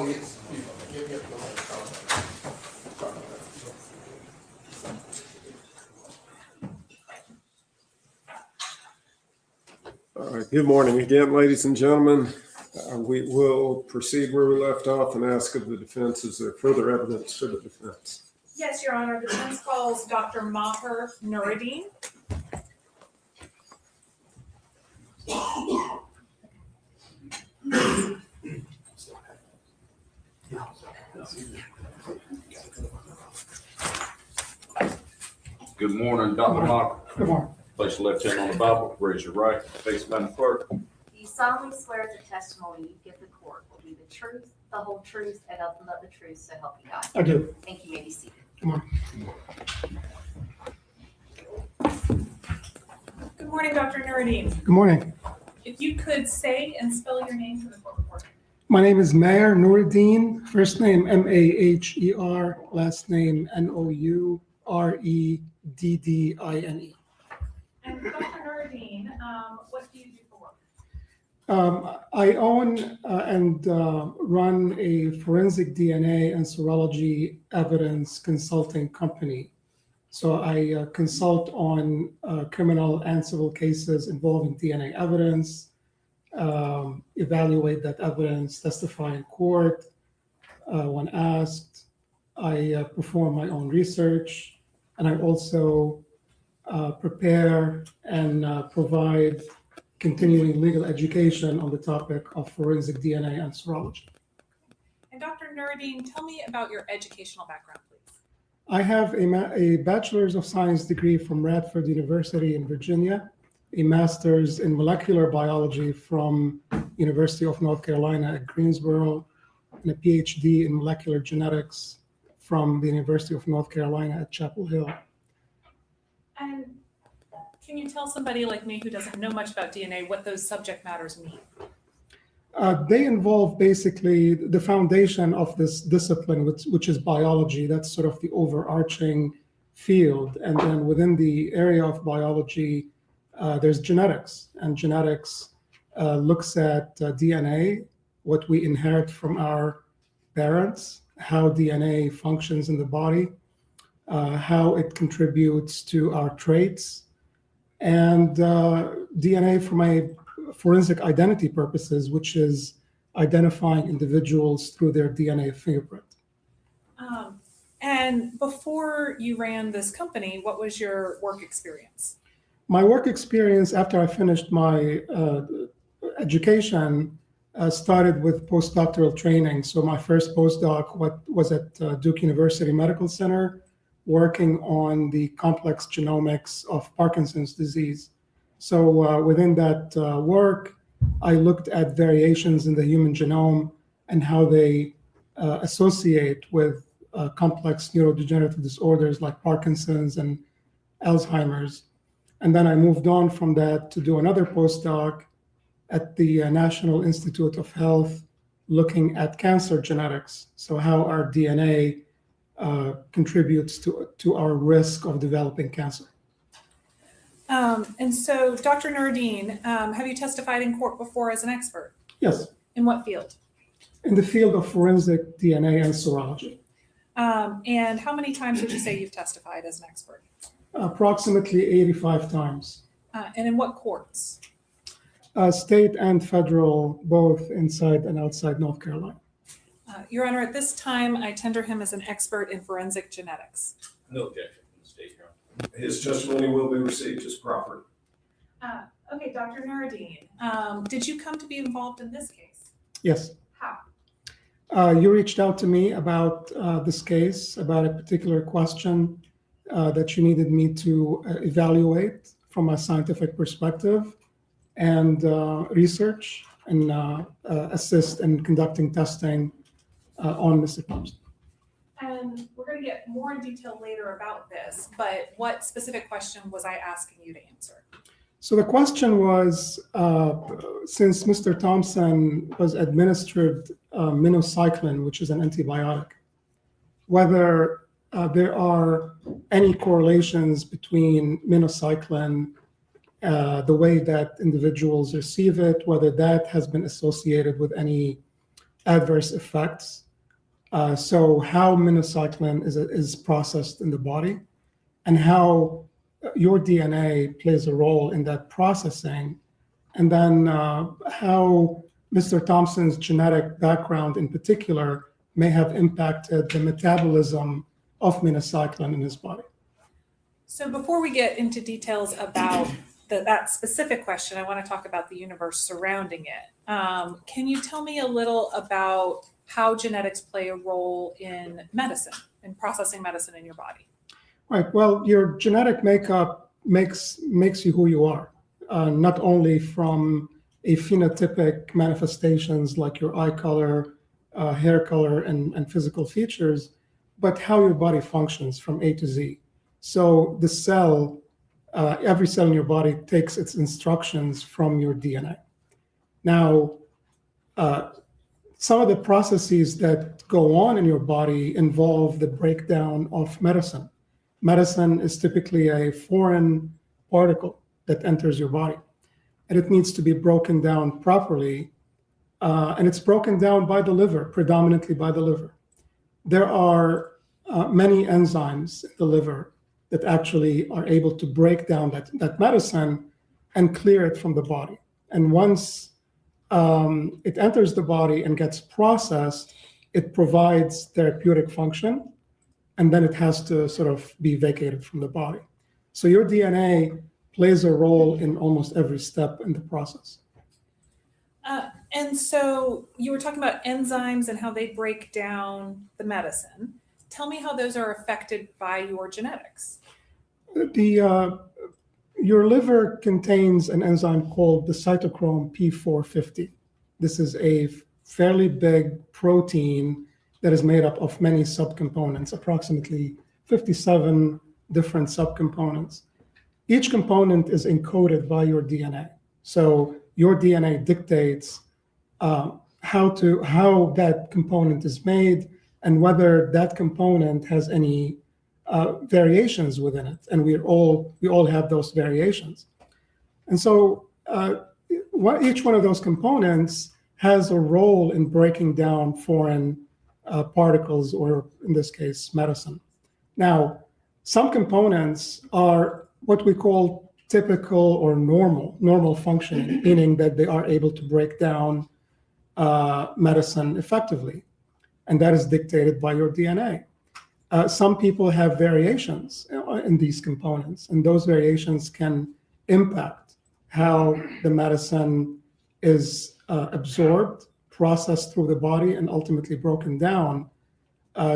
Oh, yes. Yep, go ahead. Sorry about that. All right, good morning again, ladies and gentlemen. We will proceed where we left off and ask of the defense, is there further evidence for the defense? Yes, Your Honor. The defense calls Dr. Maher Nuruddin. Good morning, Dr. Mock. Good morning. Place your left hand on the Bible, raise your right, face Madam Clerk. Do you solemnly swear the testimony you give the court will be the truth, the whole truth, and nothing but the truth, so help you God? I do. Thank you. You may be seated. Good morning, Dr. Nuruddin. Good morning. If you could say and spell your name for the court reporter. My name is Maher Nuruddin. First name Maher, last name Noureddine. And Dr. Nuruddin, what do you do for work? I own and run a forensic DNA and serology evidence consulting company. So I consult on criminal and civil cases involving DNA evidence, evaluate that evidence, testify in court when asked. I perform my own research, and I also prepare and provide continuing legal education on the topic of forensic DNA and serology. And Dr. Nuruddin, tell me about your educational background, please. I have a Bachelor's of Science degree from Radford University in Virginia, a Master's in Molecular Biology from University of North Carolina at Greensboro, and a PhD in Molecular Genetics from the University of North Carolina at Chapel Hill. And can you tell somebody like me who doesn't know much about DNA what those subject matters mean? They involve basically the foundation of this discipline, which is biology. That's sort of the overarching field. And then within the area of biology, there's genetics. And genetics looks at DNA, what we inherit from our parents, how DNA functions in the body, how it contributes to our traits, and DNA from a forensic identity purposes, which is identifying individuals through their DNA fingerprint. And before you ran this company, what was your work experience? My work experience after I finished my education started with postdoctoral training. So my first postdoc was at Duke University Medical Center, working on the complex genomics of Parkinson's disease. So within that work, I looked at variations in the human genome and how they associate with complex neurodegenerative disorders like Parkinson's and Alzheimer's. And then I moved on from that to do another postdoc at the National Institute of Health, looking at cancer genetics. So how our DNA contributes to our risk of developing cancer. And so, Dr. Nuruddin, have you testified in court before as an expert? Yes, In what field? in the field of forensic DNA and serology. And how many times would you say you've testified as an expert? Approximately 85 times. And in what courts? State and federal, both inside and outside North Carolina. Your Honor, at this time, I tender him as an expert in forensic genetics. No objection from the state, Your Honor. His testimony will be received as proper. Okay, Dr. Nuruddin, did you come to be involved in this case? Yes. How? You reached out to me about this case, about a particular question that you needed me to evaluate from a scientific perspective and research and assist in conducting testing on Mr. Thompson. And we're going to get more in detail later about this, but what specific question was I asking you to answer? So the question was, since Mr. Thompson was administered minocycline, which is an antibiotic, whether there are any correlations between minocycline, the way that individuals receive it, whether that has been associated with any adverse effects. So how minocycline is processed in the body, and how your DNA plays a role in that processing, and then how Mr. Thompson's genetic background in particular may have impacted the metabolism of minocycline in his body. So before we get into details about that specific question, I want to talk about the universe surrounding it. Can you tell me a little about how genetics play a role in medicine, in processing medicine in your body? Right. Well, your genetic makeup makes you who you are, not only from a phenotypic manifestations like your eye color, hair color, and physical features, but how your body functions from A to Z. So the cell, every cell in your body takes its instructions from your DNA. Now, some of the processes that go on in your body involve the breakdown of medicine. Medicine is typically a foreign particle that enters your body, and it needs to be broken down properly, and it's broken down by the liver, predominantly by the liver. There are many enzymes in the liver that actually are able to break down that medicine and clear it from the body. And once it enters the body and gets processed, it provides therapeutic function, and then it has to sort of be vacated from the body. So your DNA plays a role in almost every step in the process. And so you were talking about enzymes and how they break down the medicine. Tell me how those are affected by your genetics. Your liver contains an enzyme called the cytochrome P450. This is a fairly big protein that is made up of many subcomponents, approximately 57 different subcomponents. Each component is encoded by your DNA. So your DNA dictates how that component is made and whether that component has any variations within it, and we all have those variations. And so each one of those components has a role in breaking down foreign particles, or in this case, medicine. Now, some components are what we call typical or normal functioning, meaning that they are able to break down medicine effectively, and that is dictated by your DNA. Some people have variations in these components, and those variations can impact how the medicine is absorbed, processed through the body, and ultimately broken down.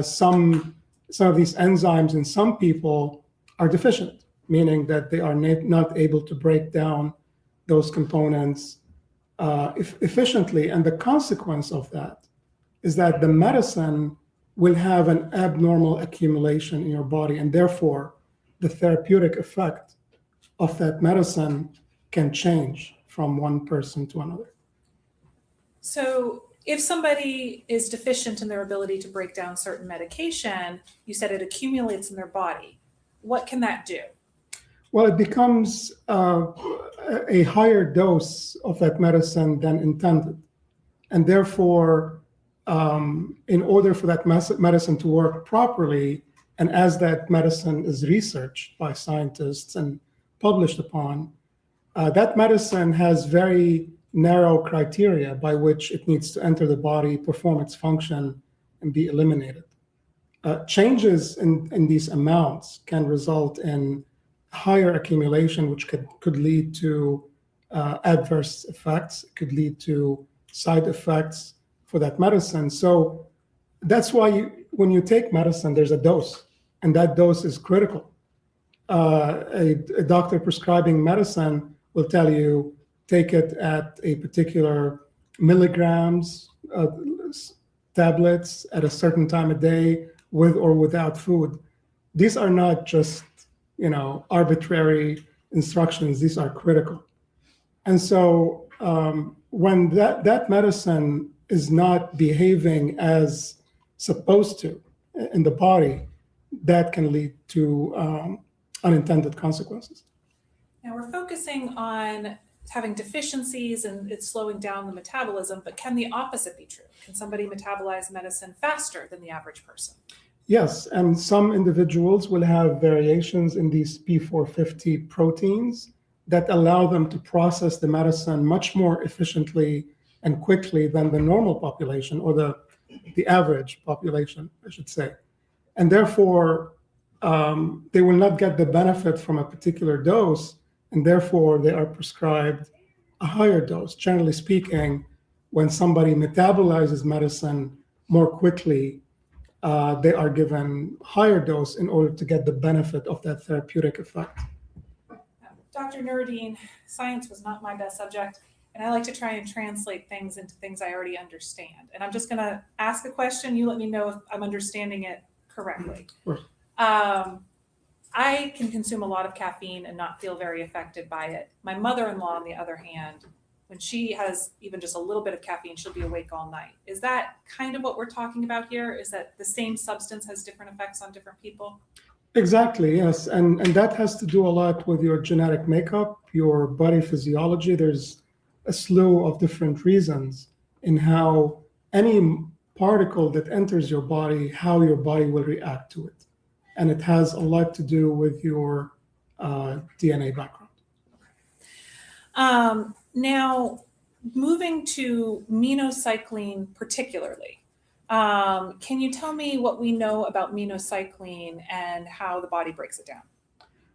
Some of these enzymes in some people are deficient, meaning that they are not able to break down those components efficiently. And the consequence of that is that the medicine will have an abnormal accumulation in your body, and therefore the therapeutic effect of that medicine can change from one person to another. So if somebody is deficient in their ability to break down certain medication, you said it accumulates in their body. What can that do? Well, it becomes a higher dose of that medicine than intended, and therefore in order for that medicine to work properly, and as that medicine is researched by scientists and published upon, that medicine has very narrow criteria by which it needs to enter the body, perform its function, and be eliminated. Changes in these amounts can result in higher accumulation, which could lead to adverse effects, could lead to side effects for that medicine. So that's why when you take medicine, there's a dose, and that dose is critical. A doctor prescribing medicine will tell you, take it at a particular milligrams, tablets at a certain time of day, with or without food. These are not just, arbitrary instructions. These are critical. And so when that medicine is not behaving as supposed to in the body, that can lead to unintended consequences. Now we're focusing on having deficiencies and it's slowing down the metabolism, but can the opposite be true? Can somebody metabolize medicine faster than the average person? Yes, and some individuals will have variations in these P450 proteins that allow them to process the medicine much more efficiently and quickly than the normal population, or the average population, I should say. And therefore, they will not get the benefit from a particular dose, and therefore they are prescribed a higher dose. Generally speaking, when somebody metabolizes medicine more quickly, they are given higher dose in order to get the benefit of that therapeutic effect. Dr. Nuruddin, science was not my best subject, and I like to try and translate things into things I already understand. And I'm just going to ask a question. You let me know if I'm understanding it correctly. Of course. I can consume a lot of caffeine and not feel very affected by it. My mother-in-law, on the other hand, when she has even just a little bit of caffeine, she'll be awake all night. Is that kind of what we're talking about here? Is that the same substance has different effects on different people? Exactly, yes. And that has to do a lot with your genetic makeup, your body physiology. There's a slew of different reasons in how any particle that enters your body, how your body will react to it. And it has a lot to do with your DNA background. Now, moving to minocycline particularly, can you tell me what we know about minocycline and how the body breaks it down?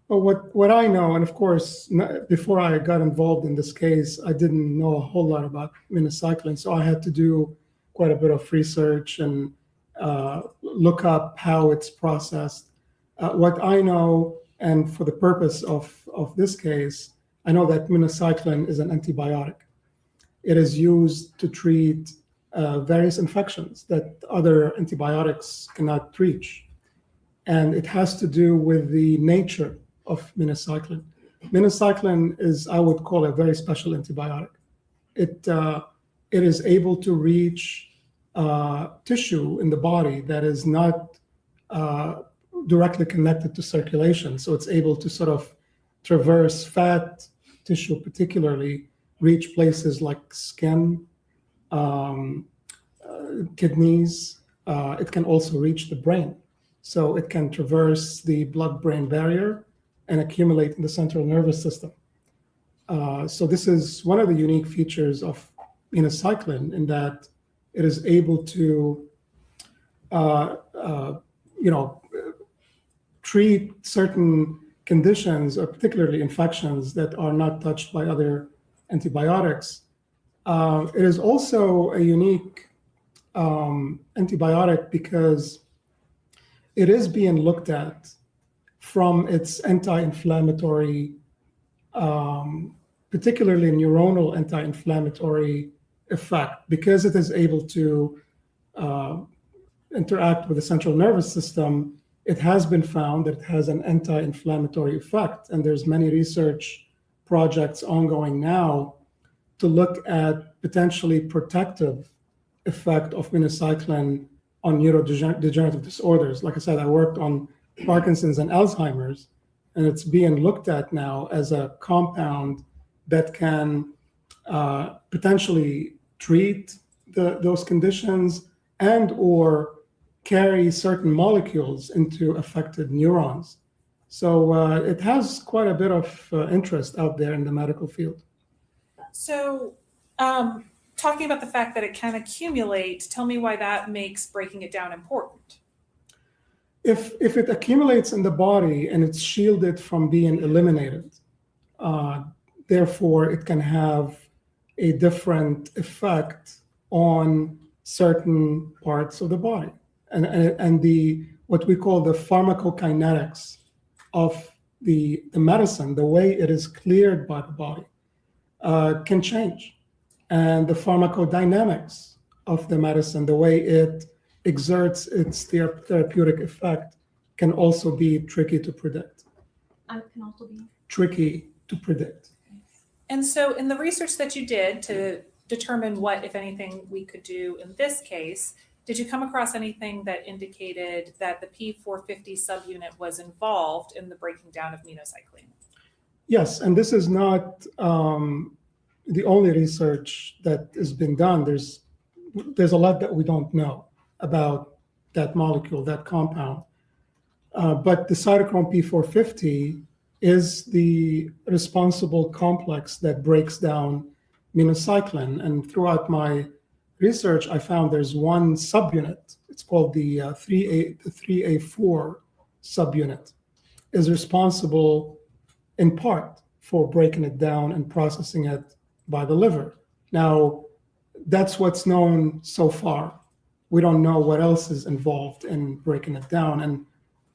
Well, what I know, and of course, before I got involved in this case, I didn't know a whole lot about minocycline, so I had to do quite a bit of research and look up how it's processed. What I know, and for the purpose of this case, I know that minocycline is an antibiotic. It is used to treat various infections that other antibiotics cannot reach. And it has to do with the nature of minocycline. Minocycline is, I would call, a very special antibiotic. It is able to reach tissue in the body that is not directly connected to circulation. So it's able to sort of traverse fat tissue, particularly reach places like skin, kidneys. It can also reach the brain. So it can traverse the blood-brain barrier and accumulate in the central nervous system. So this is one of the unique features of minocycline, in that it is able to, treat certain conditions, or particularly infections, that are not touched by other antibiotics. It is also a unique antibiotic because it is being looked at from its anti-inflammatory, particularly neuronal anti-inflammatory effect, because it is able to interact with the central nervous system. It has been found that it has an anti-inflammatory effect, and there's many research projects ongoing now to look at potentially protective effect of minocycline on neurodegenerative disorders. Like I said, I worked on Parkinson's and Alzheimer's, and it's being looked at now as a compound that can potentially treat those conditions and or carry certain molecules into affected neurons. So it has quite a bit of interest out there in the medical field. So talking about the fact that it can accumulate, tell me why that makes breaking it down important. If it accumulates in the body and it's shielded from being eliminated, therefore it can have a different effect on certain parts of the body. And the what we call the pharmacokinetics of the medicine, the way it is cleared by the body, can change. And the pharmacodynamics of the medicine, the way it exerts its therapeutic effect, can also be tricky to predict. Can also be Tricky to predict. And so in the research that you did to determine what, if anything, we could do in this case, did you come across anything that indicated that the P450 subunit was involved in the breaking down of minocycline? Yes, and this is not the only research that has been done. There's a lot that we don't know about that molecule, that compound. But the cytochrome P450 is the responsible complex that breaks down minocycline. And throughout my research, I found there's one subunit. It's called the 3A4 subunit, is responsible in part for breaking it down and processing it by the liver. Now, that's what's known so far. We don't know what else is involved in breaking it down. And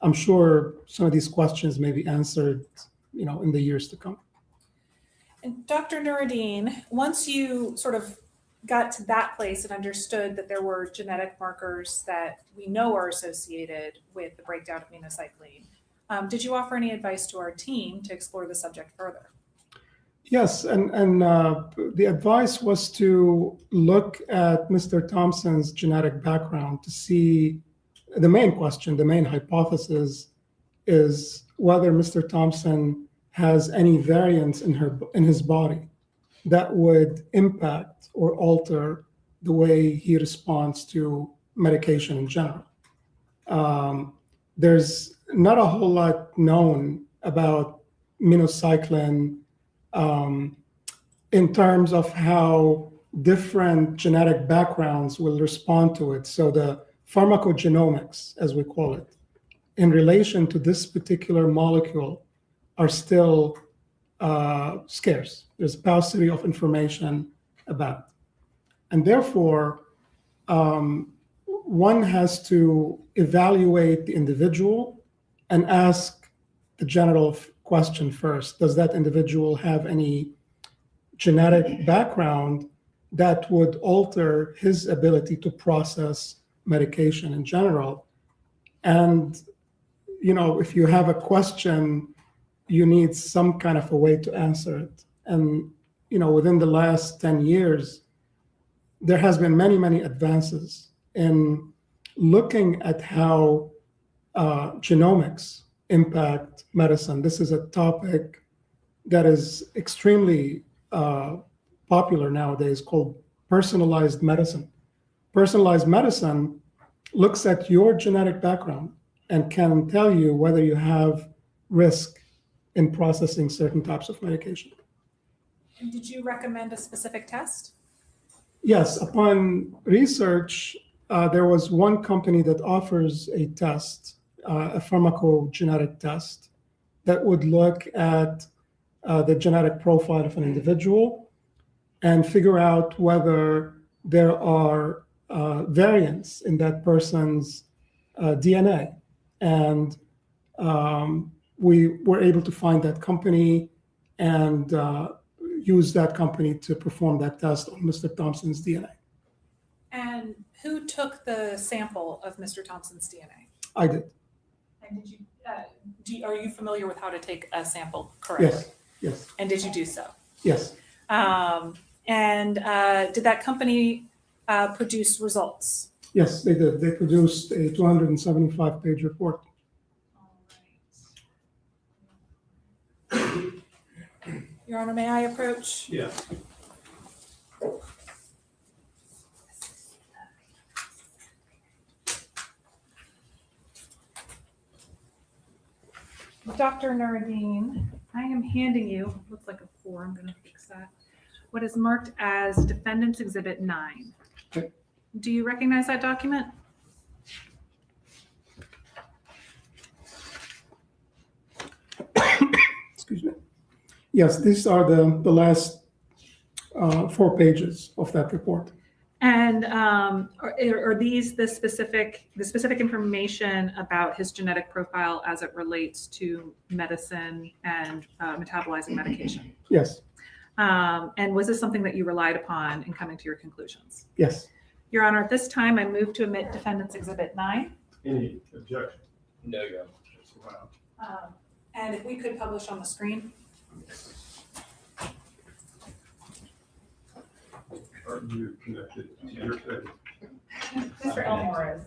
I'm sure some of these questions may be answered, in the years to come. And Dr. Nuruddin, once you sort of got to that place and understood that there were genetic markers that we know are associated with the breakdown of minocycline, did you offer any advice to our team to explore the subject further? Yes, and the advice was to look at Mr. Thompson's genetic background to see the main question, the main hypothesis is whether Mr. Thompson has any variants in his body that would impact or alter the way he responds to medication in general. There's not a whole lot known about minocycline in terms of how different genetic backgrounds will respond to it. So the pharmacogenomics, as we call it, in relation to this particular molecule are still scarce. There's a paucity of information about it. And therefore, one has to evaluate the individual and ask the general question first. Does that individual have any genetic background that would alter his ability to process medication in general? And, if you have a question, you need some kind of a way to answer it. And, within the last 10 years, there has been many, many advances in looking at how genomics impact medicine. This is a topic that is extremely popular nowadays, called personalized medicine. Personalized medicine looks at your genetic background and can tell you whether you have risk in processing certain types of medication. And did you recommend a specific test? Yes, upon research, there was one company that offers a test, a pharmacogenetic test, that would look at the genetic profile of an individual and figure out whether there are variants in that person's DNA. And we were able to find that company and use that company to perform that test on Mr. Thompson's DNA. And who took the sample of Mr. Thompson's DNA? I did. And did you, are you familiar with how to take a sample correctly? Yes. And did you do so? Yes. And did that company produce results? Yes, they did. They produced a 275-page report. All right. Your Honor, may I approach? Yeah. Dr. Nuruddin, I am handing you, looks like a 4, I'm going to fix that, what is marked as Defendant's Exhibit 9. Okay. Do you recognize that document? Excuse me. Yes, these are the last 4 pages of that report. And are these the specific information about his genetic profile as it relates to medicine and metabolizing medication? Yes. And was this something that you relied upon in coming to your conclusions? Yes. Your Honor, at this time, I move to admit Defendant's Exhibit 9. Any objection? No, Your Wow. And if we could publish on the screen. Are you connected to your page? Mr. Elmore is.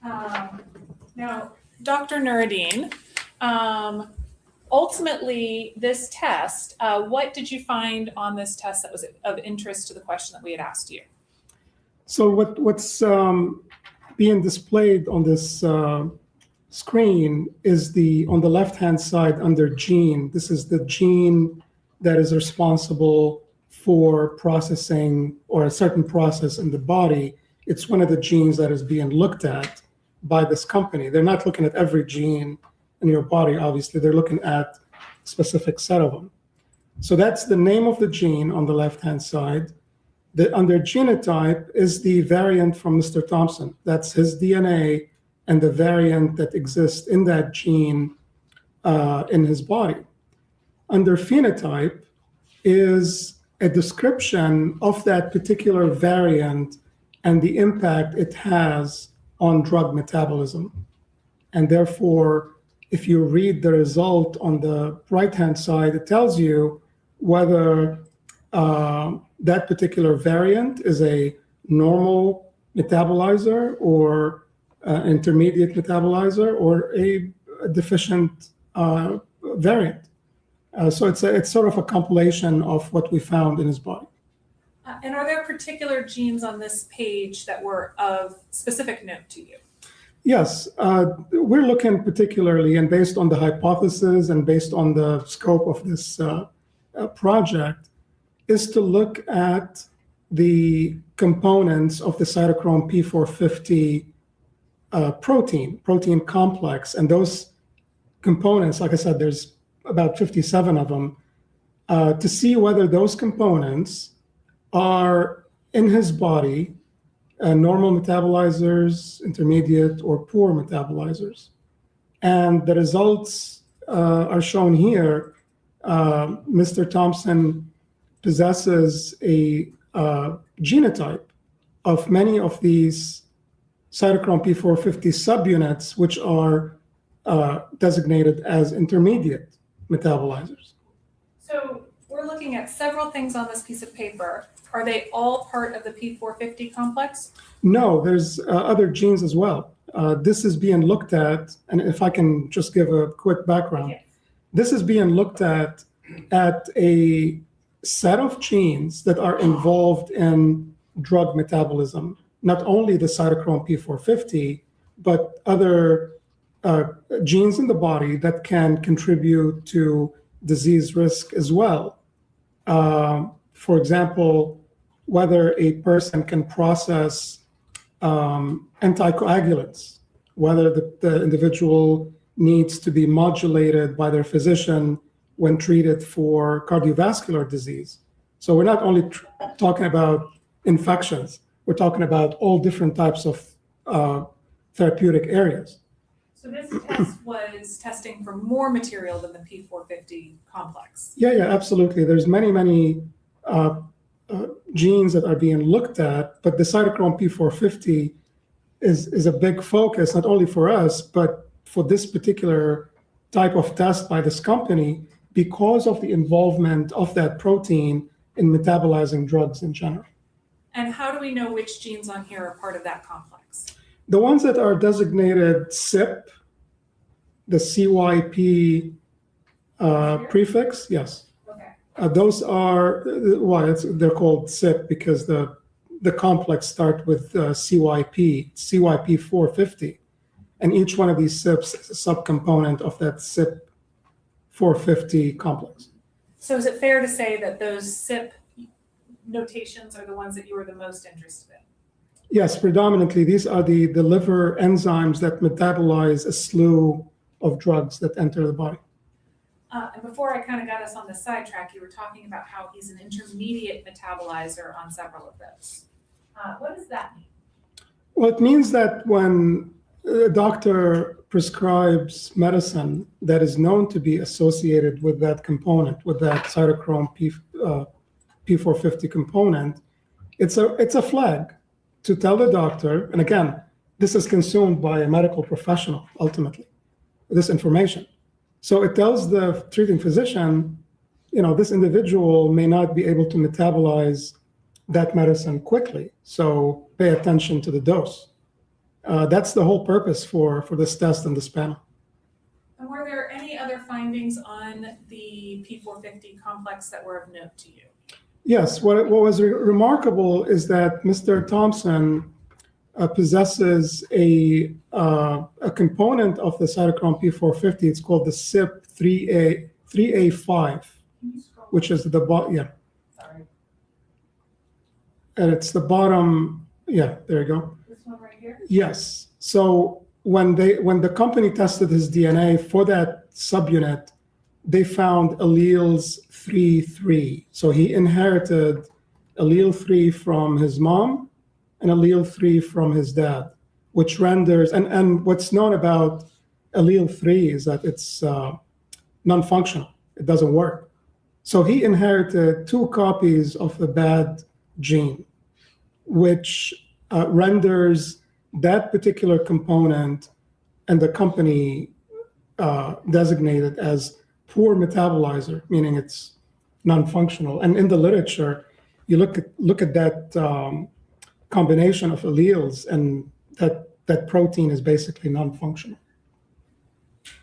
right. Now, Dr. Nuruddin, ultimately, this test, what did you find on this test that was of interest to the question that we had asked you? So what's being displayed on this screen is on the left-hand side under gene. This is the gene that is responsible for processing or a certain process in the body. It's one of the genes that is being looked at by this company. They're not looking at every gene in your body, obviously. They're looking at a specific set of them. So that's the name of the gene on the left-hand side. Under genotype is the variant from Mr. Thompson. That's his DNA and the variant that exists in that gene in his body. Under phenotype is a description of that particular variant and the impact it has on drug metabolism. And therefore, if you read the result on the right-hand side, it tells you whether that particular variant is a normal metabolizer or intermediate metabolizer or a deficient variant. So it's sort of a compilation of what we found in his body. And are there particular genes on this page that were of specific note to you? Yes, we're looking particularly, and based on the hypothesis and based on the scope of this project, is to look at the components of the cytochrome P450 protein complex. And those components, like I said, there's about 57 of them, to see whether those components are in his body normal metabolizers, intermediate, or poor metabolizers. And the results are shown here. Mr. Thompson possesses a genotype of many of these cytochrome P450 subunits, which are designated as intermediate metabolizers. So we're looking at several things on this piece of paper. Are they all part of the P450 complex? No, there's other genes as well. This is being looked at, and if I can just give a quick background, Yes. This is being looked at a set of genes that are involved in drug metabolism, not only the cytochrome P450, but other genes in the body that can contribute to disease risk as well. For example, whether a person can process anticoagulants, whether the individual needs to be modulated by their physician when treated for cardiovascular disease. So we're not only talking about infections, we're talking about all different types of therapeutic areas. So this test was testing for more material than the P450 complex. Yeah, absolutely. There's many genes that are being looked at, but the cytochrome P450 is a big focus, not only for us, but for this particular type of test by this company, because of the involvement of that protein in metabolizing drugs in general. And how do we know which genes on here are part of that complex? The ones that are designated CYP, the CYP prefix, yes. Okay. Those are why they're called CYP, because the complex start with CYP 450, and each one of these CYPs is a subcomponent of that CYP 450 complex. So is it fair to say that those CYP notations are the ones that you were the most interested in? Yes, predominantly these are the liver enzymes that metabolize a slew of drugs that enter the body. And before I kind of got us on the sidetrack, you were talking about how he's an intermediate metabolizer on several of those. What does that mean? Well, it means that when a doctor prescribes medicine that is known to be associated with that component, with that cytochrome P450 component, it's a flag to tell the doctor, and again, this is consumed by a medical professional ultimately, this information. So it tells the treating physician, this individual may not be able to metabolize that medicine quickly, so pay attention to the dose. That's the whole purpose for this test and this panel. And were there any other findings on the P450 complex that were of note to you? Yes, what was remarkable is that Mr. Thompson possesses a component of the cytochrome P450. It's called the CYP3A5, which is the bottom. Sorry. And it's the bottom. Yeah, there you go. This one right here? Yes. So when the company tested his DNA for that subunit, they found alleles 3-3. So he inherited allele 3 from his mom and allele 3 from his dad, which renders, and what's known about allele 3 is that it's non-functional. It doesn't work. So he inherited 2 copies of the bad gene, which renders that particular component, and the company designated as poor metabolizer, meaning it's non-functional. And in the literature, you look at that combination of alleles, and that protein is basically non-functional.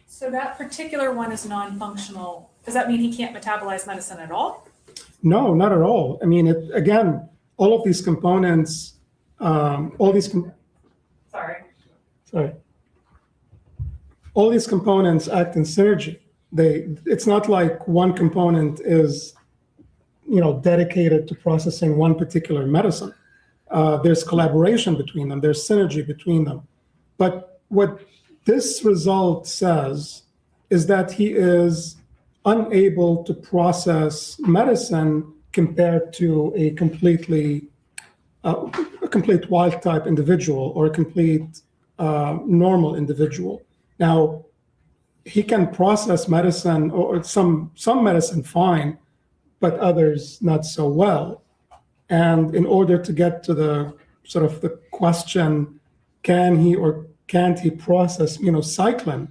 So that particular one is non-functional. Does that mean he can't metabolize medicine at all? No, not at all. I mean, again, all of these components, all these components act in synergy. It's not like one component is, dedicated to processing one particular medicine. There's collaboration between them. There's synergy between them. But what this result says is that he is unable to process medicine compared to a complete wild type individual or a complete normal individual. Now, he can process medicine or some medicine fine, but others not so well. And in order to get to the sort of the question, can he or can't he process minocycline,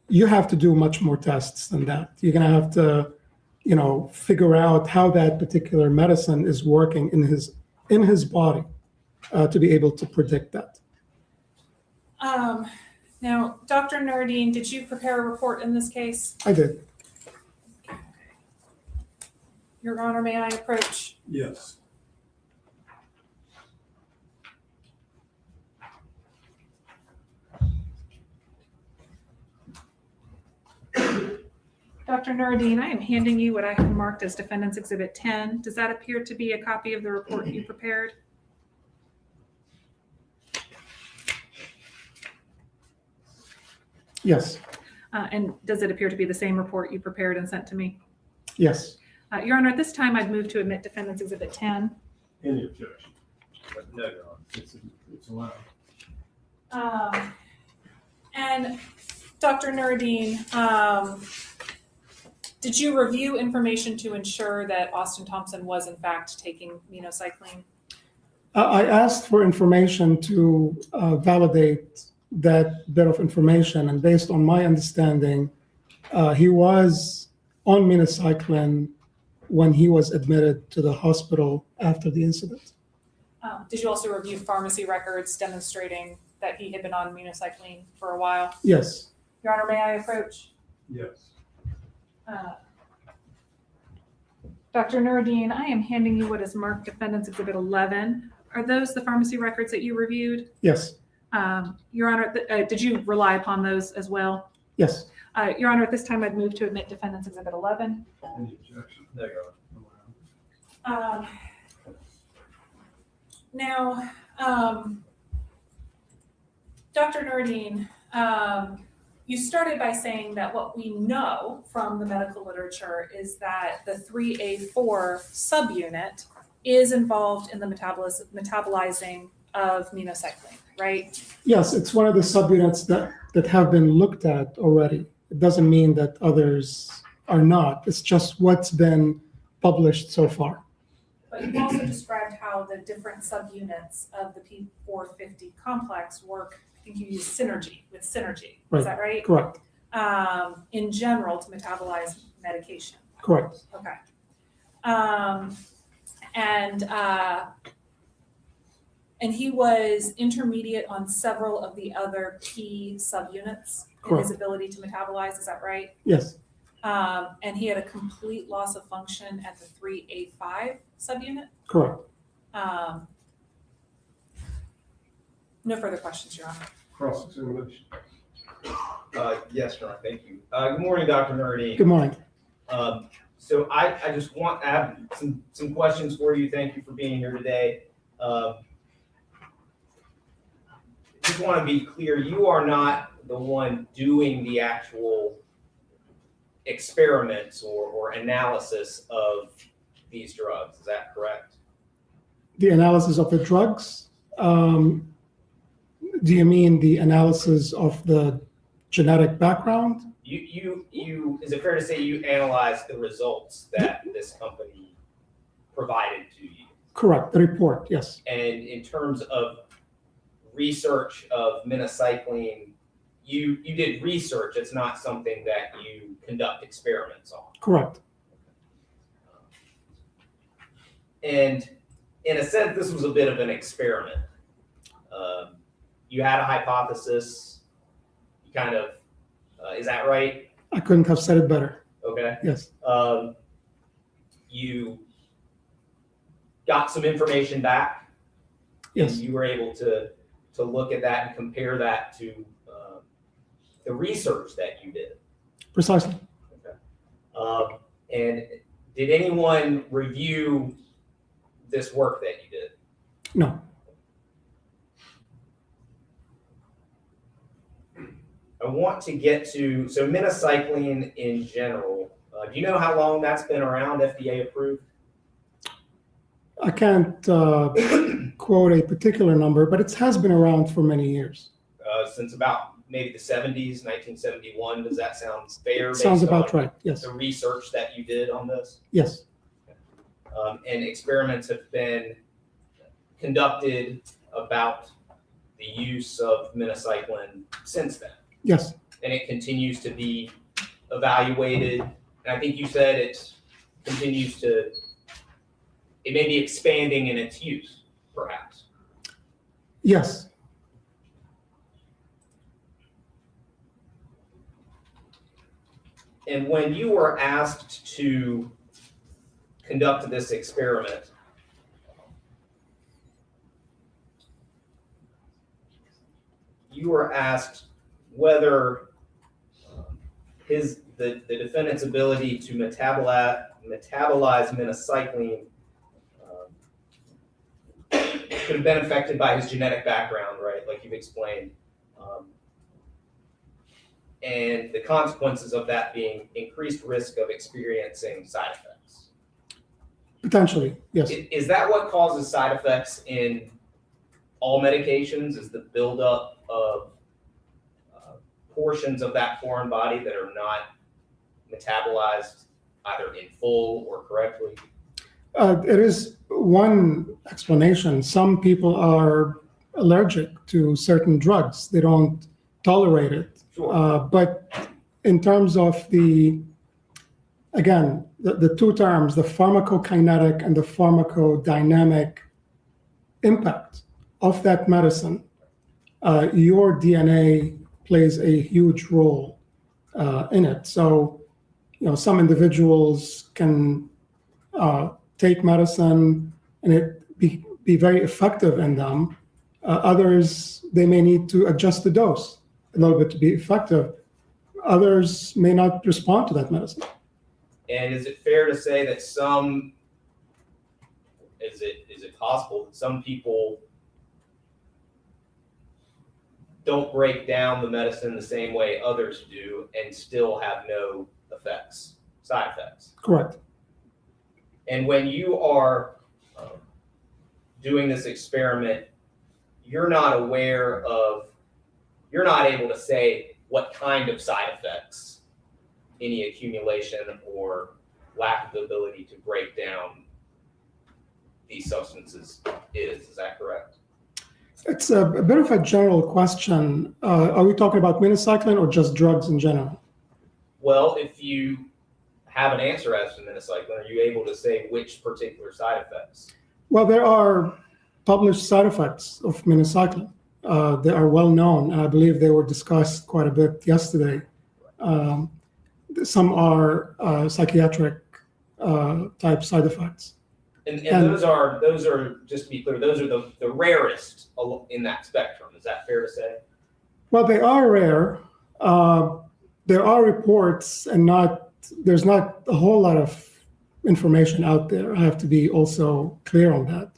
you have to do much more tests than that. You're going to have to, figure out how that particular medicine is working in his body to be able to predict that. Now, Dr. Nardine, did you prepare a report in this case? I did. Your Honor, may I approach? Yes. Dr. Nardine, I am handing you what I have marked as Defendant's Exhibit 10. Does that appear to be a copy of the report you prepared? Yes. And does it appear to be the same report you prepared and sent to me? Yes. Your Honor, at this time, I'd move to admit Defendant's Exhibit 10. Any objection? No, Your Honor. It's allowed. And Dr. Nardine, did you review information to ensure that Austin Thompson was in fact taking minocycline? I asked for information to validate that bit of information, and based on my understanding, he was on minocycline when he was admitted to the hospital after the incident. Did you also review pharmacy records demonstrating that he had been on minocycline for a while? Yes. Your Honor, may I approach? Yes. Dr. Nardine, I am handing you what is marked Defendant's Exhibit 11. Are those the pharmacy records that you reviewed? Yes. Your Honor, did you rely upon those as well? Yes. Your Honor, at this time, I'd move to admit Defendant's Exhibit 11. Any objection? No, Your Honor. Now, Dr. Nardine, you started by saying that what we know from the medical literature is that the 3A4 subunit is involved in the metabolizing of minocycline, right? Yes, it's one of the subunits that have been looked at already. It doesn't mean that others are not. It's just what's been published so far. But you've also described how the different subunits of the P450 complex work. I think you use synergy. Right. Is that right? Correct. In general, to metabolize medication. Correct. Okay. And he was intermediate on several of the other key subunits in his Correct. ability to metabolize, is that right? Yes, And he had a complete loss of function at the 3A5 subunit. correct. No further questions, Your Honor. Cross-examination. Yes, Your Honor, thank you. Good morning, Dr. Murdy. Good morning. So I just want to have some questions for you. Thank you for being here today. Just want to be clear, you are not the one doing the actual experiments or analysis of these drugs, is that correct? The analysis of the drugs, do you mean the analysis of the genetic background? You, is it fair to say you analyzed the results that this company provided to you? Correct, the report, yes. And in terms of research of minocycline, you did research, it's not something that you conduct experiments on. Correct. And in a sense, this was a bit of an experiment. You had a hypothesis, you kind of, is that right? I couldn't have said it better. Okay. Yes, You got some information back. yes, And you were able to look at that and compare that to the research that you did. precisely. And did anyone review this work that you did? No, I want to get to, so minocycline in general, do you know how long that's been around, FDA approved? I can't quote a particular number, but it has been around for many years. Since about maybe the 70s, 1971, does that sound fair? Sounds based about on right, yes, the research that you did on this? yes, And experiments have been conducted about the use of minocycline since then. yes, And it continues to be evaluated. And I think you said it continues to, it may be expanding in its use, perhaps. yes. And when you were asked to conduct this experiment, you were asked whether the defendant's ability to metabolize minocycline could have been affected by his genetic background, right? Like you've explained. And the consequences of that being increased risk of experiencing side effects. Potentially, yes, Is that what causes side effects in all medications? Is the buildup of portions of that foreign body that are not metabolized either in full or correctly? it is one explanation. Some people are allergic to certain drugs. They don't tolerate it. Sure. But in terms of the two terms, the pharmacokinetic and the pharmacodynamic impact of that medicine, your DNA plays a huge role in it. So, some individuals can take medicine and it be very effective in them. Others, they may need to adjust the dose a little bit to be effective. Others may not respond to that medicine. And is it fair to say that is it possible that some people don't break down the medicine the same way others do and still have no side effects? Correct. And when you are doing this experiment, you're not able to say what kind of side effects any accumulation or lack of the ability to break down these substances is that correct? It's a bit of a general question. Are we talking about minocycline or just drugs in general? Well, if you have an answer as to minocycline, are you able to say which particular side effects? Well, there are published side effects of minocycline. They are well known, and I believe they were discussed quite a bit yesterday. Some are psychiatric type side effects. And And- those are, just to be clear, those are the rarest in that spectrum. Is that fair to say? Well, they are rare. There are reports, and there's not a whole lot of information out there. I have to be also clear on that.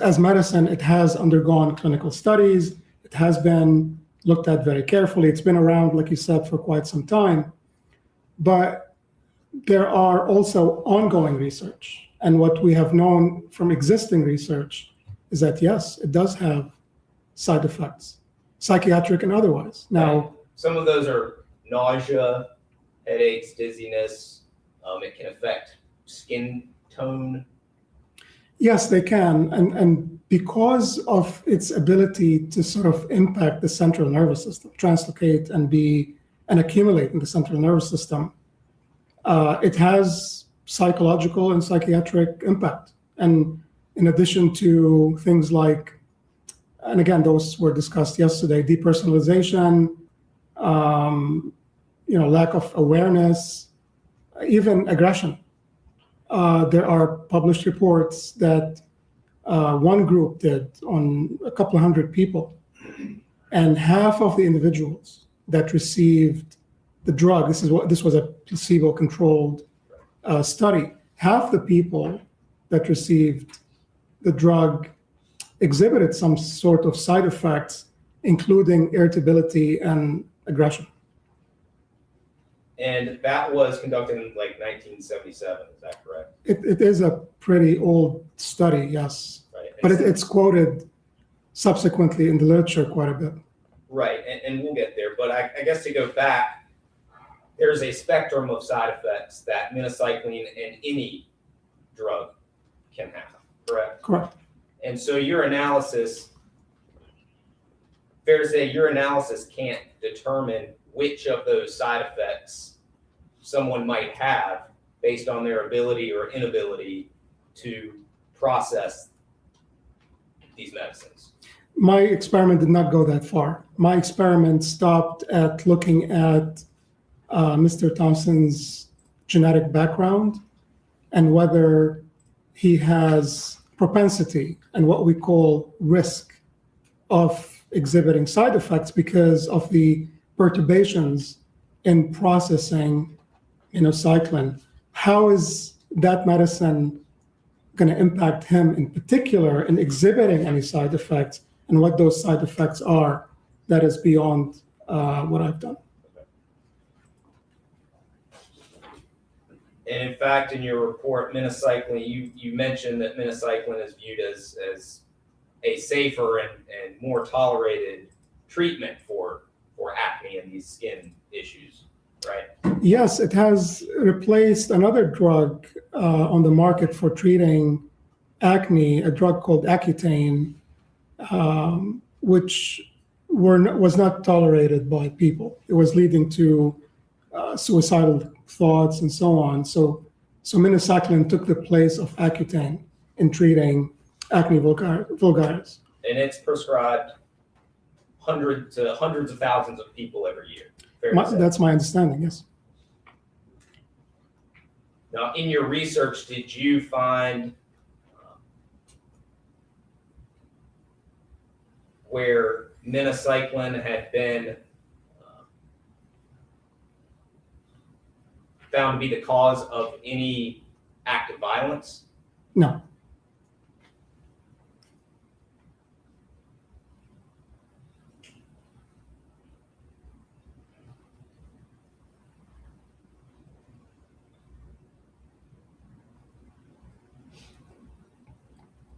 As medicine, it has undergone clinical studies. It has been looked at very carefully. It's been around, like you said, for quite some time. But there are also ongoing research. And what we have known from existing research is that, yes, it does have side effects, psychiatric and otherwise. Now, Some of those are nausea, headaches, dizziness. It can affect skin tone. yes, they can. And because of its ability to sort of impact the central nervous system, translocate and accumulate in the central nervous system, it has psychological and psychiatric impact. And in addition to things like, and again, those were discussed yesterday, depersonalization, lack of awareness, even aggression. There are published reports that one group did on a couple of hundred people, and half of the individuals that received the drug, this was a placebo-controlled study, half the people that received the drug exhibited some sort of side effects, including irritability and aggression. And that was conducted in like 1977, is that correct? It is a pretty old study, yes, Right. but it's quoted subsequently in the literature quite a bit. Right, and we'll get there. But I guess to go back, there's a spectrum of side effects that minocycline and any drug can have, correct? Correct. And so your analysis, fair to say, your analysis can't determine which of those side effects someone might have based on their ability or inability to process these medicines. My experiment did not go that far. My experiment stopped at looking at Mr. Thompson's genetic background and whether he has propensity and what we call risk of exhibiting side effects because of the perturbations in processing minocycline. How is that medicine going to impact him in particular in exhibiting any side effects, and what those side effects are? That is beyond what I've done. And in fact, in your report, minocycline, you mentioned that minocycline is viewed as a safer and more tolerated treatment for acne and these skin issues, right? Yes, it has replaced another drug on the market for treating acne, a drug called Accutane, which was not tolerated by people. It was leading to suicidal thoughts and so on. So minocycline took the place of Accutane in treating acne vulgaris. And it's prescribed hundreds of thousands of people every year. Fair to say. That's my understanding, yes. Now, in your research, did you find where minocycline had been found to be the cause of any act of violence? No.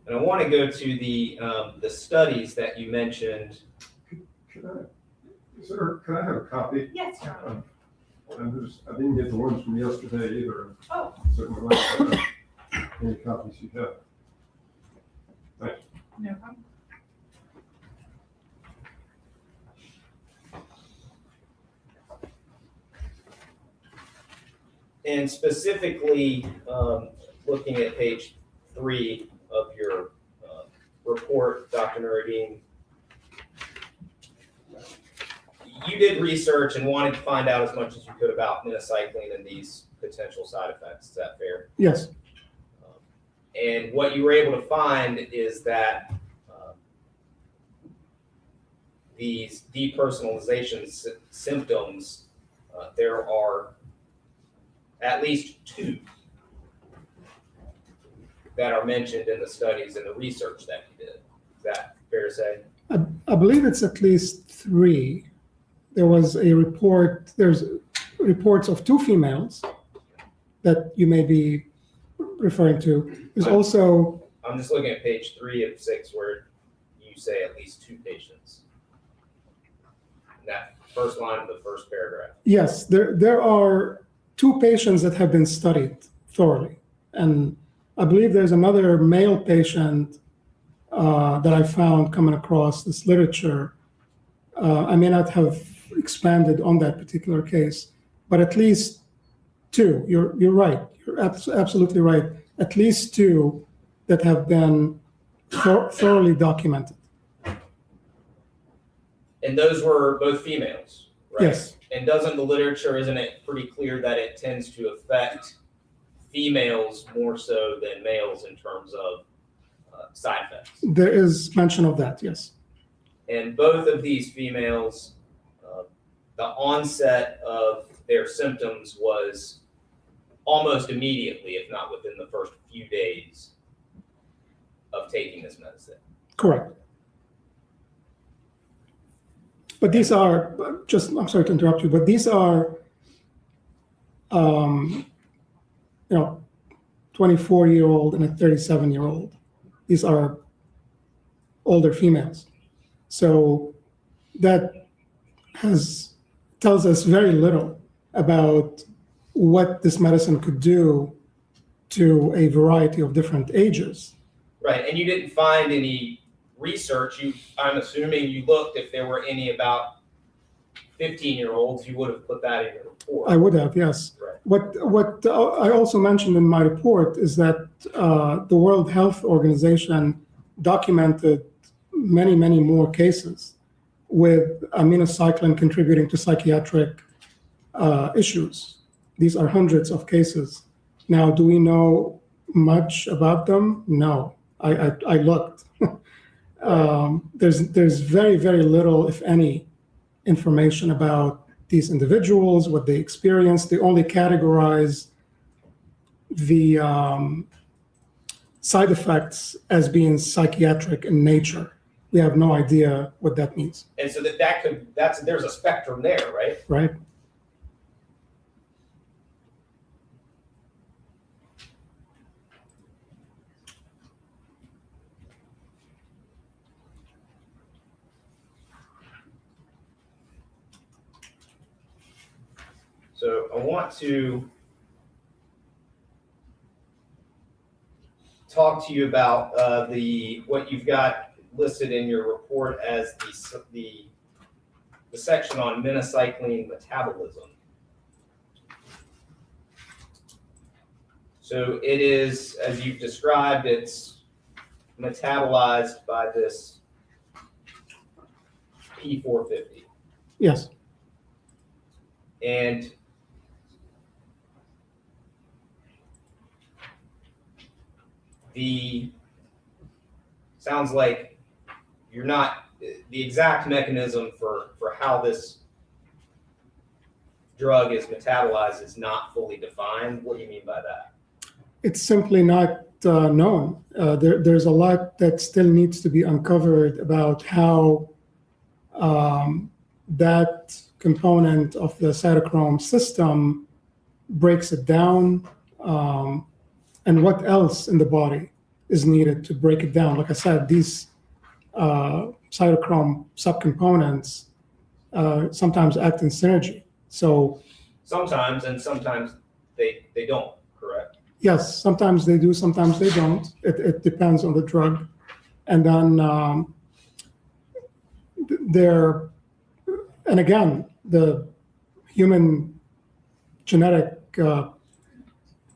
And I want to go to the studies that you mentioned. Can I have a copy? Yes, Your Honor. I didn't get the ones from yesterday either. Oh. Certainly like to have any copies you have. No problem. And specifically, looking at page 3 of your report, Dr. Nuruddin, you did research and wanted to find out as much as you could about minocycline and these potential side effects. Is that fair? Yes, And what you were able to find is that these depersonalization symptoms, there are at least 2 that are mentioned in the studies and the research that you did. Is that fair to say? I believe it's at least 3. There was a report, there's reports of 2 females that you may be referring to. There's also, I'm just looking at page 3 of 6 where you say at least 2 patients. That first line of the first paragraph. yes, there are 2 patients that have been studied thoroughly. And I believe there's another male patient that I found coming across this literature. I may not have expanded on that particular case, but at least 2. You're right. You're absolutely right. At least 2 that have been thoroughly documented. And those were both females, right? Yes. And doesn't the literature, isn't it pretty clear that it tends to affect females more so than males in terms of side effects? There is mention of that, yes. And both of these females, the onset of their symptoms was almost immediately, if not within the first few days of taking this medicine. Correct. But these are, I'm sorry to interrupt you, but these are, 24-year-old and a 37-year-old. These are older females. So that tells us very little about what this medicine could do to a variety of different ages. Right, and you didn't find any research. I'm assuming you looked if there were any about 15-year-olds, you would have put that in your report. I would have, yes. Right. What I also mentioned in my report is that the World Health Organization documented many, many more cases with aminocycline contributing to psychiatric issues. These are hundreds of cases. Now, do we know much about them? No. I looked. There's very, very little, if any, information about these individuals, what they experienced. They only categorize the side effects as being psychiatric in nature. We have no idea what that means, And so there's a spectrum there, right? right? So I want to talk to you about what you've got listed in your report as the section on minocycline metabolism. So it is, as you've described, it's metabolized by this P450. Yes. And sounds like you're not, the exact mechanism for how this drug is metabolized is not fully defined. What do you mean by that? It's simply not known. There's a lot that still needs to be uncovered about how that component of the cytochrome system breaks it down, and what else in the body is needed to break it down. Like I said, these cytochrome subcomponents sometimes act in synergy. So Sometimes, and sometimes they don't, correct? yes, sometimes they do, sometimes they don't. It depends on the drug. And then and again, the human genetic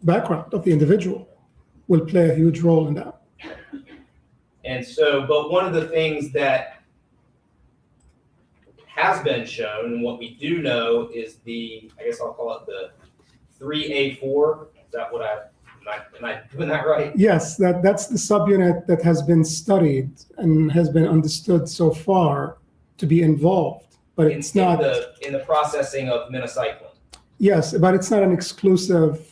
background of the individual will play a huge role in that. And so, but one of the things that has been shown, and what we do know, is I guess I'll call it the 3A4. Is that what am I doing that right? Yes, that's the subunit that has been studied and has been understood so far to be involved, but it's not. In the processing of minocycline. Yes, but it's not an exclusive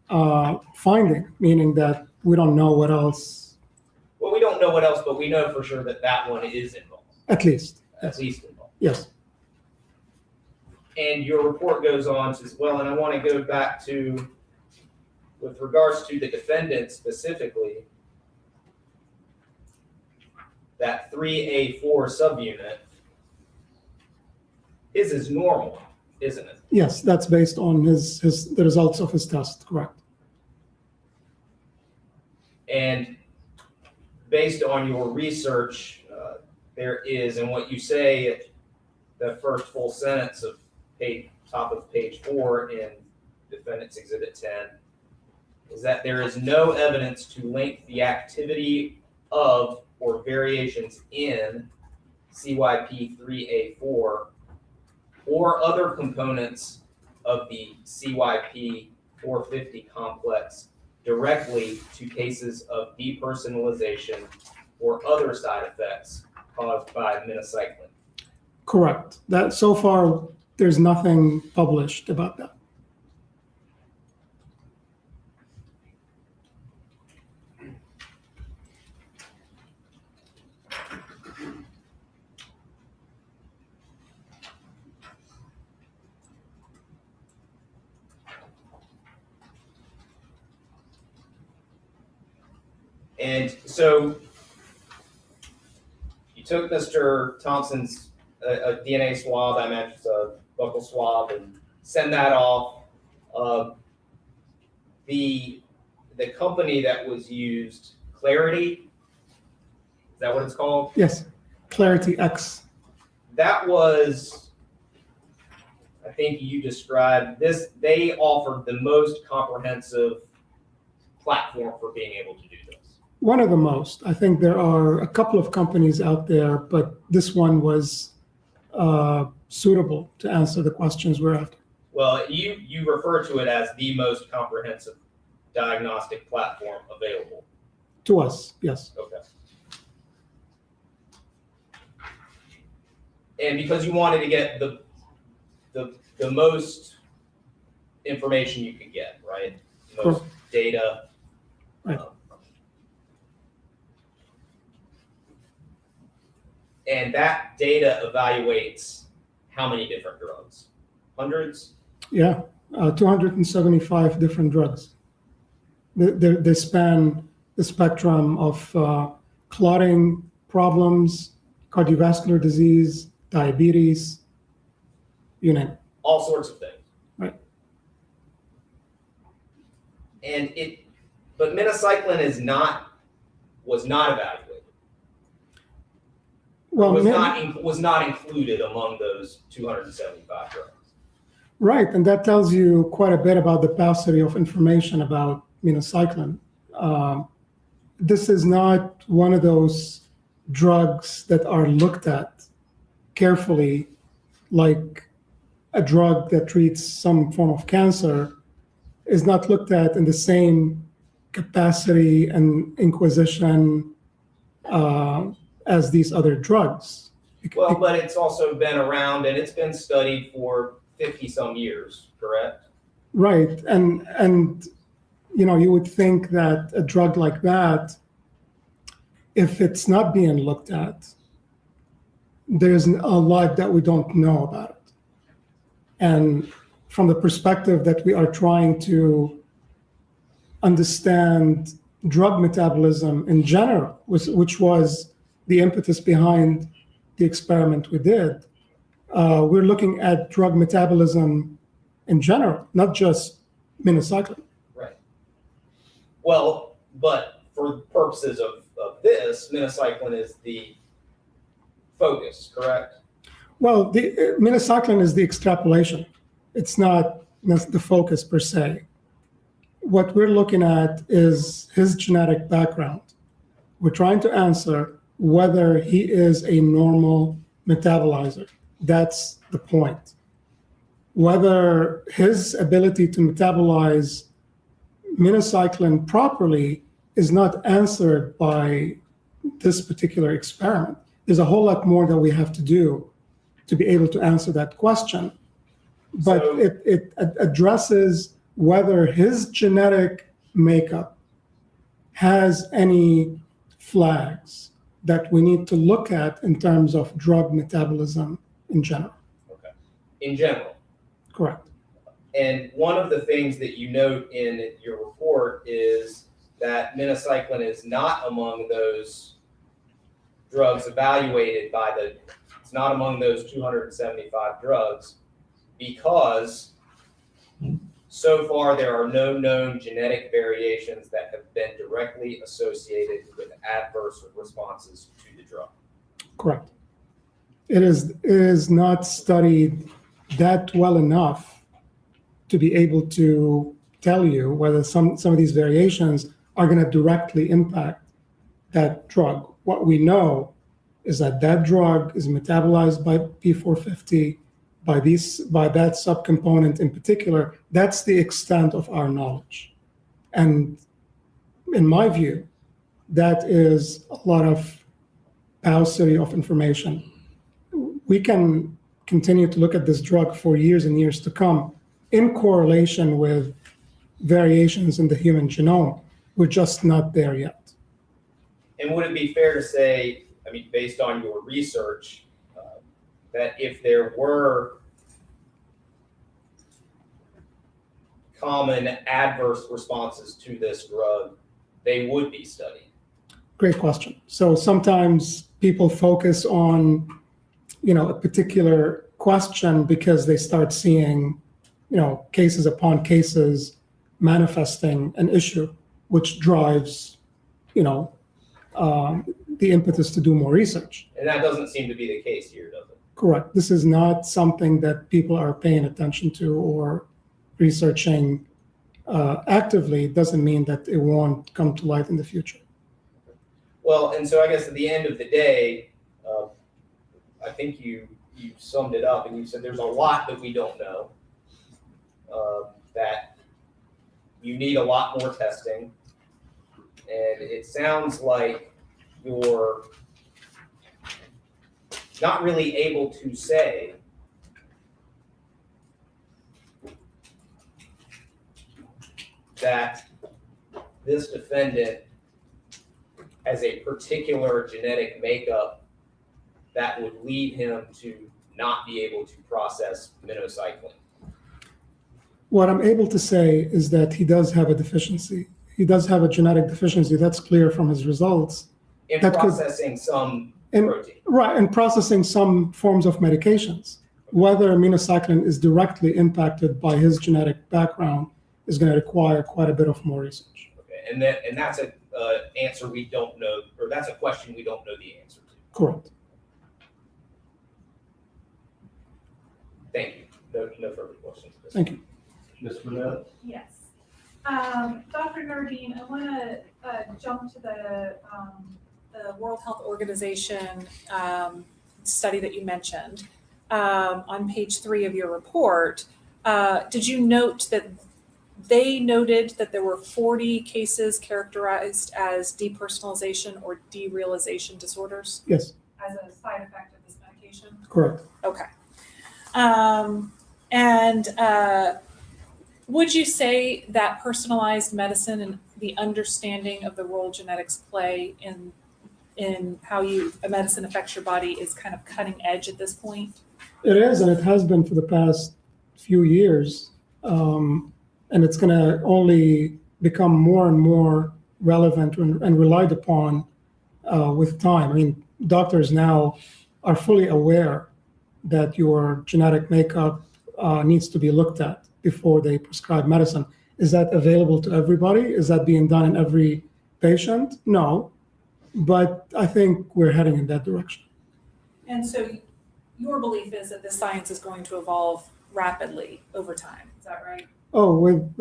finding, meaning that we don't know what else, Well, we don't know what else, but we know for sure that that one is involved, at least. at least involved. Yes. And your report goes on to, well, and I want to go back to, with regards to the defendant specifically, that 3A4 subunit is normal, isn't it? Yes, that's based on the results of his test, correct. And based on your research, there is, and what you say, the first full sentence of top of page 4 in Defendant's Exhibit 10, is that there is no evidence to link the activity of or variations in CYP 3A4 or other components of the CYP 450 complex directly to cases of depersonalization or other side effects caused by minocycline. Correct. That so far there's nothing published about that. And so you took Mr. Thompson's a DNA swab, I imagine a buccal swab, and send that off. The company that was used, Clarity, is that what it's called? Yes, Clarity X. That was, I think you described this, they offered the most comprehensive platform for being able to do this. One of the most. I think there are a couple of companies out there, but this one was suitable to answer the questions we're after. Well, you refer to it as the most comprehensive diagnostic platform available. To us, yes. Okay. And because you wanted to get the most information you could get, right? Most data. Right. And that data evaluates how many different drugs? Hundreds? Yeah, 275 different drugs. They span the spectrum of clotting problems, cardiovascular disease, diabetes, you name it. All sorts of things. Right. And but minocycline was not evaluated. Well, Was not included among those 275 drugs. right, and that tells you quite a bit about the paucity of information about minocycline. This is not one of those drugs that are looked at carefully, like a drug that treats some form of cancer is not looked at in the same capacity and inquisition as these other drugs. Well, but it's also been around and it's been studied for 50 some years, correct? Right, and you would think that a drug like that, if it's not being looked at, there's a lot that we don't know about it. And from the perspective that we are trying to understand drug metabolism in general, which was the impetus behind the experiment we did, we're looking at drug metabolism in general, not just minocycline. Right. Well, but for purposes of this, minocycline is the focus, correct? Well, the minocycline is the extrapolation. It's not the focus per se. What we're looking at is his genetic background We're trying to answer whether he is a normal metabolizer. That's the point. Whether his ability to metabolize minocycline properly is not answered by this particular experiment. There's a whole lot more that we have to do to be able to answer that question. But So- it addresses whether his genetic makeup has any flags that we need to look at in terms of drug metabolism in general. In general. Correct. And one of the things that you note in your report is that minocycline is not among those drugs evaluated by it's not among those 275 drugs because so far there are no known genetic variations that have been directly associated with adverse responses to the drug. Correct. It is not studied that well enough to be able to tell you whether some of these variations are going to directly impact that drug. What we know is that that drug is metabolized by P450, by that subcomponent in particular. That's the extent of our knowledge. And in my view, that is a lot of paucity of information. We can continue to look at this drug for years and years to come in correlation with variations in the human genome. We're just not there yet. And would it be fair to say, I mean, based on your research, that if there were common adverse responses to this drug, they would be studied? Great question. So sometimes people focus on, a particular question because they start seeing, cases upon cases manifesting an issue, which drives, the impetus to do more research. And that doesn't seem to be the case here, does it? Correct. This is not something that people are paying attention to or researching actively. It doesn't mean that it won't come to light in the future. Well, and so I guess at the end of the day, I think you summed it up and you said there's a lot that we don't know, that you need a lot more testing. And it sounds like you're not really able to say that this defendant has a particular genetic makeup that would lead him to not be able to process minocycline. What I'm able to say is that he does have a deficiency. He does have a genetic deficiency. That's clear from his results. In That could- processing some in- protein. Right, and processing some forms of medications. Whether minocycline is directly impacted by his genetic background is going to require quite a bit of more research. Okay, and that's a answer we don't know, or that's a question we don't know the answer to. Correct. Thank you. No further questions. Thank you. Ms. Burnett? Yes. Dr. Nardine, I want to jump to the World Health Organization study that you mentioned on page 3 of your report. Did you note that they noted that there were 40 cases characterized as depersonalization or derealization disorders Yes, as a side effect of this medication? correct. Okay. Would you say that personalized medicine and the understanding of the role genetics play in how a medicine affects your body is kind of cutting edge at this point? It is, and it has been for the past few years. And it's going to only become more and more relevant and relied upon with time. I mean, doctors now are fully aware that your genetic makeup needs to be looked at before they prescribe medicine. Is that available to everybody? Is that being done in every patient? No, but I think we're heading in that direction. And so your belief is that this science is going to evolve rapidly over time. Is that right? Oh, with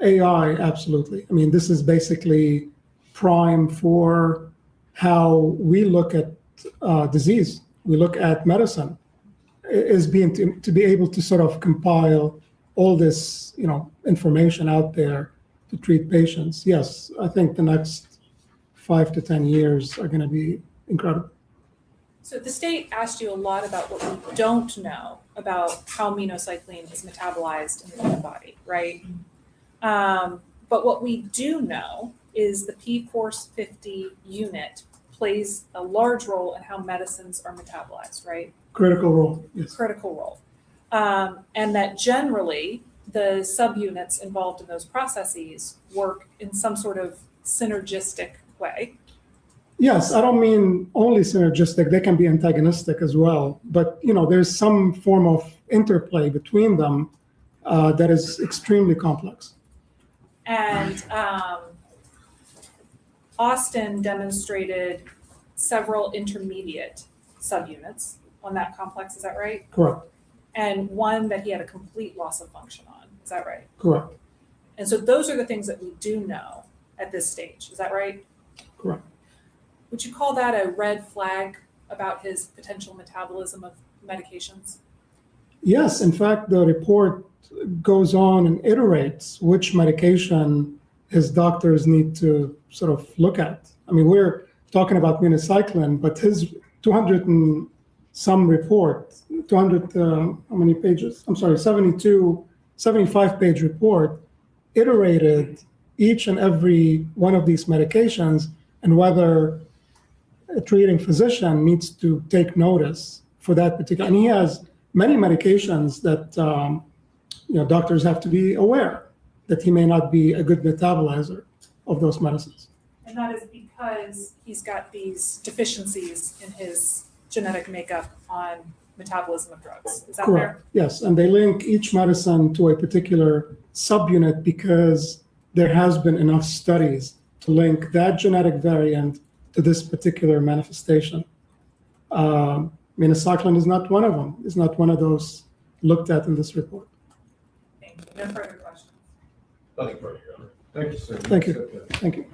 AI, absolutely. I mean, this is basically prime for how we look at disease. We look at medicine is being to be able to sort of compile all this, information out there to treat patients. Yes, I think the next 5 to 10 years are going to be incredible. So the state asked you a lot about what we don't know about how minocycline is metabolized in the human body, right? But what we do know is the P450 unit plays a large role in how medicines are metabolized, right? Critical role, yes. Critical role. And that generally the subunits involved in those processes work in some sort of synergistic way. Yes, I don't mean only synergistic, they can be antagonistic as well. But, there's some form of interplay between them that is extremely complex. And Austin demonstrated several intermediate subunits on that complex, is that right? Correct, And one that he had a complete loss of function on, is that right? correct, And so those are the things that we do know at this stage, is that right? correct. Would you call that a red flag about his potential metabolism of medications? Yes, in fact, the report goes on and iterates which medication his doctors need to sort of look at. I mean, we're talking about minocycline, but his 200 and some report, 200, how many pages? I'm sorry, 75-page report iterated each and every one of these medications and whether a treating physician needs to take notice for that particular, and he has many medications that doctors have to be aware that he may not be a good metabolizer of those medicines. And that is because he's got these deficiencies in his genetic makeup on metabolism of drugs. Is that Correct. fair? Yes, and they link each medicine to a particular subunit because there has been enough studies to link that genetic variant to this particular manifestation. Minocycline is not one of them. It's not one of those looked at in this report. Thank you. No further questions. Nothing further, Your Honor. Thank you, sir. Thank you. Thank you.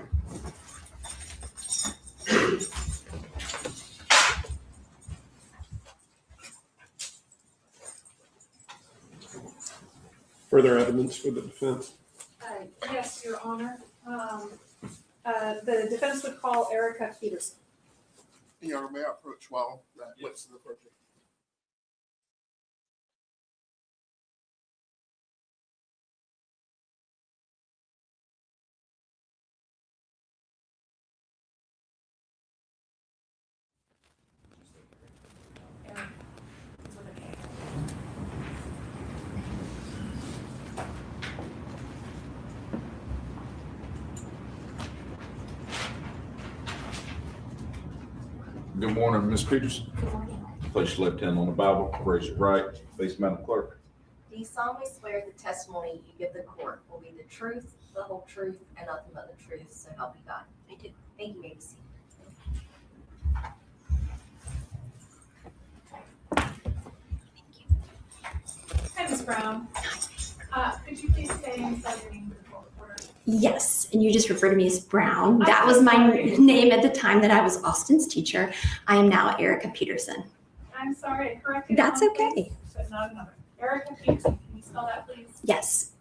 Further evidence for the defense? Yes, Your Honor. The defense would call Erica Peterson. Your Honor, may I approach while that witness is approaching? Good morning, Ms. Peterson. Place your left hand on the Bible, raise your right, face Madam Clerk. Do you solemnly swear the testimony you give the court will be the truth, the whole truth, and nothing but the truth, so help you God? I do. Thank you, may be seated. Hi, Ms. Brown. Could you please say and spell your name for the court reporter? Yes, and you just refer to me as Brown. That was my name at the time that I was Austin's teacher. I am now Erica Peterson. I'm sorry, I corrected. That's one okay. place, but not another. Erica Peterson, can you spell that, please? Yes,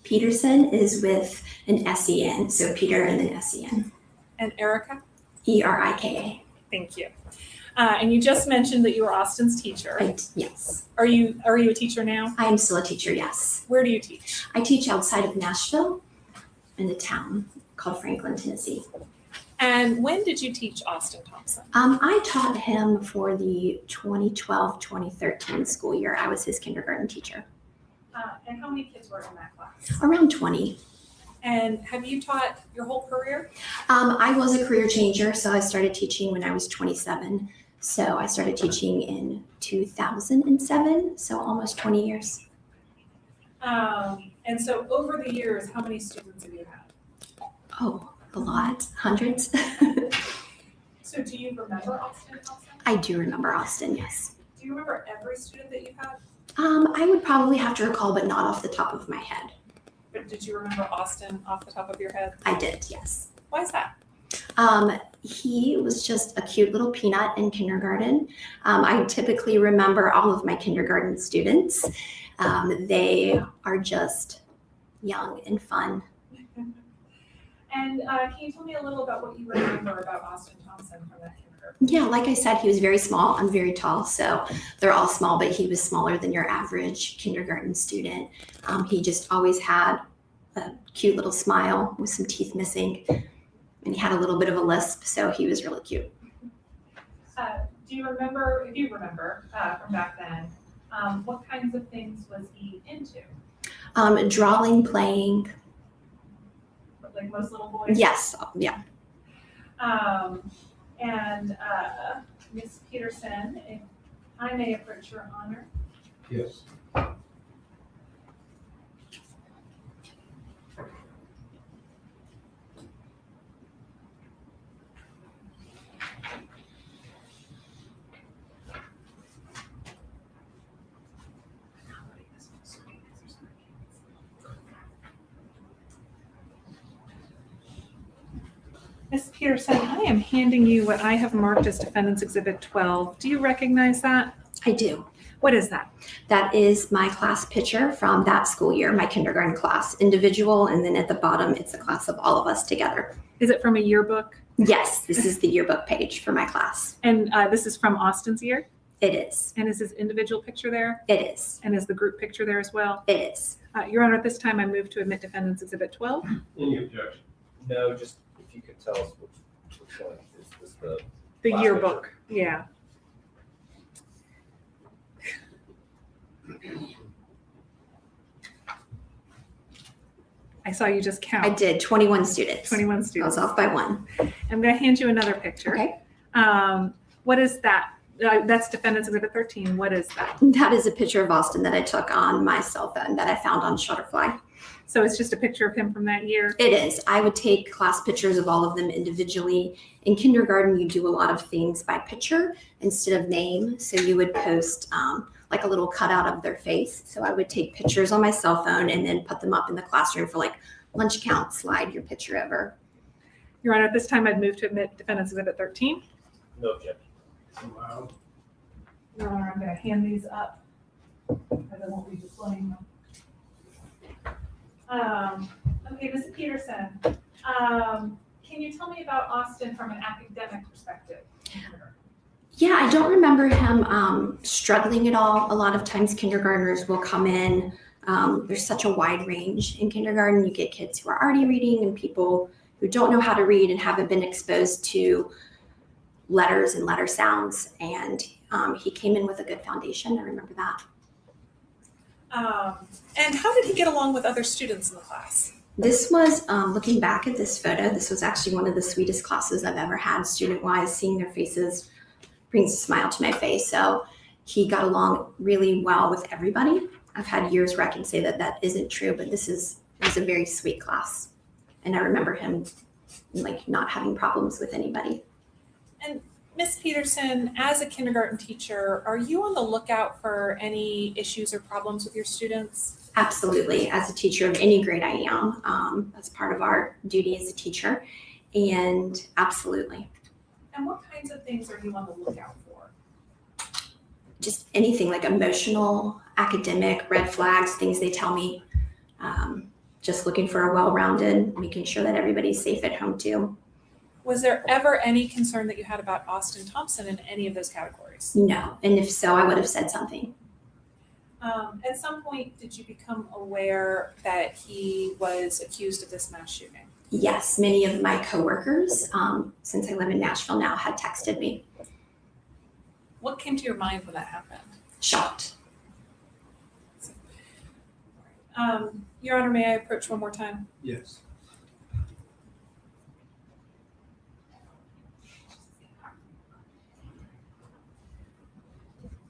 Peterson is with an S-E-N, so Peter and then S-E-N. And Erica? E-R-I-K-A. Thank you. And you just mentioned that you were Austin's teacher. Yes, Are you a teacher now? I am still a teacher, yes. Where do you teach? I teach outside of Nashville in a town called Franklin, Tennessee. And when did you teach Austin Thompson? I taught him for the 2012-2013 school year. I was his kindergarten teacher. And how many kids were in that class? Around 20. And have you taught your whole career? I was a career changer, so I started teaching when I was 27. So I started teaching in 2007, so almost 20 years. And so over the years, how many students have you had? Oh, a lot, hundreds. So do you remember Austin Thompson? I do remember Austin, yes. Do you remember every student that you've had? I would probably have to recall, but not off the top of my head. But did you remember Austin off the top of your head? I did, yes. Why is that? He was just a cute little peanut in kindergarten. I typically remember all of my kindergarten students. They are just young and fun. And can you tell me a little about what you remember about Austin Thompson from that kindergarten? Yeah, like I said, he was very small. I'm very tall, so they're all small, but he was smaller than your average kindergarten student. He just always had a cute little smile with some teeth missing, and he had a little bit of a lisp, so he was really cute. Do you remember, if you remember from back then, what kinds of things was he into? Drawing, playing. Like most little boys? Yes, yeah. And Ms. Peterson, if I may approach your honor. Yes. Ms. Peterson, I am handing you what I have marked as Defendant's Exhibit 12. Do you recognize that? I do. What is that? That is my class picture from that school year, my kindergarten class, individual, and then at the bottom, it's a class of all of us together. Is it from a yearbook? Yes, this is the yearbook page for my class. And this is from Austin's year? It is. And is his individual picture there? It is. And is the group picture there as well? It is. Your Honor, at this time, I move to admit Defendant's Exhibit 12. Any objection? No, just if you could tell us which one is this The Class yearbook, yeah. I saw you just count. I did 21 students. 21 I was students. off by one. I'm going to hand you another picture. Okay. What is that? That's Defendant's Exhibit 13. What is that? That is a picture of Austin that I took on my cell phone that I found on Shutterfly. So it's just a picture of him from that year? It is. I would take class pictures of all of them individually. In kindergarten, you do a lot of things by picture instead of name. So you would post like a little cutout of their face. So I would take pictures on my cell phone and then put them up in the classroom for like lunch count, slide your picture over. Your Honor, at this time, I'd move to admit Defendant's Exhibit 13. No objection. Wow. Your Honor, I'm going to hand these up because I won't be displaying them. Okay, Ms. Peterson, can you tell me about Austin from an academic perspective? Yeah, I don't remember him struggling at all. A lot of times kindergartners will come in. There's such a wide range in kindergarten. You get kids who are already reading and people who don't know how to read and haven't been exposed to letters and letter sounds. And he came in with a good foundation. I remember that. And how did he get along with other students in the class? This was, looking back at this photo, this was actually one of the sweetest classes I've ever had student-wise. Seeing their faces brings a smile to my face. So he got along really well with everybody. I've had years where I can say that that isn't true, but it was a very sweet class. And I remember him like not having problems with anybody. And Ms. Peterson, as a kindergarten teacher, are you on the lookout for any issues or problems with your students? Absolutely. As a teacher of any grade I am, that's part of our duty as a teacher. And absolutely. And what kinds of things are you on the lookout for? Just anything like emotional, academic, red flags, things they tell me. Just looking for a well-rounded, making sure that everybody's safe at home too. Was there ever any concern that you had about Austin Thompson in any of those categories? No. And if so, I would have said something. At some point, did you become aware that he was accused of this mass shooting? Yes, many of my coworkers, since I live in Nashville now, had texted me. What came to your mind when that happened? Shocked. Your Honor, may I approach one more time? Yes.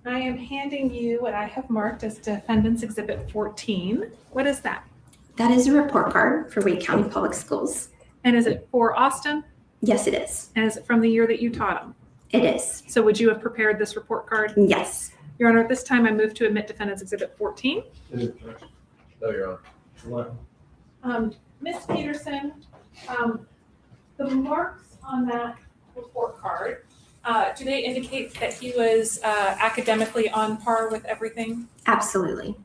I am handing you what I have marked as Defendant's Exhibit 14. What is that? That is a report card for Wake County Public Schools. And is it for Austin? Yes, it is. And is it from the year that you taught him? It is. So would you have prepared this report card? Yes. Your Honor, at this time, I move to admit Defendant's Exhibit 14. Any objection? No, Your Honor. Wow. Ms. Peterson, the marks on that report card, do they indicate that he was academically on par with everything? Absolutely.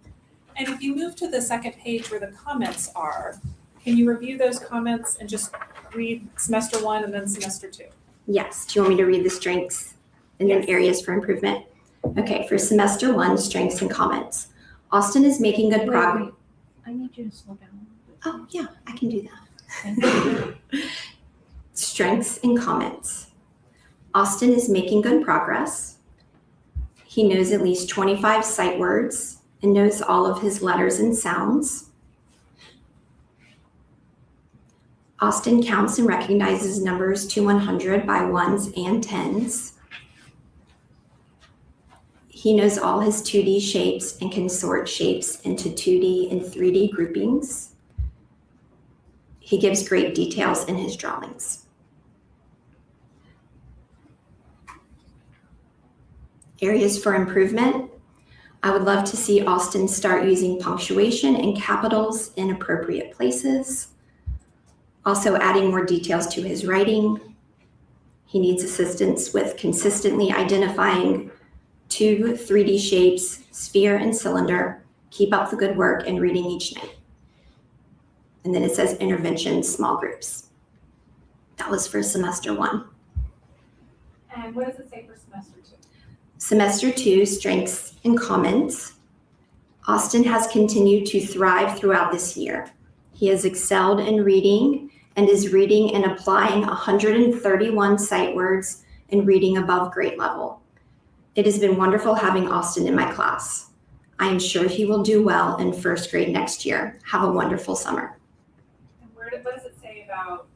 And if you move to the second page where the comments are, can you review those comments and just read semester 1 and then semester 2? Yes. Do you want me to read the strengths and then Yes. areas for improvement? Okay, for semester 1, strengths and comments. Austin is making good progress. I need you to slow down. Oh, yeah, I can do that. Strengths and comments. Austin is making good progress. He knows at least 25 sight words and knows all of his letters and sounds. Austin counts and recognizes numbers to 100 by ones and tens. He knows all his 2D shapes and can sort shapes into 2D and 3D groupings. He gives great details in his drawings. Areas for improvement. I would love to see Austin start using punctuation and capitals in appropriate places. Also adding more details to his writing. He needs assistance with consistently identifying 2 3D shapes, sphere and cylinder. Keep up the good work and reading each night. And then it says intervention, small groups. That was for semester 1. And what does it say for semester 2? Semester 2, strengths and comments. Austin has continued to thrive throughout this year. He has excelled in reading and is reading and applying 131 sight words and reading above grade level. It has been wonderful having Austin in my class. I am sure he will do well in first grade next year. Have a wonderful summer. And what does it say about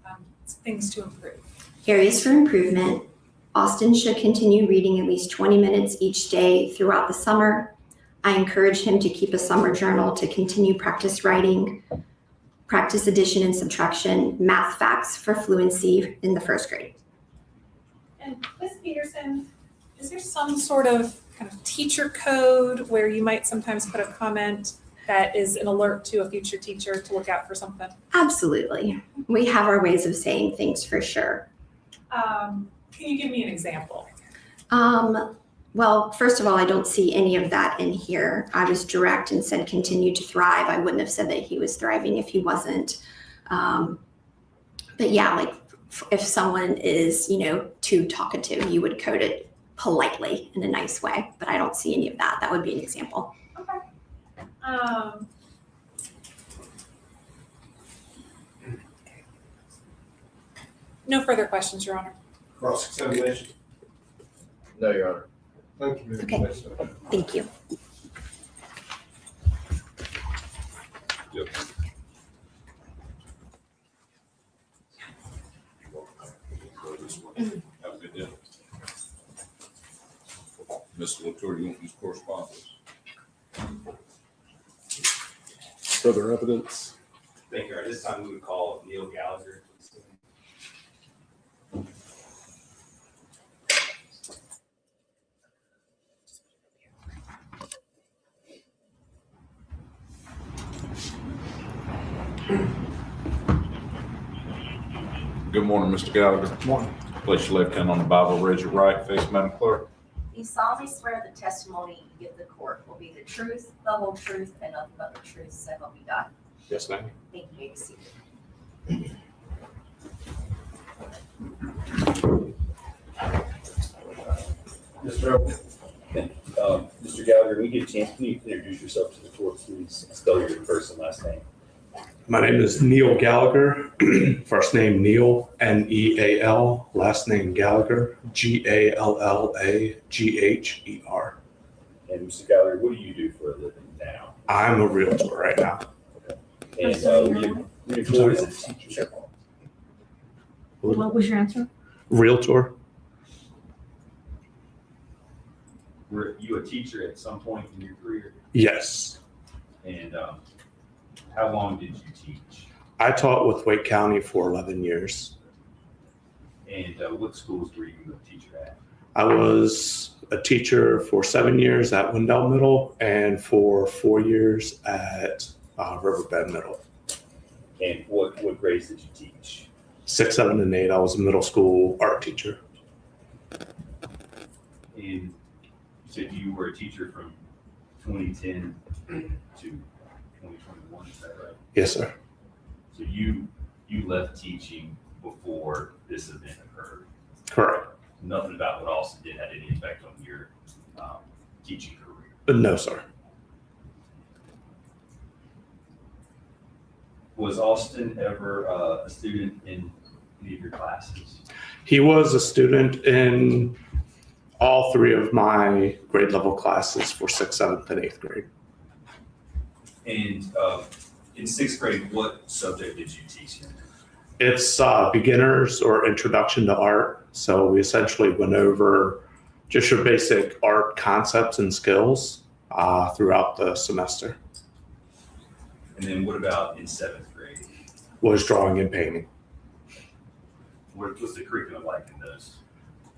things to improve? Areas for improvement. Austin should continue reading at least 20 minutes each day throughout the summer. I encourage him to keep a summer journal to continue practice writing, practice addition and subtraction, math facts for fluency in the first grade. And Ms. Peterson, is there some sort of kind of teacher code where you might sometimes put a comment that is an alert to a future teacher to look out for something? Absolutely. We have our ways of saying things for sure. Can you give me an example? Well, first of all, I don't see any of that in here. I was direct and said continue to thrive. I wouldn't have said that he was thriving if he wasn't. But yeah, like if someone is, too talkative, you would code it politely in a nice way, but I don't see any of that. That would be an example. Okay. No further questions, Your Honor. Cross-examination. No, Your Honor. Thank you. Okay. Thank you. Yep. Have a good day. Mr. Latour, you want these correspondence? Further evidence. Thank you. At this time, we would call Neil Gallagher. Good morning, Mr. Gallagher. Morning. Place your left hand on the Bible, raise your right, face Madam Clerk. You solemnly swear the testimony you give the court will be the truth, the whole truth, and nothing but the truth, so help you God. Yes, ma'am. Thank you, may be seated. Mr. Gallagher, when you get a chance, can you introduce yourself to the court, please? Spell your first and last name. My name is Neil Gallagher. First name Neil, Neal. Last name Gallagher, Gallagher. And Mr. Gallagher, what do you do for a living now? I'm a realtor right now. And were you employed as a teacher? What was your answer? Realtor? Were you a teacher at some point in your career? Yes. And how long did you teach? I taught with Wake County for 11 years. And what schools were you a teacher at? I was a teacher for 7 years at Wendell Middle and for 4 years at Riverbend Middle. And what grades did you teach? 6, 7, and 8, I was a middle school art teacher. And you said you were a teacher from 2010 to 2021, is that right? Yes, sir. So you left teaching before this event occurred. Correct. Nothing about what Austin did had any effect on your teaching career. But no, sir. Was Austin ever a student in any of your classes? He was a student in all 3 of my grade level classes for 6th, 7th, and 8th grade. And in 6th grade, what subject did you teach him? It's beginners or introduction to art. So we essentially went over just your basic art concepts and skills throughout the semester. And then what about in 7th grade? Was drawing and painting. What was the curriculum like in those?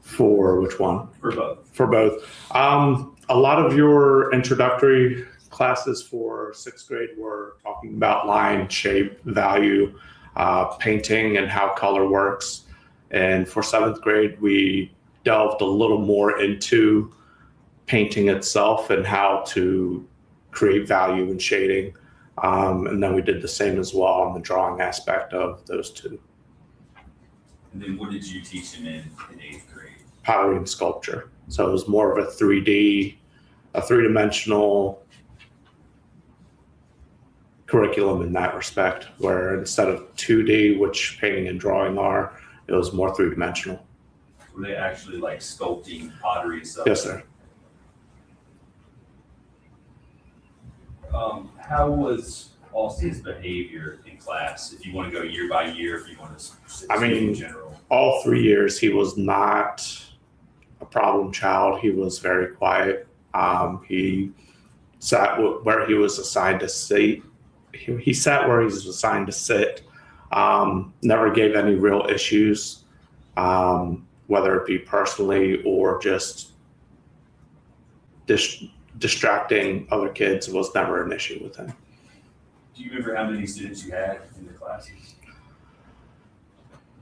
For which one? For both. For both. A lot of your introductory classes for 6th grade were talking about line, shape, value, painting, and how color works. And for 7th grade, we delved a little more into painting itself and how to create value and shading. And then we did the same as well on the drawing aspect of those 2. And then what did you teach him in 8th grade? Pottery and sculpture. So it was more of a 3-dimensional curriculum in that respect, where instead of 2D, which painting and drawing are, it was more 3-dimensional. Were they actually like sculpting pottery and stuff? Yes, sir. How was Austin's behavior in class? If you want to go year by year, if you want to speak in general. All 3 years, he was not a problem child. He was very quiet. He sat where he was assigned to sit. He sat where he was assigned to sit. Never gave any real issues, whether it be personally or just distracting other kids was never an issue with him. Do you remember how many students you had in the classes?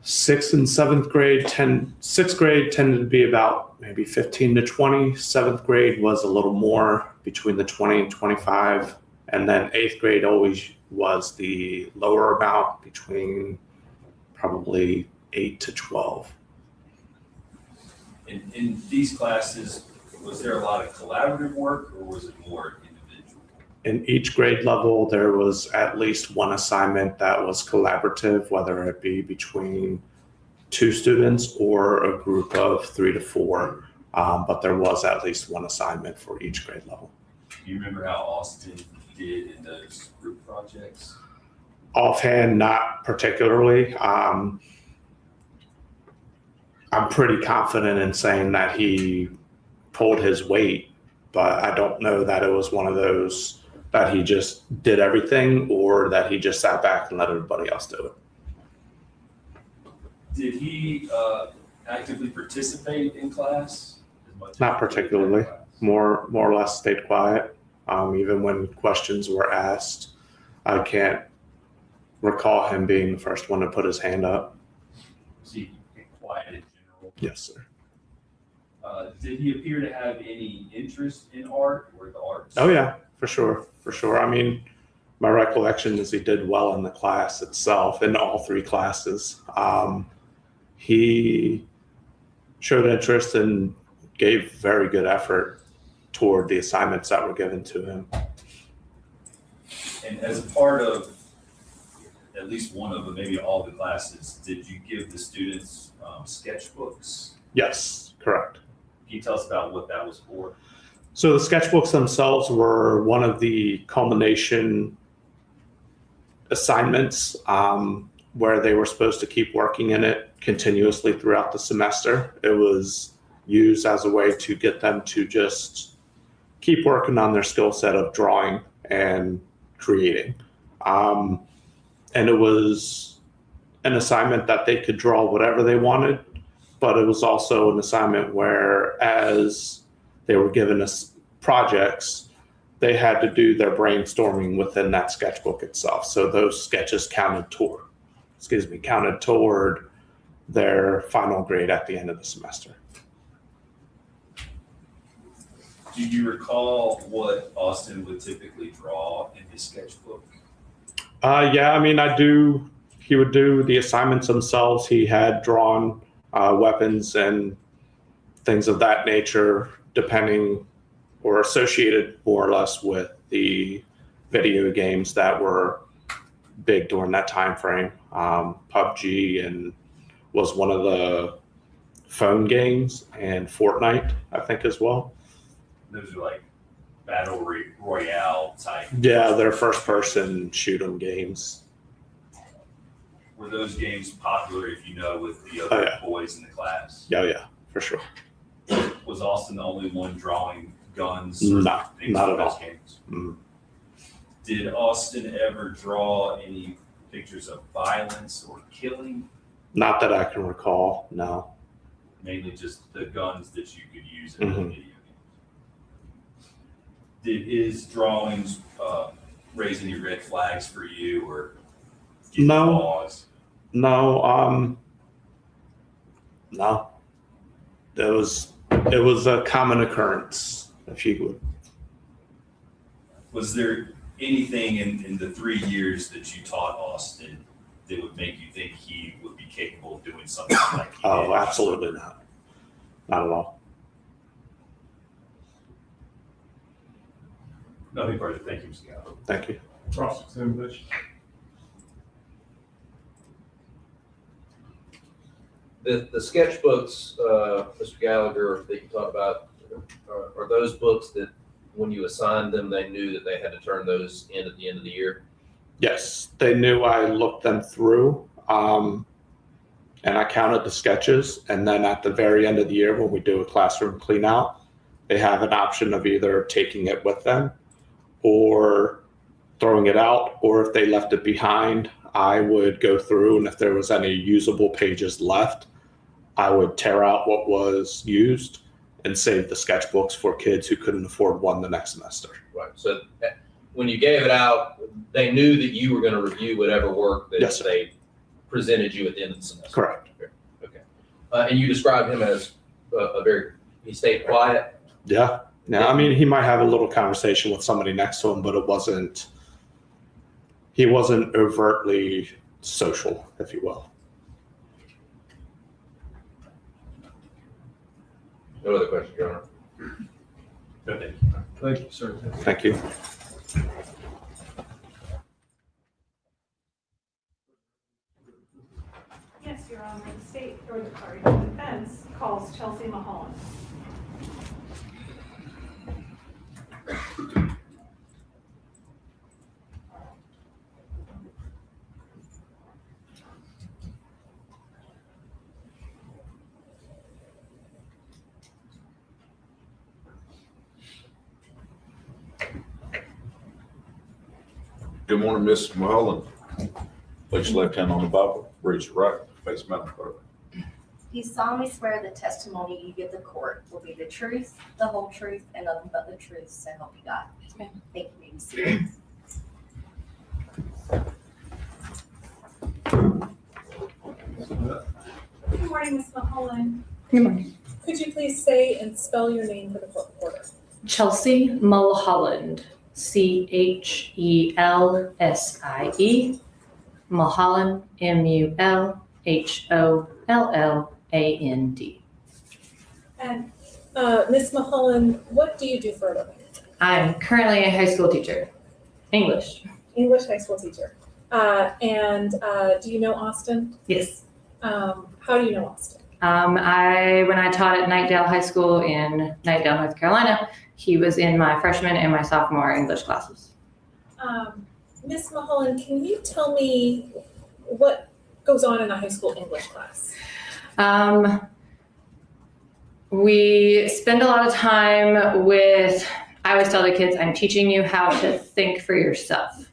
6th and 7th grade, 6th grade tended to be about maybe 15 to 20. 7th grade was a little more, between the 20 and 25. And then 8th grade always was the lower amount, between probably 8 to 12. In these classes, was there a lot of collaborative work or was it more individual? In each grade level, there was at least one assignment that was collaborative, whether it be between 2 students or a group of 3 to 4. But there was at least one assignment for each grade level. Do you remember how Austin did in those group projects? Offhand, not particularly. I'm pretty confident in saying that he pulled his weight, but I don't know that it was one of those that he just did everything or that he just sat back and let everybody else do it. Did he actively participate in class? Not particularly. More or less stayed quiet. Even when questions were asked, I can't recall him being the first one to put his hand up. Was he quiet in general? Yes, sir. Did he appear to have any interest in art or the arts? Oh yeah, for sure. I mean, my recollection is he did well in the class itself, in all 3 classes. He showed interest and gave very good effort toward the assignments that were given to him. And as a part of at least one of them, maybe all the classes, did you give the students sketchbooks? Yes, correct. Can you tell us about what that was for? So the sketchbooks themselves were one of the culmination assignments where they were supposed to keep working in it continuously throughout the semester. It was used as a way to get them to just keep working on their skill set of drawing and creating. And it was an assignment that they could draw whatever they wanted, but it was also an assignment where as they were given us projects, they had to do their brainstorming within that sketchbook itself. So those sketches counted counted toward their final grade at the end of the semester. Do you recall what Austin would typically draw in his sketchbook? Yeah, I mean, I do. He would do the assignments themselves. He had drawn weapons and things of that nature, depending or associated more or less with the video games that were big during that time frame. PUBG and was one of the phone games, and Fortnite, I think, as well. Those are like battle royale type. Yeah, they're first person shoot 'em games. Were those games popular, if you know, with the other boys in the class? Yeah, for sure. Was Austin the only one drawing guns? No, things not for at those all. games? Mm. Did Austin ever draw any pictures of violence or killing? Not that I can recall, no. Mainly just the guns that you could use in the Mhm. video games. Did his drawings raise any red flags for you or give you No. pause? No, no. It was a common occurrence, if you would. Was there anything in the 3 years that you taught Austin that would make you think he would be capable of doing something like he did? Oh, absolutely not. Not at all. Nothing further. Thank you, Mr. Gallo. Thank you. Cross-examination. The sketchbooks, Mr. Gallagher, that you talk about, are those books that when you assigned them, they knew that they had to turn those in at the end of the year? Yes, they knew I looked them through, and I counted the sketches. And then at the very end of the year, when we do a classroom clean out, they have an option of either taking it with them or throwing it out. Or if they left it behind, I would go through, and if there was any usable pages left, I would tear out what was used and save the sketchbooks for kids who couldn't afford one the next semester. Right. So when you gave it out, they knew that you were going to review whatever work that Yes, sir. they presented you at the end of the semester. Correct. Okay. And you described him as he stayed quiet. Yeah. Now, I mean, he might have a little conversation with somebody next to him, but he wasn't overtly social, if you will. No other questions, Your Honor. No, thank you. Thank you, sir. Thank you. Yes, Your Honor, the state, or the defense calls Chelsea Mulholland. Good morning, Ms. Mulholland. Place your left hand on the Bible, raise your right, face Mountain Clerk. Do you solemnly swear the testimony you give the court will be the truth, the whole truth, and nothing but the truth, so help you God? Yes, ma'am. Thank you, maybe seated. Good morning, Ms. Mulholland. Good morning. Could you please say and spell your name for the court reporter? Chelsea Mulholland, Chelsie, Mulholland, Mulholland. And Ms. Mulholland, what do you do for a living? I'm currently a high school teacher, English. English high school teacher. And do you know Austin? Yes. How do you know Austin? When I taught at Knightdale High School in Knightdale, North Carolina, he was in my freshman and my sophomore English classes. Ms. Mulholland, can you tell me what goes on in a high school English class? We spend a lot of time with, I always tell the kids, I'm teaching you how to think for yourself.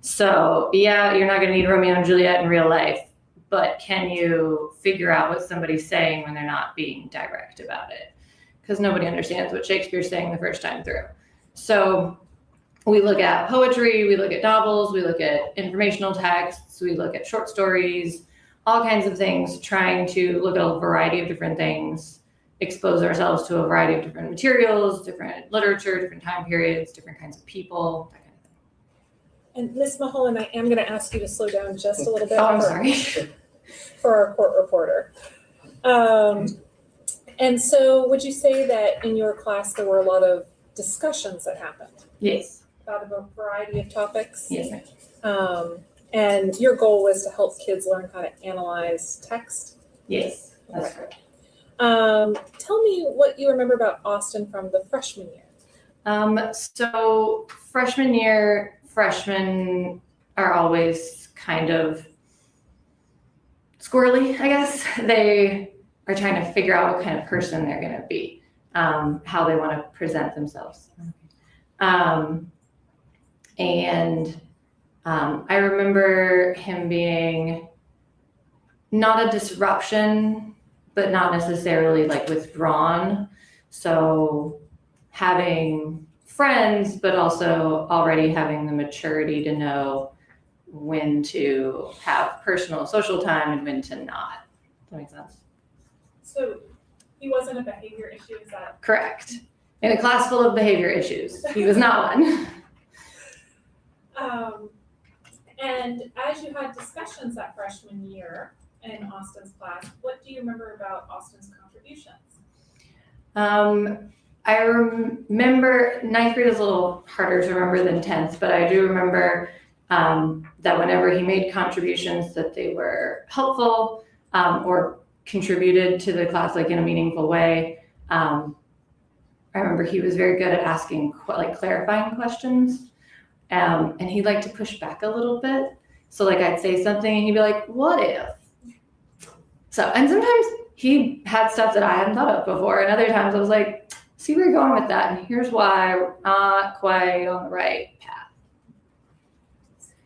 So yeah, you're not going to need Romeo and Juliet in real life, but can you figure out what somebody's saying when they're not being direct about it? Because nobody understands what Shakespeare's saying the first time through. So we look at poetry, we look at novels, we look at informational texts, we look at short stories, all kinds of things, trying to look at a variety of different things, expose ourselves to a variety of different materials, different literature, different time periods, different kinds of people, that kind of thing. And Ms. Mulholland, I am going to ask you to slow down just a little bit. Oh, I'm sorry. For our court reporter. And so would you say that in your class there were a lot of discussions that happened Yes. about a variety of topics? Yes, ma'am. And your goal was to help kids learn how to analyze text? Yes, that's correct. Tell me what you remember about Austin from the freshman year. So freshman year, freshmen are always kind of squirrely, I guess. They are trying to figure out what kind of person they're going to be, how they want to present themselves. I remember him being not a disruption, but not necessarily like withdrawn. So having friends, but also already having the maturity to know when to have personal social time and when to not. Does that make sense? So he wasn't a behavior issue, is that? Correct. In a class full of behavior issues, he was not one. And as you had discussions that freshman year in Austin's class, what do you remember about Austin's contributions? I remember ninth grade is a little harder to remember than 10th, but I do remember that whenever he made contributions that they were helpful or contributed to the class like in a meaningful way. I remember he was very good at asking like clarifying questions. And he'd like to push back a little bit. So like I'd say something and he'd be like, what if? So, and sometimes he had stuff that I hadn't thought of before. And other times I was like, see where you're going with that. And here's why we're not quite on the right path.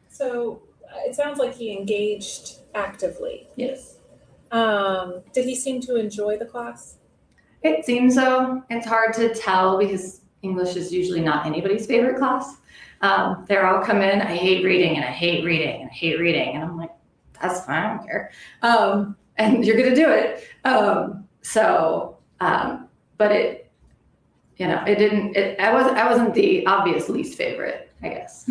So it sounds like he engaged actively. Yes. Did he seem to enjoy the class? It seems so. It's hard to tell because English is usually not anybody's favorite class. They're all come in, I hate reading and I hate reading and I hate reading. And I'm like, that's fine, I don't care. And you're gonna do it. But it, you know, I wasn't the obvious least favorite, I guess.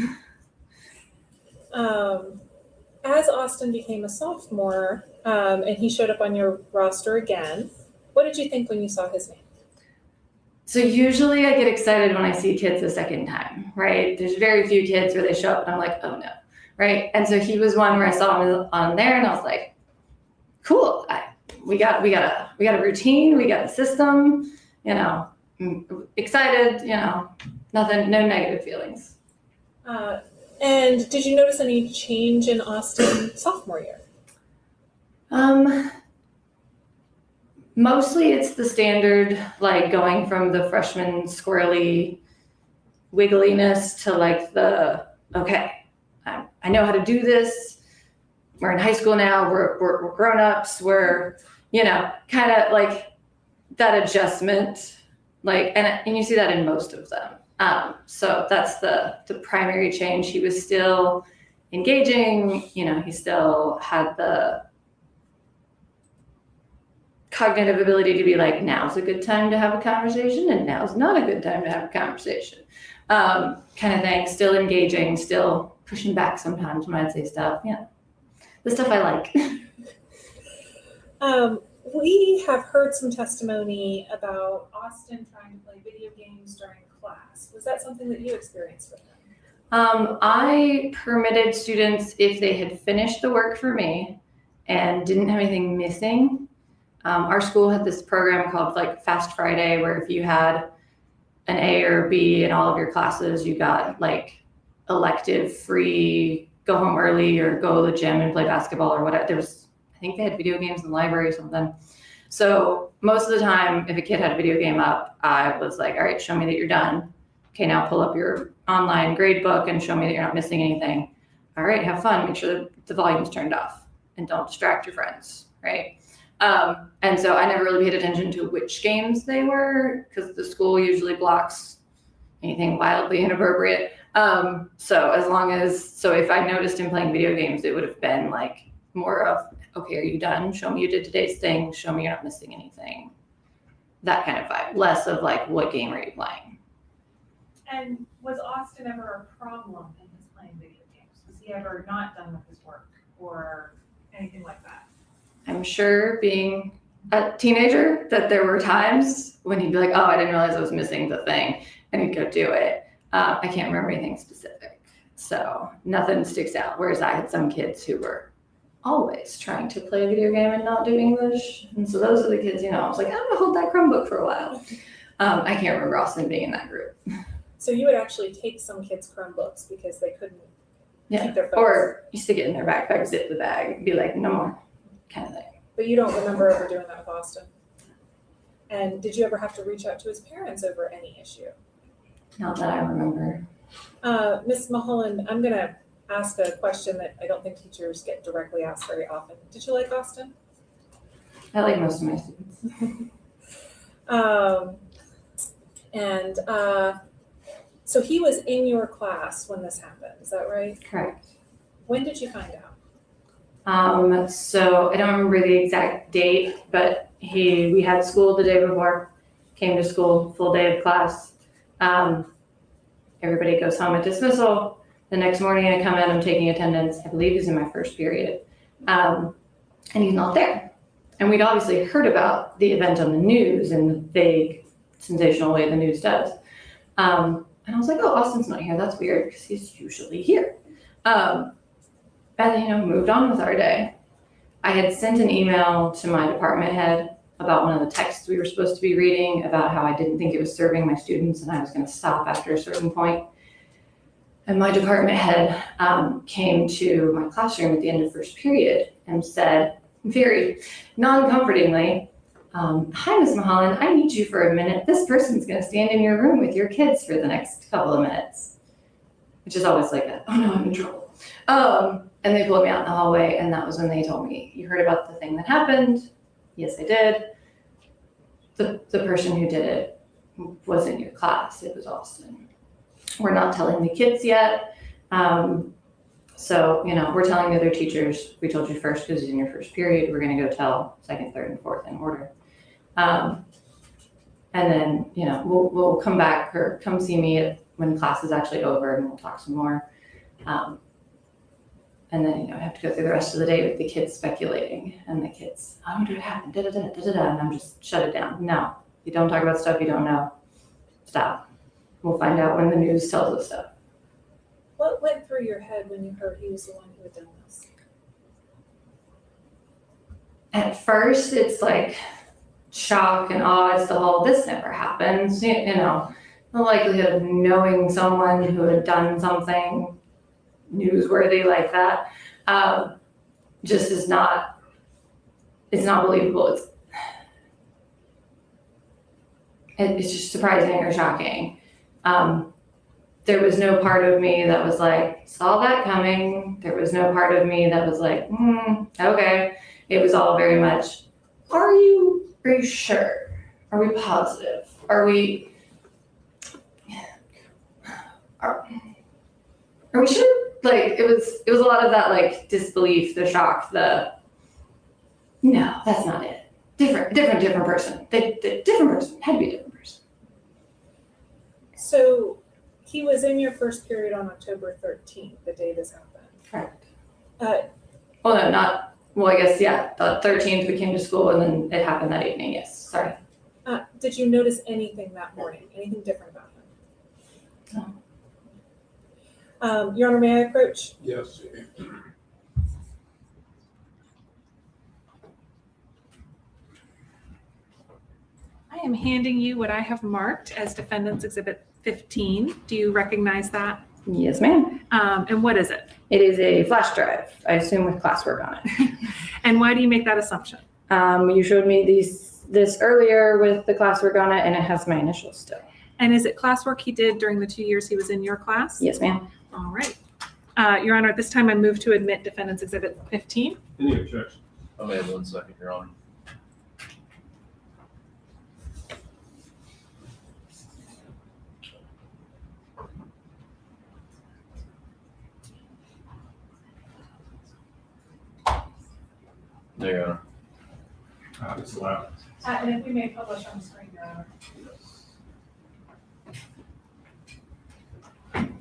As Austin became a sophomore, and he showed up on your roster again, what did you think when you saw his name? So usually I get excited when I see kids a second time, right? There's very few kids where they show up and I'm like, oh no, right? And so he was one where I saw him on there and I was like, cool, we got a routine, we got a system, you know, excited, you know, nothing, no negative feelings. And did you notice any change in Austin sophomore year? Mostly it's the standard, like going from the freshman squirrely wiggliness to like the, okay, I know how to do this. We're in high school now. We're grown-ups. We're, you know, kind of like that adjustment, like, and you see that in most of them. So that's the primary change. He was still engaging, you know, he still had the cognitive ability to be like, now's a good time to have a conversation and now's not a good time to have a conversation, kind of thing. Still engaging, still pushing back sometimes when I'd say stuff. Yeah, the stuff I like. We have heard some testimony about Austin trying to play video games during class. Was that something that you experienced with him? I permitted students, if they had finished the work for me and didn't have anything missing. Our school had this program called like Fast Friday, where if you had an A or a B in all of your classes, you got like elective free, go home early or go to the gym and play basketball or whatever. I think they had video games in the library or something. So most of the time, if a kid had a video game up, I was like, all right, show me that you're done. Okay, now pull up your online grade book and show me that you're not missing anything. All right, have fun. Make sure that the volume's turned off and don't distract your friends, right? And so I never really paid attention to which games they were because the school usually blocks, anything wildly inappropriate. So if I noticed him playing video games, it would have been like more of, okay, are you done? Show me you did today's thing. Show me you're not missing anything. That kind of vibe. Less of like, what game are you playing? And was Austin ever a problem in his playing video games? Was he ever not done with his work or anything like that? I'm sure being a teenager that there were times when he'd be like, oh, I didn't realize I was missing the thing, and he'd go do it. I can't remember anything specific. So nothing sticks out. Whereas I had some kids who were always trying to play a video game and not do English. And so those are the kids, I was like, I'm gonna hold that Chromebook for a while. I can't remember Austin being in that group. So you would actually take some kids' Chromebooks because they couldn't keep their phones. Or you stick it in their backpack, zip the bag, be like, no more, kind of thing. But you don't remember ever doing that with Austin? And did you ever have to reach out to his parents over any issue? Not that I remember. Ms. Mulholland, I'm gonna ask a question that I don't think teachers get directly asked very often. Did you like Austin? I like most of my students. So he was in your class when this happened, is that right? Correct. When did you find out? So I don't remember the exact date, but we had school the day before, came to school, full day of class. Everybody goes home at dismissal. The next morning I come in, I'm taking attendance. I believe he's in my first period. And he's not there. And we'd obviously heard about the event on the news in the vague, sensational way the news does. And I was like, oh, Austin's not here. That's weird because he's usually here. And then, moved on with our day. I had sent an email to my department head about one of the texts we were supposed to be reading about how I didn't think it was serving my students and I was going to stop after a certain point. And my department head came to my classroom at the end of first period and said, very non-comfortingly, hi, Ms. Mulholland, I need you for a minute. This person's going to stand in your room with your kids for the next couple of minutes, which is always like, oh no, I'm in trouble. And they pulled me out in the hallway, and that was when they told me, you heard about the thing that happened? Yes, I did. The person who did it was in your class. It was Austin. We're not telling the kids yet. So, we're telling the other teachers, we told you first because it's in your first period. We're going to go tell second, third, and fourth in order. And then, we'll come back or come see me when class is actually over and we'll talk some more. And then, I have to go through the rest of the day with the kids speculating and the kids, I wonder what happened, and I'm just shut it down. No, you don't talk about stuff you don't know. Stop. We'll find out when the news tells us stuff. What went through your head when you heard he was the one who had done this? At first, it's like shock and awe. It's the whole, this never happens. The likelihood of knowing someone who had done something newsworthy like that just is not, it's not believable. It's just surprising or shocking. There was no part of me that was like, saw that coming. There was no part of me that was like, okay. It was all very much, are you sure? Are we positive? Are we sure? Like, it was a lot of that, like, disbelief, the shock, no, that's not it. Different person. Different person. Had to be a different person. So he was in your first period on October 13th, the day this happened. Correct. The 13th we came to school and then it happened that evening, yes, sorry. Did you notice anything that morning? Anything different about him? No. Your Honor, may I approach? Yes. I am handing you what I have marked as Defendant's Exhibit 15. Do you recognize that? Yes, ma'am. And what is it? It is a flash drive, I assume with classwork on it. And why do you make that assumption? You showed me this earlier with the classwork on it, and it has my initials still. And is it classwork he did during the 2 years he was in your class? Yes, ma'am. All right. Your Honor, at this time I move to admit Defendant's Exhibit 15. Any objection? I may have 1 second, Your Honor. Yeah. It's allowed. And if we may publish on the screen, Your Honor.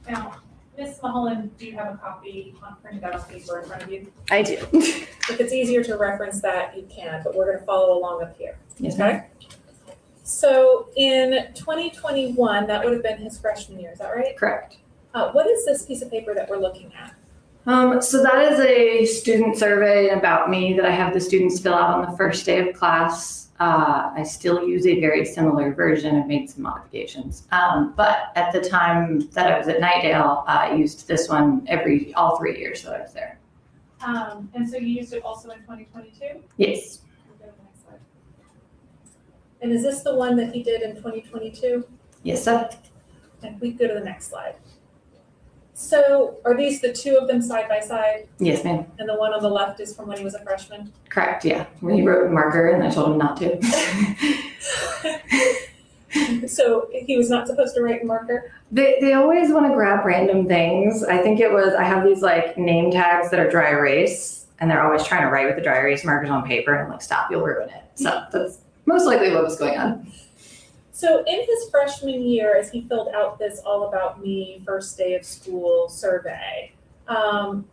Now, Ms. Mulholland, do you have a copy on printed out on paper in front of you? I do. If it's easier to reference that, you can, but we're gonna follow along up here. Yes, ma'am. Okay? So in 2021, that would have been his freshman year, is that right? Correct. What is this piece of paper that we're looking at? So that is a student survey about me that I have the students fill out on the first day of class. I still use a very similar version. I've made some modifications. But at the time that I was at Nightdale, I used this one all 3 years that I was there. And so you used it also in 2022? Yes. Go to the next slide. And is this the one that he did in 2022? Yes, sir. And we go to the next slide. So are these the two of them side by side? Yes, ma'am. And the one on the left is from when he was a freshman? Correct, yeah. When he wrote in marker and I told him not to. So he was not supposed to write in marker? They always want to grab random things. I think I have these like name tags that are dry erase and they're always trying to write with the dry erase markers on paper and I'm like, stop, you'll ruin it. So that's most likely what was going on. So in his freshman year, as he filled out this all about me first day of school survey, can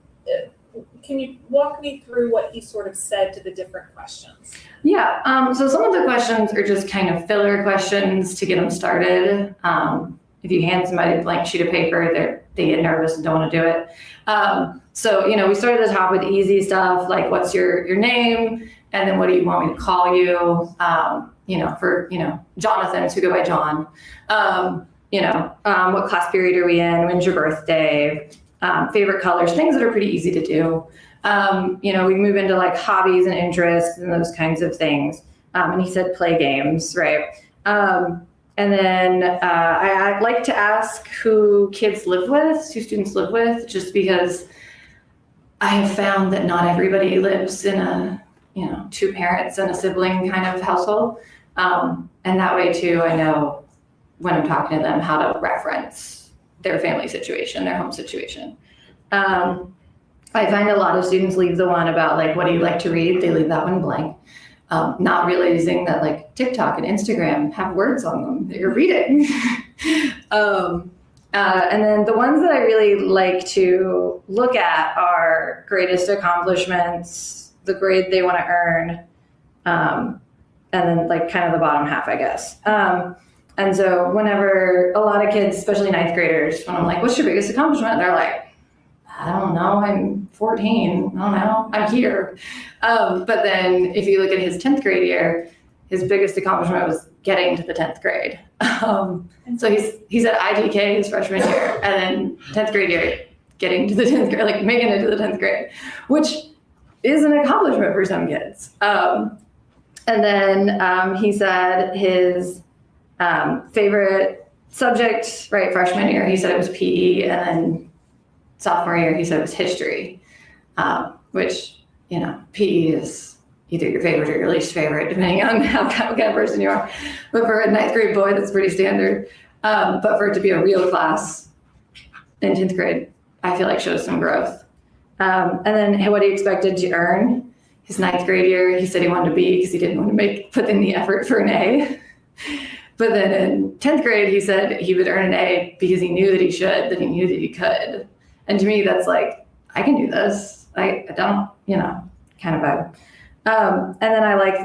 you walk me through what he sort of said to the different questions? Yeah, so some of the questions are just kind of filler questions to get them started. If you hand somebody a blank sheet of paper, they get nervous and don't want to do it. So, we started at the top with easy stuff, like what's your name? And then what do you want me to call you? For Jonathans who go by John. What class period are we in? When's your birthday? Favorite colors, things that are pretty easy to do. We move into like hobbies and interests and those kinds of things. And he said play games, right? And then I like to ask who students live with, just because I have found that not everybody lives in a, 2 parents and a sibling kind of household. And that way too, I know when I'm talking to them how to reference their family situation, their home situation. I find a lot of students leave the one about like, what do you like to read? They leave that one blank. Not realizing that like TikTok and Instagram have words on them that you're reading. And then the ones that I really like to look at are greatest accomplishments, the grade they want to earn, and then like kind of the bottom half, I guess. And so whenever a lot of kids, especially 9th graders, when I'm like, what's your biggest accomplishment? They're like, I don't know, I'm 14, I don't know, I'm here. But then if you look at his 10th grade year, his biggest accomplishment was getting to the 10th grade. So he's at IGK his freshman year, and then 10th grade year, getting to the 10th grade, like making it to the 10th grade, which is an accomplishment for some kids. And then he said his favorite subject, right, freshman year, he said it was PE, and then sophomore year, he said it was history, which, PE is either your favorite or your least favorite, depending on what kind of person you are. But for a 9th grade boy, that's pretty standard. But for it to be a real class in 10th grade, I feel like shows some growth. And then what he expected to earn his 9th grade year, he said he wanted to B because he didn't want to put in the effort for an A. But then in 10th grade, he said he would earn an A because he knew that he should, that he knew that he could. And to me, that's like, I can do this. I don't, kind of vibe. And then I like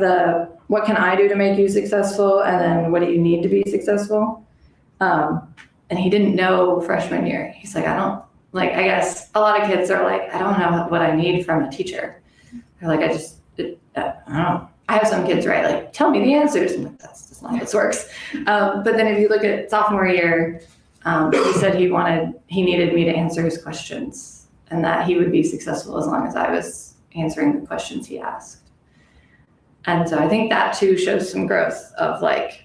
what can I do to make you successful? And then what do you need to be successful? And he didn't know freshman year. He's like, I guess a lot of kids are like, I don't know what I need from a teacher. They're like, I don't know. I have some kids, right? Like, tell me the answers. I'm like, that's just not how this works. But then if you look at sophomore year, he said he needed me to answer his questions and that he would be successful as long as I was answering the questions he asked. And so I think that too shows some growth of like,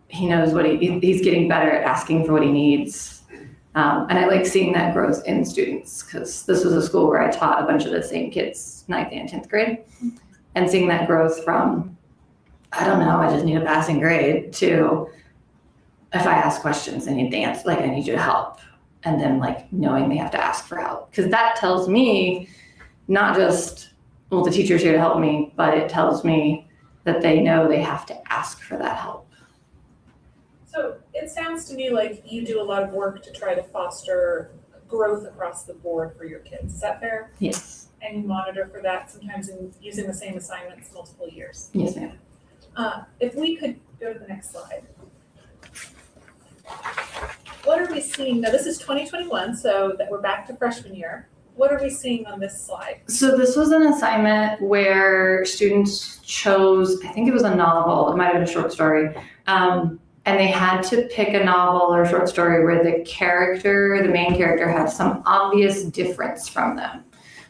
he knows he's getting better at asking for what he needs. And I like seeing that growth in students because this was a school where I taught a bunch of the same kids, 9th and 10th grade. And seeing that growth from, I don't know, I just need a passing grade, to if I ask questions, I need the answer, like I need you to help. And then like knowing they have to ask for help. Because that tells me not just well, the teacher's here to help me, but it tells me that they know they have to ask for that help. So it sounds to me like you do a lot of work to try to foster growth across the board for your kids. Is that fair? Yes. And you monitor for that sometimes in using the same assignments multiple years. Yes, ma'am. If we could go to the next slide. What are we seeing? Now, this is 2021, so that we're back to freshman year. What are we seeing on this slide? So this was an assignment where students chose, I think it was a novel, it might have been a short story, and they had to pick a novel or short story where the main character, had some obvious difference from them.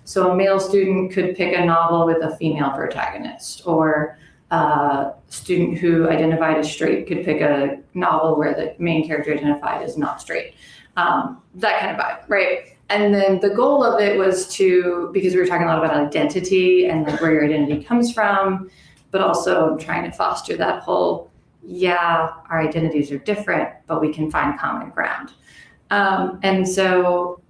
So a male student could pick a novel with a female protagonist, or a student who identified as straight could pick a novel where the main character identified as not straight. That kind of vibe, right? And then the goal of it was because we were talking a lot about identity and like where your identity comes from, but also trying to foster that whole, our identities are different, but we can find common ground. And so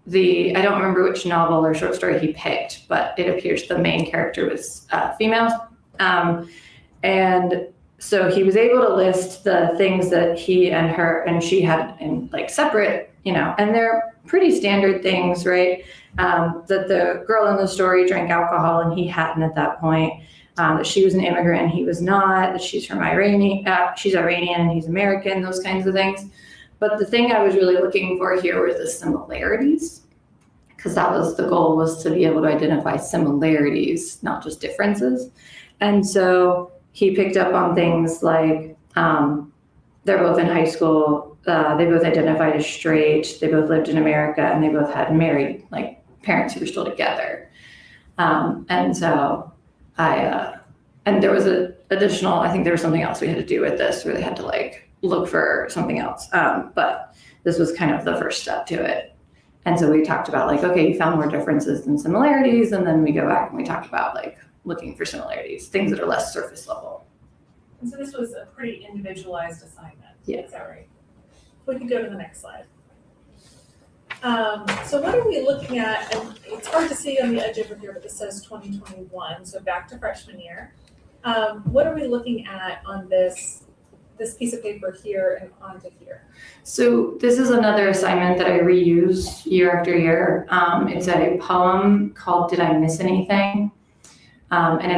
I don't remember which novel or short story he picked, but it appears the main character was female. And so he was able to list the things that he and she had in like separate, and they're pretty standard things, right? That the girl in the story drank alcohol and he hadn't at that point. That she was an immigrant, he was not. That she's she's Iranian and he's American. Those kinds of things. But the thing I was really looking for here were the similarities, because that was the goal, was to be able to identify similarities, not just differences. And so he picked up on things like they're both in high school, they both identified as straight, they both lived in America, and they both had married like parents who were still together. And so and there was additional, I think there was something else we had to do with this where they had to like look for something else. But this was kind of the first step to it. And so we talked about like, okay, you found more differences than similarities. And then we go back and we talk about like looking for similarities, things that are less surface level. And so this was a pretty individualized assignment. Yeah. Is that right? We can go to the next slide. So what are we looking at? And it's hard to see on the edge over here, but this says 2021, so back to freshman year. What are we looking at on this piece of paper here and onto here? So this is another assignment that I reuse year after year. It's a poem called Did I Miss Anything? And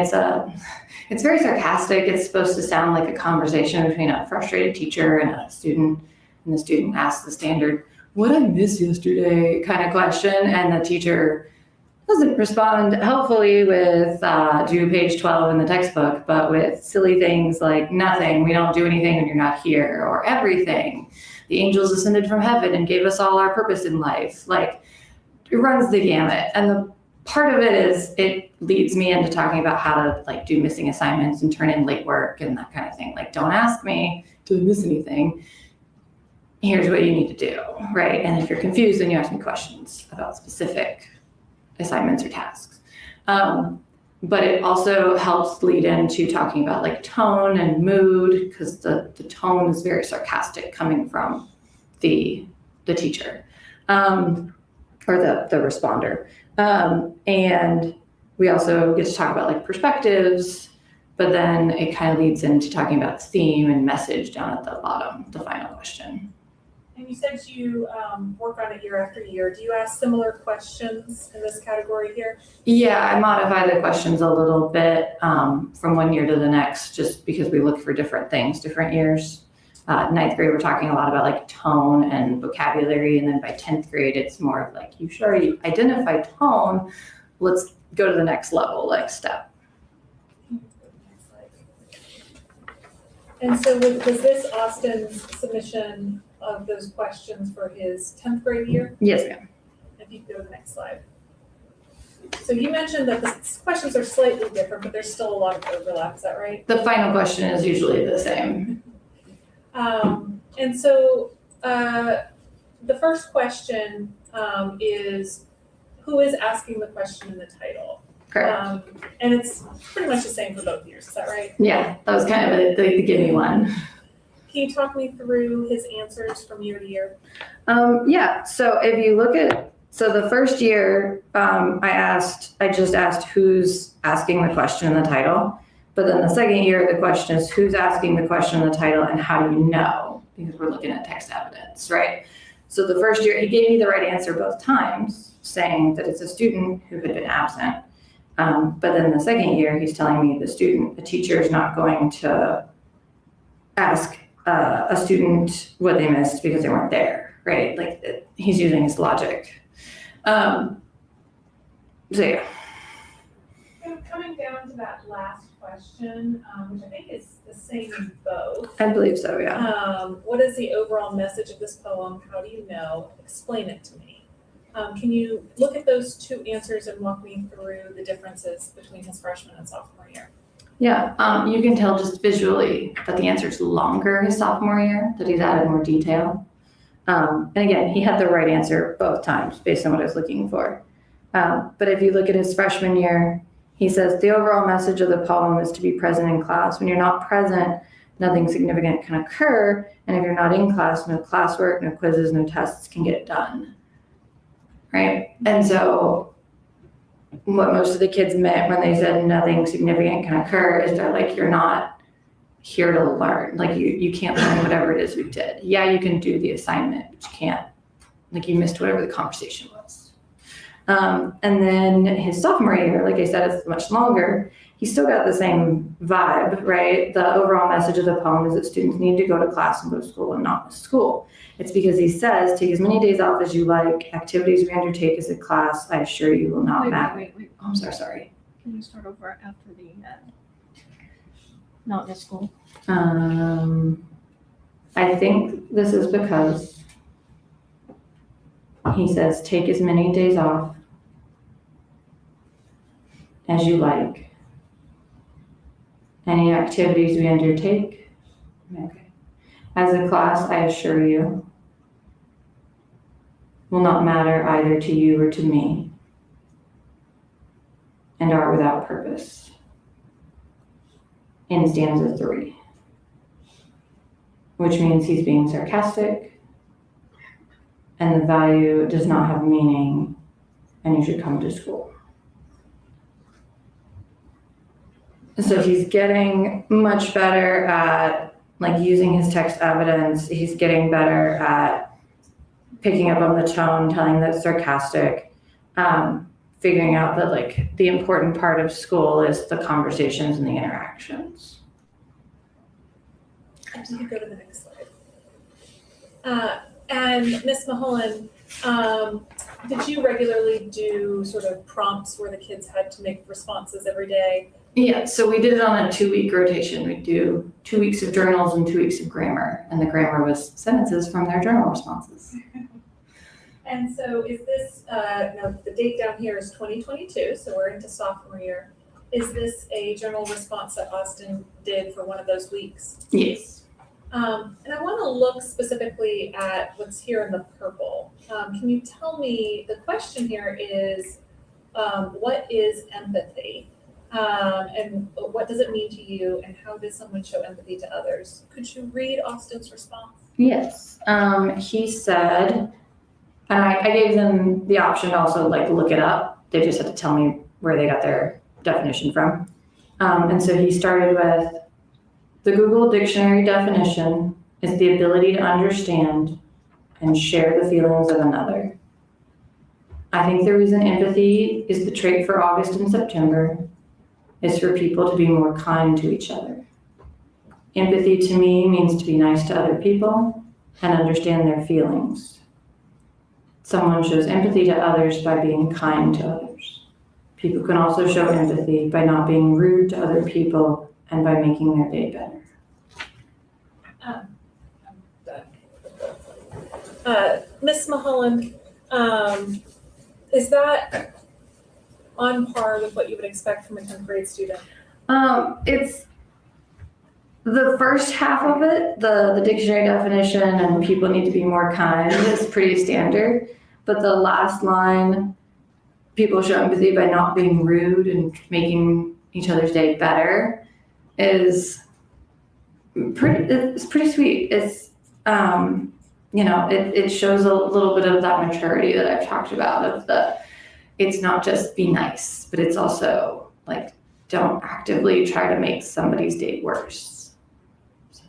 it's very sarcastic. It's supposed to sound like a conversation between a frustrated teacher and a student. And the student asks the standard, what did I miss yesterday kind of question. And the teacher doesn't respond helpfully with do page 12 in the textbook, but with silly things like nothing, we don't do anything when you're not here, or everything. The angels ascended from heaven and gave us all our purpose in life. Like, it runs the gamut. And the part of it is it leads me into talking about how to like do missing assignments and turn in late work and that kind of thing. Like, don't ask me, did I miss anything? Here's what you need to do, right? And if you're confused, then you ask me questions about specific assignments or tasks. But it also helps lead into talking about like tone and mood, because the tone is very sarcastic coming from the teacher or the responder. And we also get to talk about like perspectives, but then it kind of leads into talking about theme and message down at the bottom, the final question. And you said you work on it year after year. Do you ask similar questions in this category here? Yeah, I modify the questions a little bit from one year to the next, just because we look for different things, different years. Ninth grade, we're talking a lot about like tone and vocabulary. And then by 10th grade, it's more of like, you should already identify tone. Let's go to the next level, like step. And so was this Austin's submission of those questions for his 10th grade year? Yes, ma'am. If you go to the next slide. So you mentioned that the questions are slightly different, but there's still a lot of overlap. Is that right? The final question is usually the same. And so the first question is, who is asking the question in the title? Correct. And it's pretty much the same for both years. Is that right? Yeah, that was kind of the gimme one. Can you talk me through his answers from year to year? Yeah, so if you look at So the first year, I just asked who's asking the question in the title. But then the second year, the question is who's asking the question in the title and how do you know? Because we're looking at text evidence, right? So the first year, he gave me the right answer both times, saying that it's a student who had been absent. But then the second year, he's telling me the teacher is not going to ask a student what they missed because they weren't there, right? Like he's using his logic. So yeah. Coming down to that last question, which I think is the same in both. I believe so, yeah. What is the overall message of this poem? How do you know? Explain it to me. Can you look at those two answers and walk me through the differences between his freshman and sophomore year? Yeah, you can tell just visually that the answer is longer his sophomore year, that he's added more detail. And again, he had the right answer both times based on what I was looking for. But if you look at his freshman year, he says, the overall message of the poem is to be present in class. When you're not present, nothing significant can occur. And if you're not in class, no classwork, no quizzes, no tests can get done. Right? And so what most of the kids meant when they said nothing significant can occur is they're like, you're not here to learn. Like you can't learn whatever it is we did. Yeah, you can do the assignment, but you can't. Like you missed whatever the conversation was. And then his sophomore year, like I said, it's much longer. He still got the same vibe, right? The overall message of the poem is that students need to go to class and go to school and not miss school. It's because he says, take as many days off as you like. Activities we undertake as a class, I assure you will not matter. Wait. Oh, I'm sorry. Can you start over after the, not the school? I think this is because he says, take as many days off as you like. Any activities we undertake, okay. As a class, I assure you, will not matter either to you or to me, and are without purpose. In stanza 3, which means he's being sarcastic, and the value does not have meaning, and you should come to school. So he's getting much better at like using his text evidence. He's getting better at picking up on the tone, telling that it's sarcastic, figuring out that like the important part of school is the conversations and the interactions. You can go to the next slide. And Ms. Mulholland, did you regularly do sort of prompts where the kids had to make responses every day? Yeah, so we did it on a 2-week rotation. We'd do 2 weeks of journals and 2 weeks of grammar, and the grammar was sentences from their journal responses. And so is this, now the date down here is 2022, so we're into sophomore year. Is this a journal response that Austin did for one of those weeks? Yes. And I want to look specifically at what's here in the purple. Can you tell me, the question here is, what is empathy? And what does it mean to you, and how does someone show empathy to others? Could you read Austin's response? Yes. He said, and I gave them the option to also like look it up. They just had to tell me where they got their definition from. And so he started with, the Google Dictionary definition is the ability to understand and share the feelings of another. I think the reason empathy is the trait for August and September is for people to be more kind to each other. Empathy to me means to be nice to other people and understand their feelings. Someone shows empathy to others by being kind to others. People can also show empathy by not being rude to other people and by making their day better. Ms. Mulholland, is that on par with what you would expect from a 10th grade student? It's the first half of it, the dictionary definition and people need to be more kind is pretty standard. But the last line, people show empathy by not being rude and making each other's day better, is pretty sweet. It's it shows a little bit of that maturity that I've talked about of it's not just be nice, but it's also like, don't actively try to make somebody's day worse. So.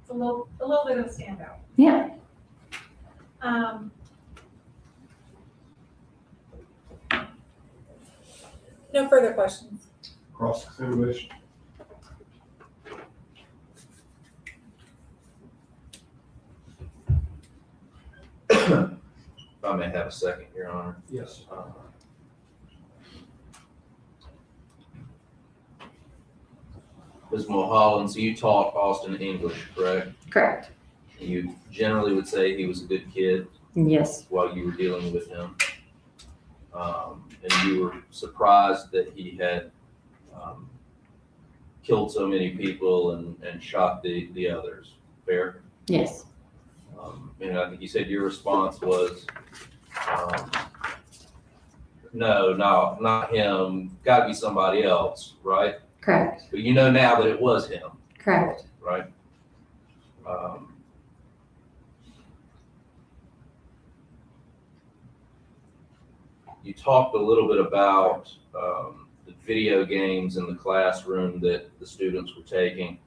It's a little bit of a standout. Yeah. No further questions. Cross-examination. If I may have a second, Your Honor. Yes. Ms. Mulholland, so you taught Austin English, correct? Correct. You generally would say he was a good kid Yes. while you were dealing with him. And you were surprised that he had killed so many people and shot the others, fair? Yes. And I think you said your response was, no, not him, gotta be somebody else, right? Correct. But you know now that it was him, Correct. right? You talked a little bit about the video games in the classroom that the students were taking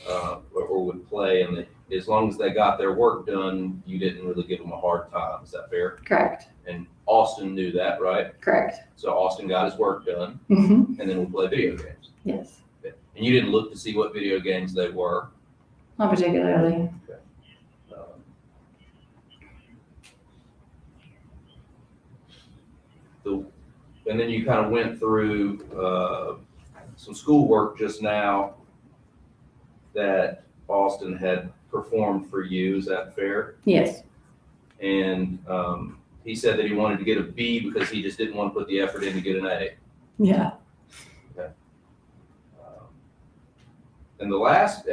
or would play, and that as long as they got their work done, you didn't really give them a hard time. Is that fair? Correct. And Austin knew that, right? Correct. So Austin got his work done, Mm-hmm. and then would play video games. Yes. And you didn't look to see what video games they were. Not particularly. And then you kind of went through some schoolwork just now that Austin had performed for you. Is that fair? Yes. And he said that he wanted to get a B because he just didn't want to put the effort in to get an A. Yeah. And the last,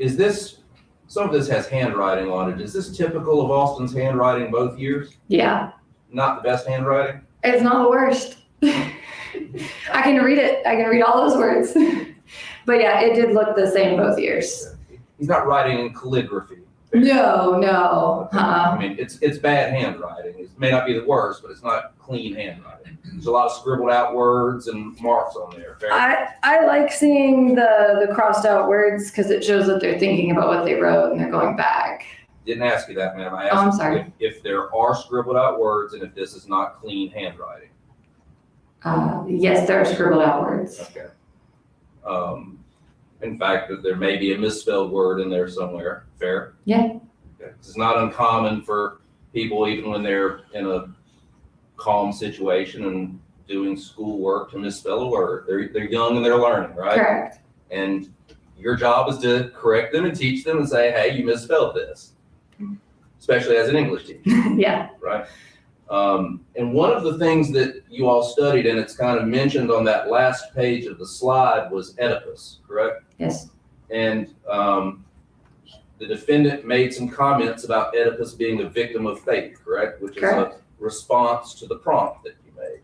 is this, some of this has handwriting on it. Is this typical of Austin's handwriting both years? Yeah. Not the best handwriting? It's not the worst. I can read it. I can read all those words. But yeah, it did look the same both years. He's not writing in calligraphy. No. I mean, it's bad handwriting. It may not be the worst, but it's not clean handwriting. There's a lot of scribbled out words and marks on there. Fair? I like seeing the crossed out words because it shows that they're thinking about what they wrote and they're going back. Didn't ask you that, ma'am. I I'm asked sorry. if there are scribbled out words and if this is not clean handwriting. Yes, there are scribbled out words. Okay. In fact, that there may be a misspelled word in there somewhere. Fair? Yeah. Okay. It's not uncommon for people, even when they're in a calm situation and doing schoolwork, to misspell a word. They're young and they're learning, right? Correct. And your job is to correct them and teach them and say, hey, you misspelled this, especially as an English teacher. Yeah. Right? And one of the things that you all studied, and it's kind of mentioned on that last page of the slide, was Oedipus, correct? Yes. And the defendant made some comments about Oedipus being a victim of fate, correct? Which is a response to the prompt that you made.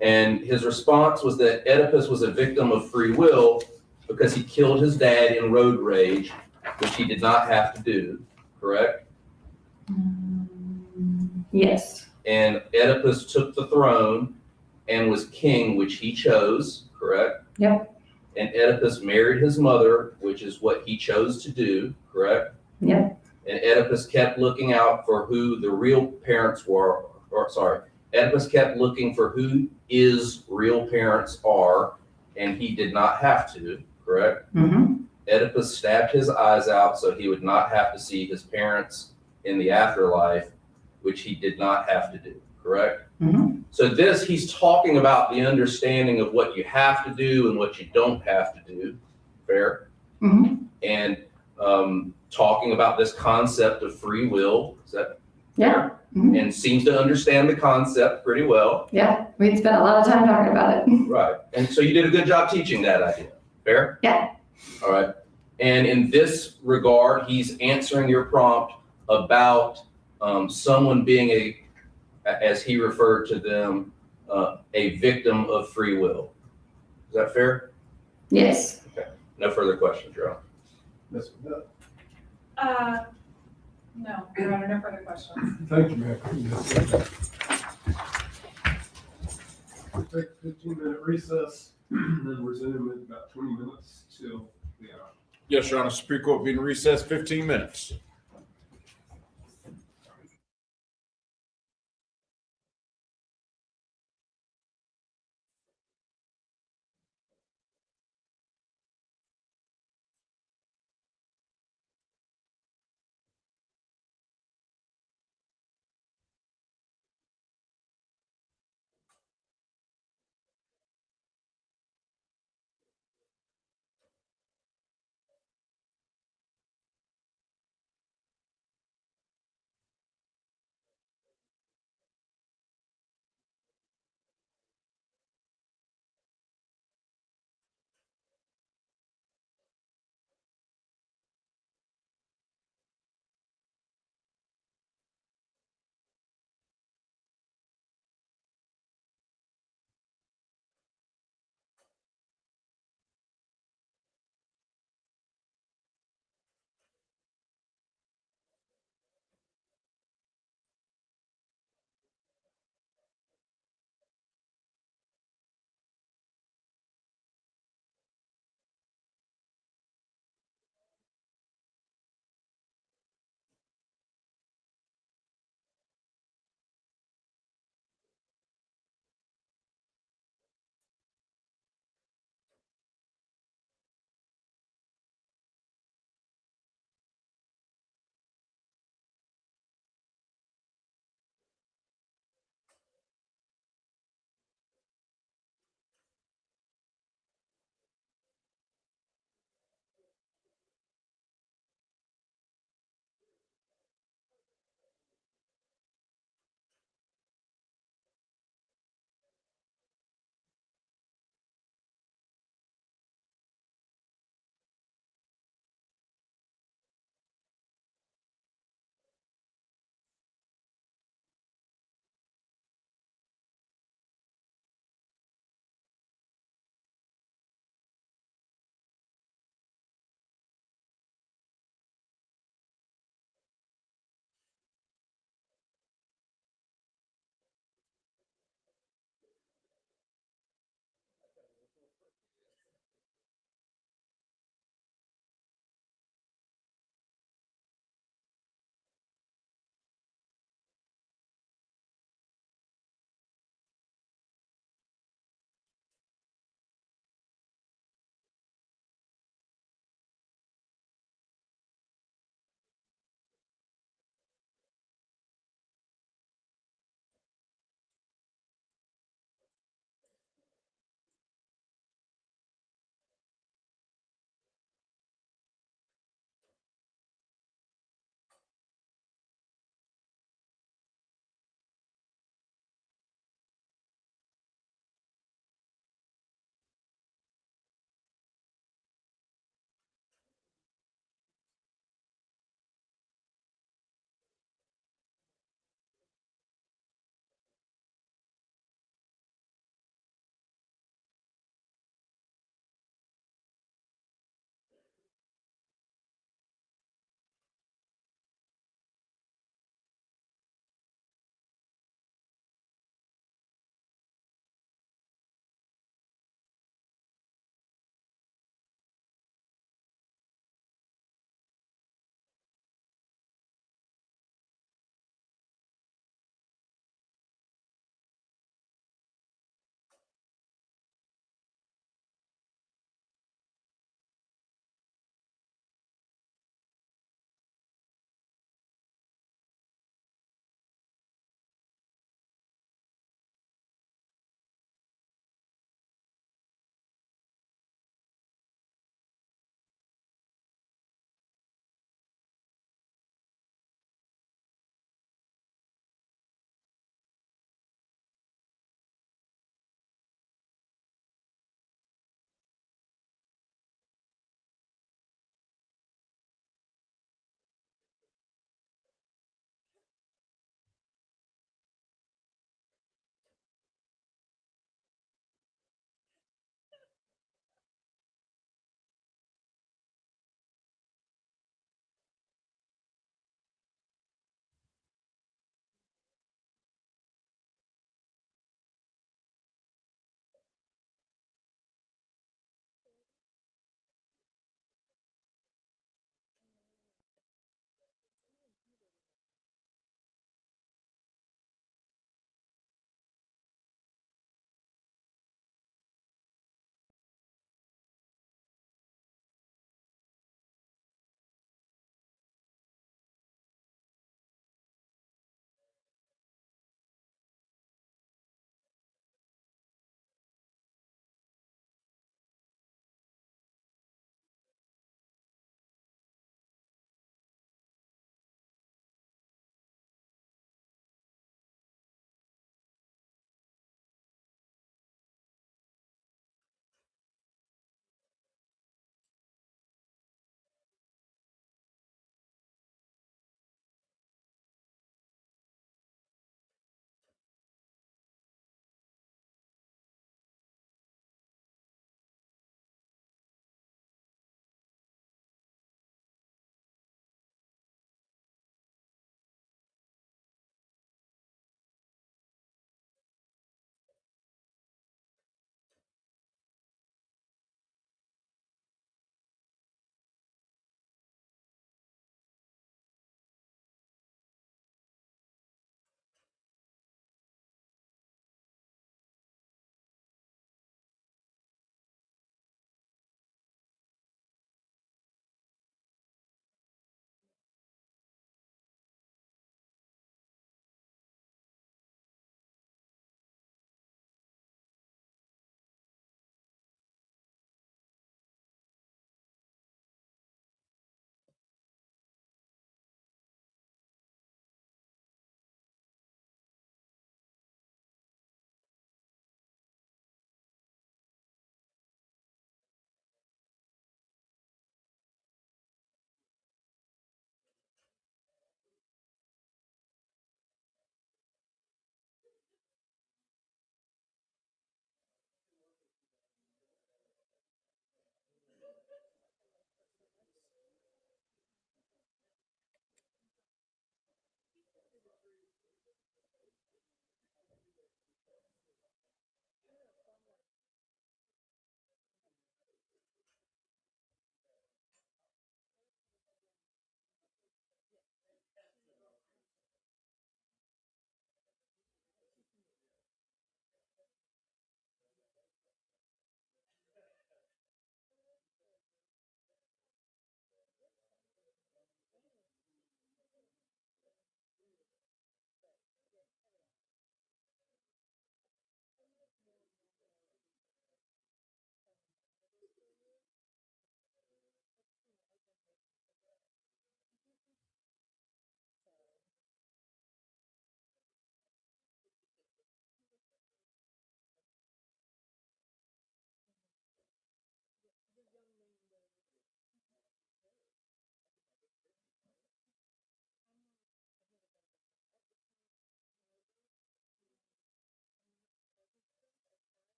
And his response was that Oedipus was a victim of free will because he killed his dad in road rage, which he did not have to do, correct? Yes. And Oedipus took the throne and was king, which he chose, correct? Yep. And Oedipus married his mother, which is what he chose to do, correct? Yep. And Oedipus kept looking out for who the real parents were, Oedipus kept looking for who his real parents are, and he did not have to, correct? Mm-hmm. Oedipus stabbed his eyes out so he would not have to see his parents in the afterlife, which he did not have to do, correct? Mm-hmm. So he's talking about the understanding of what you have to do and what you don't have to do, fair? Mm-hmm. And talking about this concept of free will, is that Yeah. fair? Mm-hmm. And seems to understand the concept pretty well. Yeah. We'd spent a lot of time talking about it. Right. And so you did a good job teaching that idea, fair? Yeah. All right. And in this regard, he's answering your prompt about someone being as he referred to them, a victim of free will. Is that fair? Yes. Okay. No further questions, Your Honor. Ms. McNutt. No, Your Honor, no further questions. Thank you, ma'am. We'll take a 15-minute recess and then resume in about 20 minutes till the hour. Yes, Your Honor, Supreme Court being recessed 15 minutes.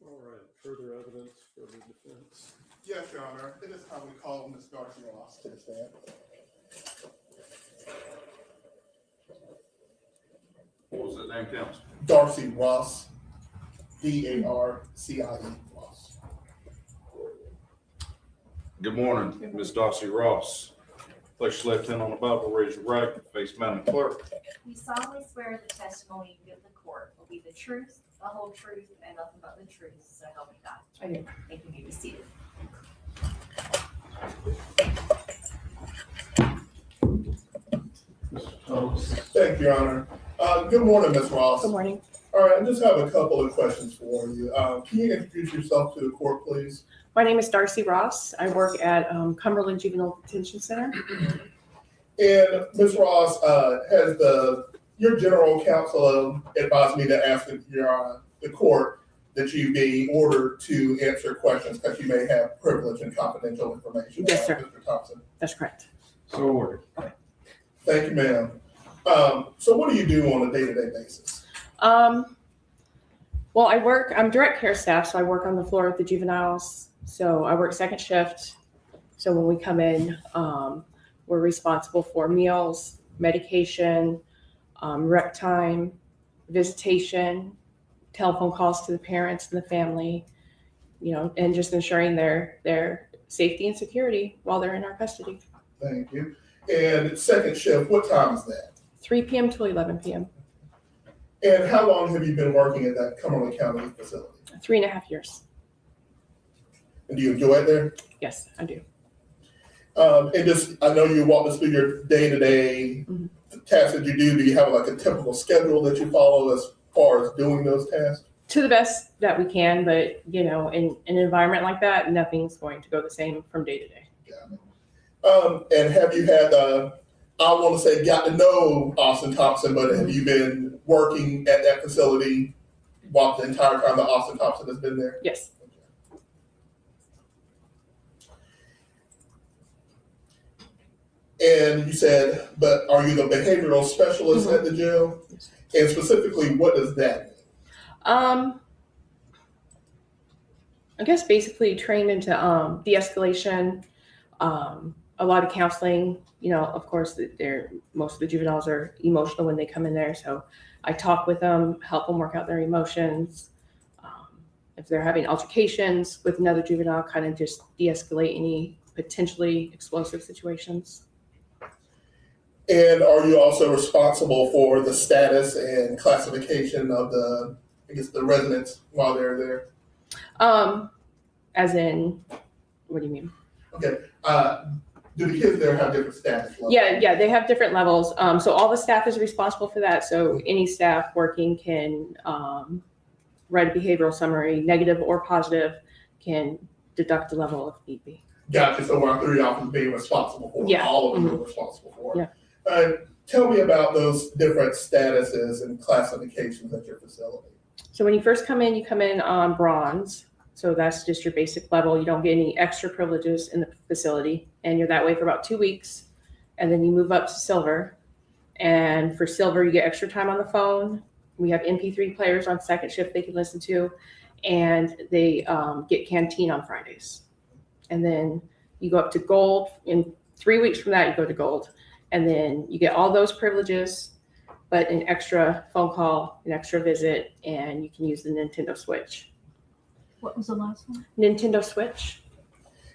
All right, further evidence for the defense. Yes, Your Honor. At this time, we call Ms. Darcy Ross to the stand. What was that name, counsel? Darcy Ross, D-A-R-C-I-E, Ross. Good morning, Ms. Darcy Ross. Place your left hand on the Bible, raise your right, face Madam Clerk. You solemnly swear the testimony you give the court will be the truth, the whole truth, and nothing but the truth, so help you God. I do. Thank you. You may be seated. Thank you, Your Honor. Good morning, Ms. Ross. Good morning. All right, I just have a couple of questions for you. Can you introduce yourself to the court, please? My name is Darcy Ross. I work at Cumberland Juvenile Detention Center. And Ms. Ross, has your general counsel advised me to ask the court that you be ordered to answer questions because you may have privileged and confidential information? Yes, sir. Mr. Thompson. That's correct. So ordered. Thank you, ma'am. So what do you do on a day-to-day basis? Well, I'm direct care staff, so I work on the floor with the juveniles. So I work second shift. So when we come in, we're responsible for meals, medication, rec time, visitation, telephone calls to the parents and the family, and just ensuring their safety and security while they're in our custody. Thank you. And second shift, what time is that? 3 p.m. to 11 p.m. And how long have you been working at that Cumberland County facility? 3.5 years. And do you enjoy it there? Yes, I do. And I know you walked us through your day-to-day tasks that you do. Do you have like a typical schedule that you follow as far as doing those tasks? To the best that we can, but in an environment like that, nothing's going to go the same from day to day. And have you had, I want to say got to know Austin Thompson, but have you been working at that facility while the entire time that Austin Thompson has been there? Yes. And you said, but are you the behavioral specialist at the jail? And specifically, what does that mean? I guess basically trained into de-escalation, a lot of counseling. Of course, most of the juveniles are emotional when they come in there, so I talk with them, help them work out their emotions. If they're having altercations with another juvenile, kind of just de-escalate any potentially explosive situations. And are you also responsible for the status and classification of the residents while they're there? As in, what do you mean? Okay. Do the kids there have different status levels? Yeah, they have different levels. So all the staff is responsible for that. So any staff working can write a behavioral summary, negative or positive, can deduct the level if need be. Gotcha. So we're 3 officers being responsible for Yeah. all of them are responsible for. Yeah. Tell me about those different statuses and classifications at your facility. So when you first come in, you come in on bronze. So that's just your basic level. You don't get any extra privileges in the facility, and you're that way for about 2 weeks. And then you move up to silver. And for silver, you get extra time on the phone. We have MP3 players on second shift they can listen to, and they get canteen on Fridays. And then you go up to gold. In 3 weeks from that, you go to gold. And then you get all those privileges, but an extra phone call, an extra visit, and you can use the Nintendo Switch. What was the last one? Nintendo Switch.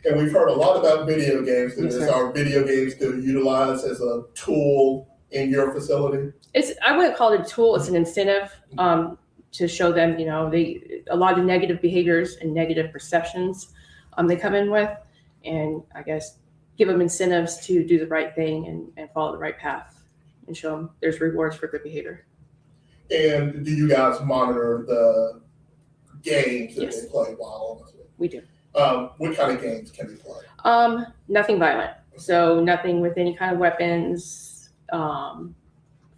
And we've heard a lot about video games. Yes, sir. Are video games still utilized as a tool in your facility? I wouldn't call it a tool. It's an incentive to show them, a lot of negative behaviors and negative perceptions they come in with, and I guess give them incentives to do the right thing and follow the right path, and show them there's rewards for good behavior. And do you guys monitor the games that Yes. they play while on the Switch? We do. What kind of games can they play? Nothing violent. So nothing with any kind of weapons,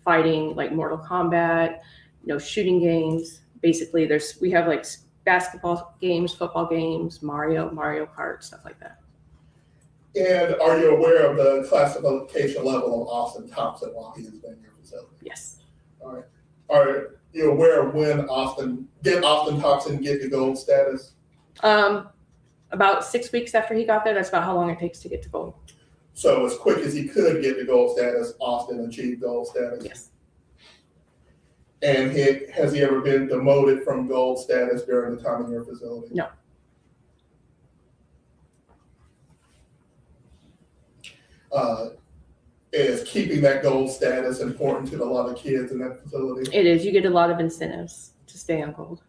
fighting like Mortal Kombat, no shooting games. Basically, we have like basketball games, football games, Mario Kart, stuff like that. And are you aware of the classification level of Austin Thompson while he has been in your facility? Yes. All right. you're aware of when Austin Thompson get the gold status? About 6 weeks after he got there, that's about how long it takes to get to gold. So as quick as he could get the gold status, Austin achieved gold status? Yes. And has he ever been demoted from gold status during the time in your facility? No. Is keeping that gold status important to a lot of kids in that facility? It is. You get a lot of incentives to stay on gold.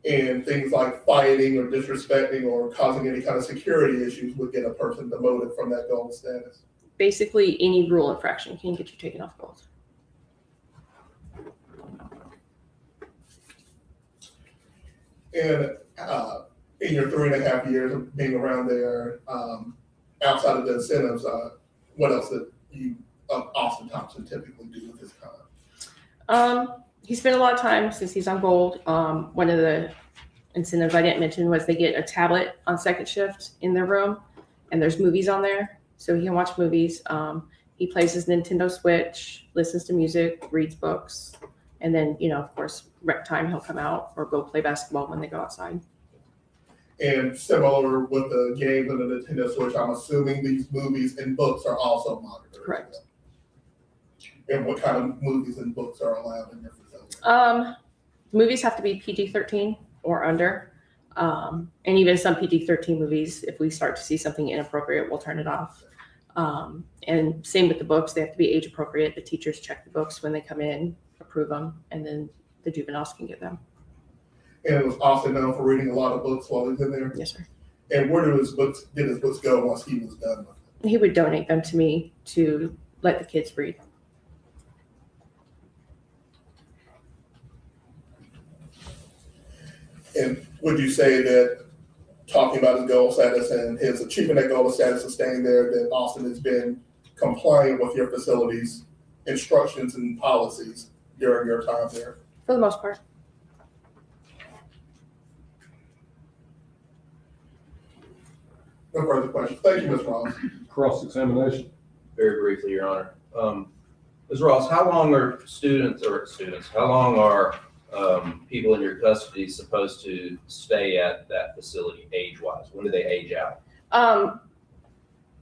And things like fighting or disrespecting or causing any kind of security issues would get a person demoted from that gold status. Basically, any rule infraction can get you taken off gold. And in your 3.5 years of being around there, outside of the incentives, what else did Austin Thompson typically do with his time? He spent a lot of time since he's on gold. One of the incentives I didn't mention was they get a tablet on second shift in their room, and there's movies on there, so he can watch movies. He plays his Nintendo Switch, listens to music, reads books, and then, of course, rec time, he'll come out or go play basketball when they go outside. And similar with the games and the Nintendo Switch, I'm assuming these movies and books are also monitored. Correct. And what kind of movies and books are allowed in your facility? Movies have to be PG-13 or under. And even some PG-13 movies, if we start to see something inappropriate, we'll turn it off. And same with the books, they have to be age appropriate. The teachers check the books when they come in, approve them, and then the juveniles can get them. And it was Austin known for reading a lot of books while he was in there? Yes, sir. And where did his books go once he was done with them? He would donate them to me to let the kids read. And would you say that, talking about his gold status and his achieving that gold status and staying there, that Austin has been compliant with your facility's instructions and policies during your time there? For the most part. No further questions. Thank you, Ms. Ross. Cross-examination. Very briefly, Your Honor. Ms. Ross, how long are how long are people in your custody supposed to stay at that facility age-wise? When do they age out?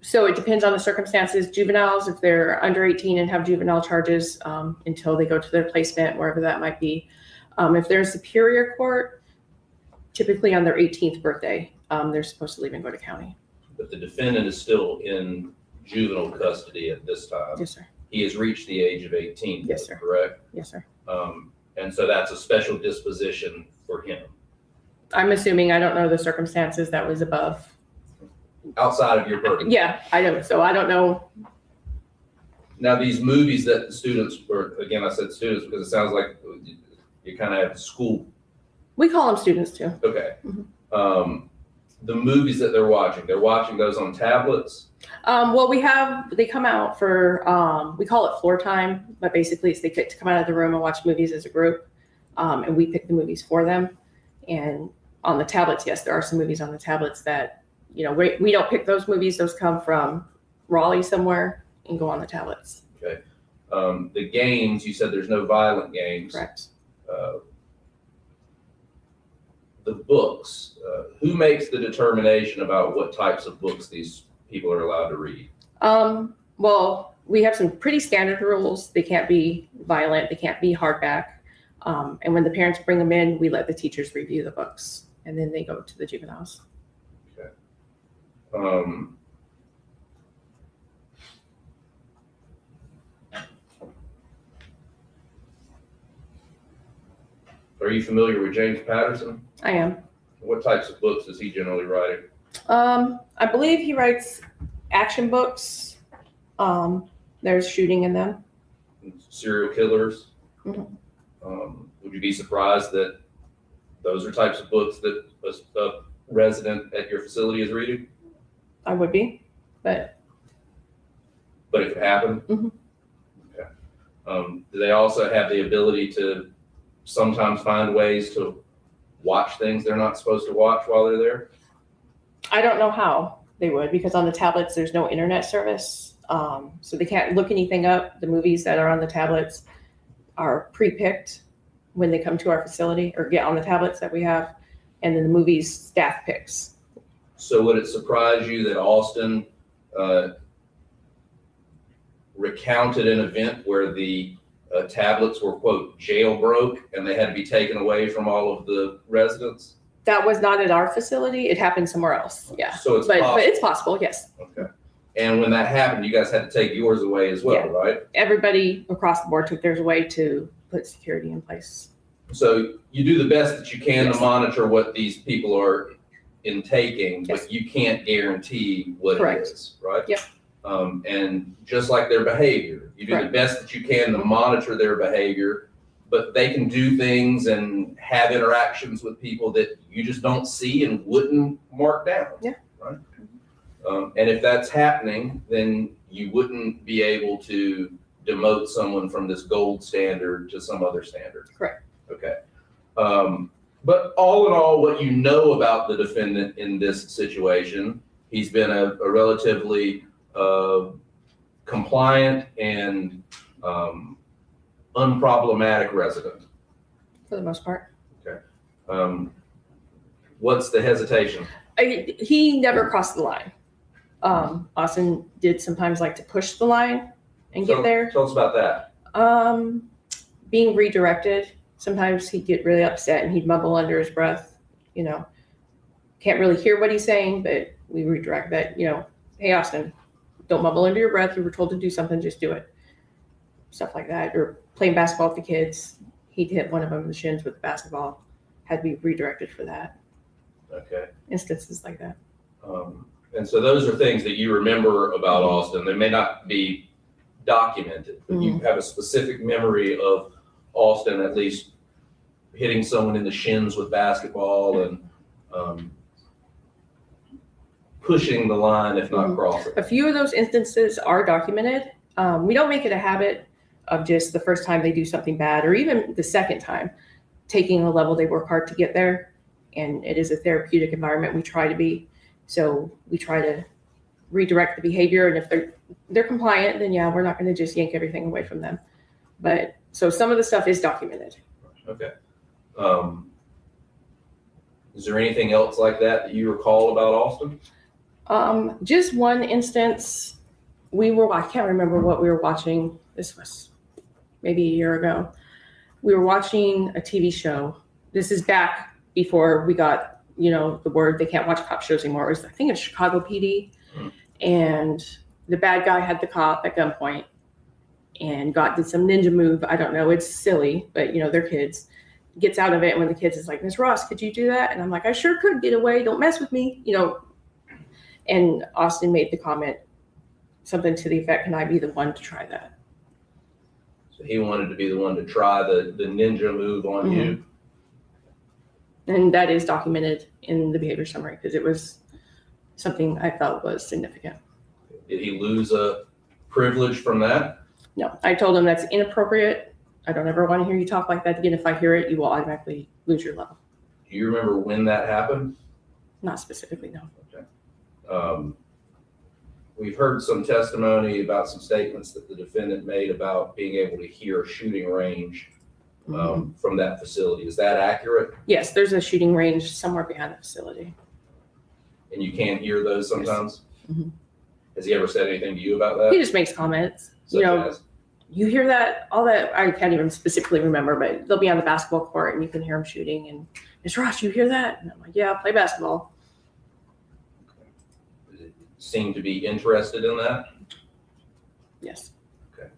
So it depends on the circumstances. Juveniles, if they're under 18 and have juvenile charges, until they go to their placement, wherever that might be. If they're in Superior Court, typically on their 18th birthday, they're supposed to leave and go to county. But the defendant is still in juvenile custody at this time. Yes, sir. He has reached the age of 18, Yes, sir. correct? Yes, sir. And so that's a special disposition for him. I'm assuming, I don't know the circumstances that was above. Outside of your purview. Yeah, I don't. So I don't know. Now, these movies that the students, or again, I said students because it sounds like you kind of have school. We call them students too. Okay. Mm-hmm. The movies that they're watching those on tablets? Well, they come out for, we call it floor time, but basically it's they get to come out of the room and watch movies as a group. And we pick the movies for them. And on the tablets, yes, there are some movies on the tablets that, we don't pick those movies. Those come from Raleigh somewhere and go on the tablets. Okay. The games, you said there's no violent games. Correct. The books, who makes the determination about what types of books these people are allowed to read? Well, we have some pretty standard rules. They can't be violent. They can't be hardback. And when the parents bring them in, we let the teachers review the books, and then they go to the juveniles. Okay. Are you familiar with James Patterson? I am. What types of books is he generally writing? I believe he writes action books. There's shooting in them. Serial killers? Mhm. Would you be surprised that those are types of books that a resident at your facility is reading? I would be, but it could happen? Mhm. Okay. Do they also have the ability to sometimes find ways to watch things they're not supposed to watch while they're there? I don't know how they would, because on the tablets, there's no internet service. So they can't look anything up. The movies that are on the tablets, are pre-picked when they come to our facility or get on the tablets that we have. And then the movies staff picks. So would it surprise you that Austin recounted an event where the tablets were, quote, jailbroke and they had to be taken away from all of the residents? That was not at our facility. It happened somewhere else. Yeah. So it's but possible. it's possible, yes. Okay. And when that happened, you guys had to take yours away as well, Yeah. right? Everybody across the board took theirs away to put security in place. So you do the best that you can Yes. to monitor what these people are intaking, Yes. but you can't guarantee what Correct. it is, right? Yep. And just like their behavior, you do the Correct. best that you can to monitor their behavior, but they can do things and have interactions with people that you just don't see and wouldn't mark down. Yeah. Right. And if that's happening, then you wouldn't be able to demote someone from this gold standard to some other standard. Correct. Okay. But all in all, what you know about the defendant in this situation, he's been a relatively compliant and unproblematic resident. For the most part. What's the hesitation? He never crossed the line. Austin did sometimes like to push the line and get there. Tell us about that. Being redirected, sometimes he'd get really upset and he'd mumble under his breath, you know. Can't really hear what he's saying, but we redirect that, you know, hey, Austin, don't mumble under your breath. You were told to do something, just do it. Stuff like that. Or playing basketball with the kids. He'd hit one of them in the shins with the basketball. Had to be redirected for that. Okay. Instances like that. And so those are things that you remember about Austin. They may not be documented, but you have a specific memory of Austin at least hitting someone in the shins with basketball and pushing the line, if not crossing. A few of those instances are documented. We don't make it a habit of just the first time they do something bad or even the second time taking a level they work hard to get there. And it is a therapeutic environment we try to be. So we try to redirect the behavior. And if they're compliant, then yeah, we're not going to just yank everything away from them. But so some of the stuff is documented. Okay. Is there anything else like that you recall about Austin? Just one instance, I can't remember what we were watching. This was maybe a year ago. We were watching a TV show. This is back before we got, you know, the word they can't watch cop shows anymore. It was, I think it's Chicago PD. And the bad guy had the cop at gunpoint and did some ninja move. I don't know. It's silly, but you know, they're kids. Gets out of it. And when the kids is like, Miss Ross, could you do that? And I'm like, I sure could. Get away. Don't mess with me. You know, and Austin made the comment, something to the effect, can I be the one to try that? So he wanted to be the one to try the ninja move on you. And that is documented in the behavior summary because it was something I felt was significant. Did he lose a privilege from that? No, I told him that's inappropriate. I don't ever want to hear you talk like that again. If I hear it, you will automatically lose your level. Do you remember when that happened? Not specifically, no. Okay. We've heard some testimony about some statements that the defendant made about being able to hear shooting range from that facility. Is that accurate? Yes, there's a shooting range somewhere behind the facility. And you can't hear those sometimes? Yes. Has he ever said anything to you about that? He just makes comments. Such You know, as? you hear that, all that, I can't even specifically remember, but they'll be on the basketball court and you can hear them shooting and, Miss Ross, you hear that? And I'm like, yeah, I play basketball. Seem to be interested in that? Yes. Okay.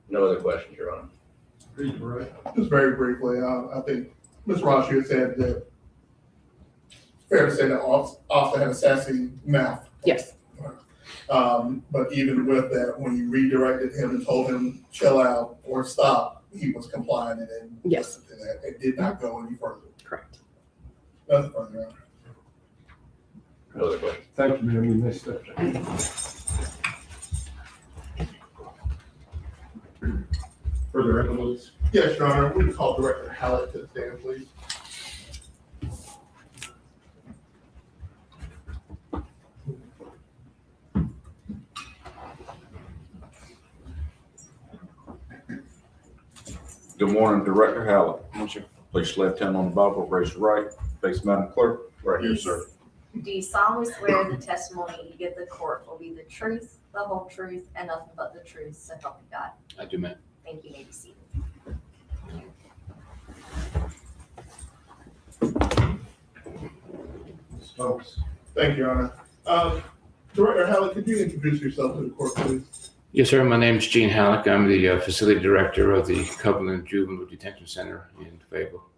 No other questions, Your Honor. Just very briefly, I think Ms. Ross, you had said that fair to say that Austin had a sassy mouth. Yes. But even with that, when you redirected him and told him chill out or stop, he was compliant and Yes. listened to that. It did not go any further. Correct. Nothing further, Your Honor. No other questions. Thank you, ma'am. You may step down. Further evidence? Yes, Your Honor. We call Director Hallett to the stand, please. Good morning, Director Hallett. Place your left hand on the Bible, raise your right, face Madam Clerk, right here, sir. Do you solemnly swear the testimony you give the court will be the truth, the whole truth, and nothing but the truth, so help you God? I do, ma'am. Thank you. You may be seated. Thank you, Your Honor. Director Hallett, could you introduce yourself to the court, please? Yes, sir. My name is Gene Halleck. I'm the facility director of the Copeland Juvenile Detention Center in Fayetteville.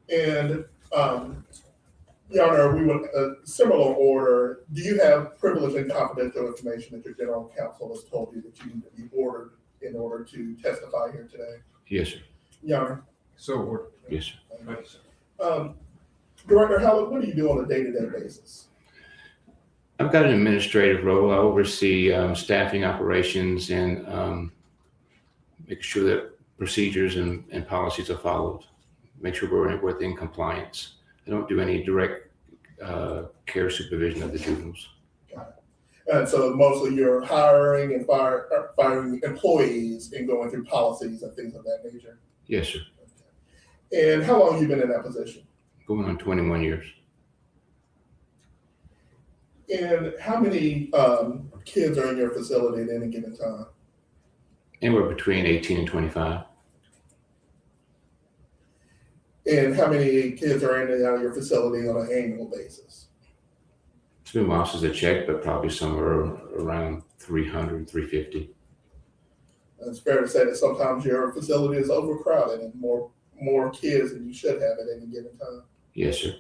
And, Your Honor, we would, similar order, do you have privileged and confidential information that your general counsel has told you that you need to be ordered in order to testify here today? Yes, sir. Your Honor. So ordered. Yes, sir. Director Hallett, what do you do on a day-to-day basis? I've got an administrative role. I oversee staffing operations and make sure that procedures and policies are followed. Make sure we're within compliance. I don't do any direct care supervision of the juveniles. Got it. And so mostly you're hiring and firing employees and going through policies and things of that nature? Yes, sir. Okay. And how long have you been in that position? Going on 21 years. And how many kids are in your facility at any given time? Anywhere between 18 and 25. And how many kids are in and out of your facility on an annual basis? It's been while since I checked, but probably somewhere around 300, 350. It's fair to say that sometimes your facility is overcrowded and more kids than you should have at any given time. Yes, sir.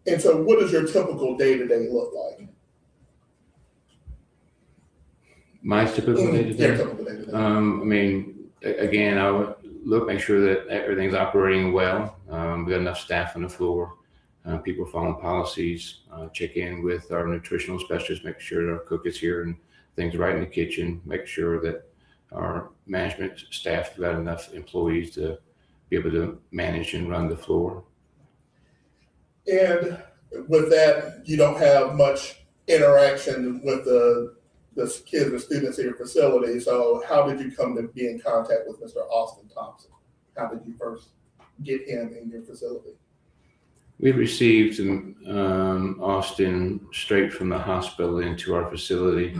And so what does your typical day-to-day look like? My typical Yeah, day-to-day? typical day-to-day. I mean, again, I would make sure that everything's operating well. We got enough staff on the floor. People following policies, check in with our nutritional specialists, make sure our cook is here and things right in the kitchen, make sure that our management staff got enough employees to be able to manage and run the floor. And with that, you don't have much interaction with the kids or students in your facility. So how did you come to be in contact with Mr. Austin Thompson? How did you first get him in your facility? We received Austin straight from the hospital into our facility,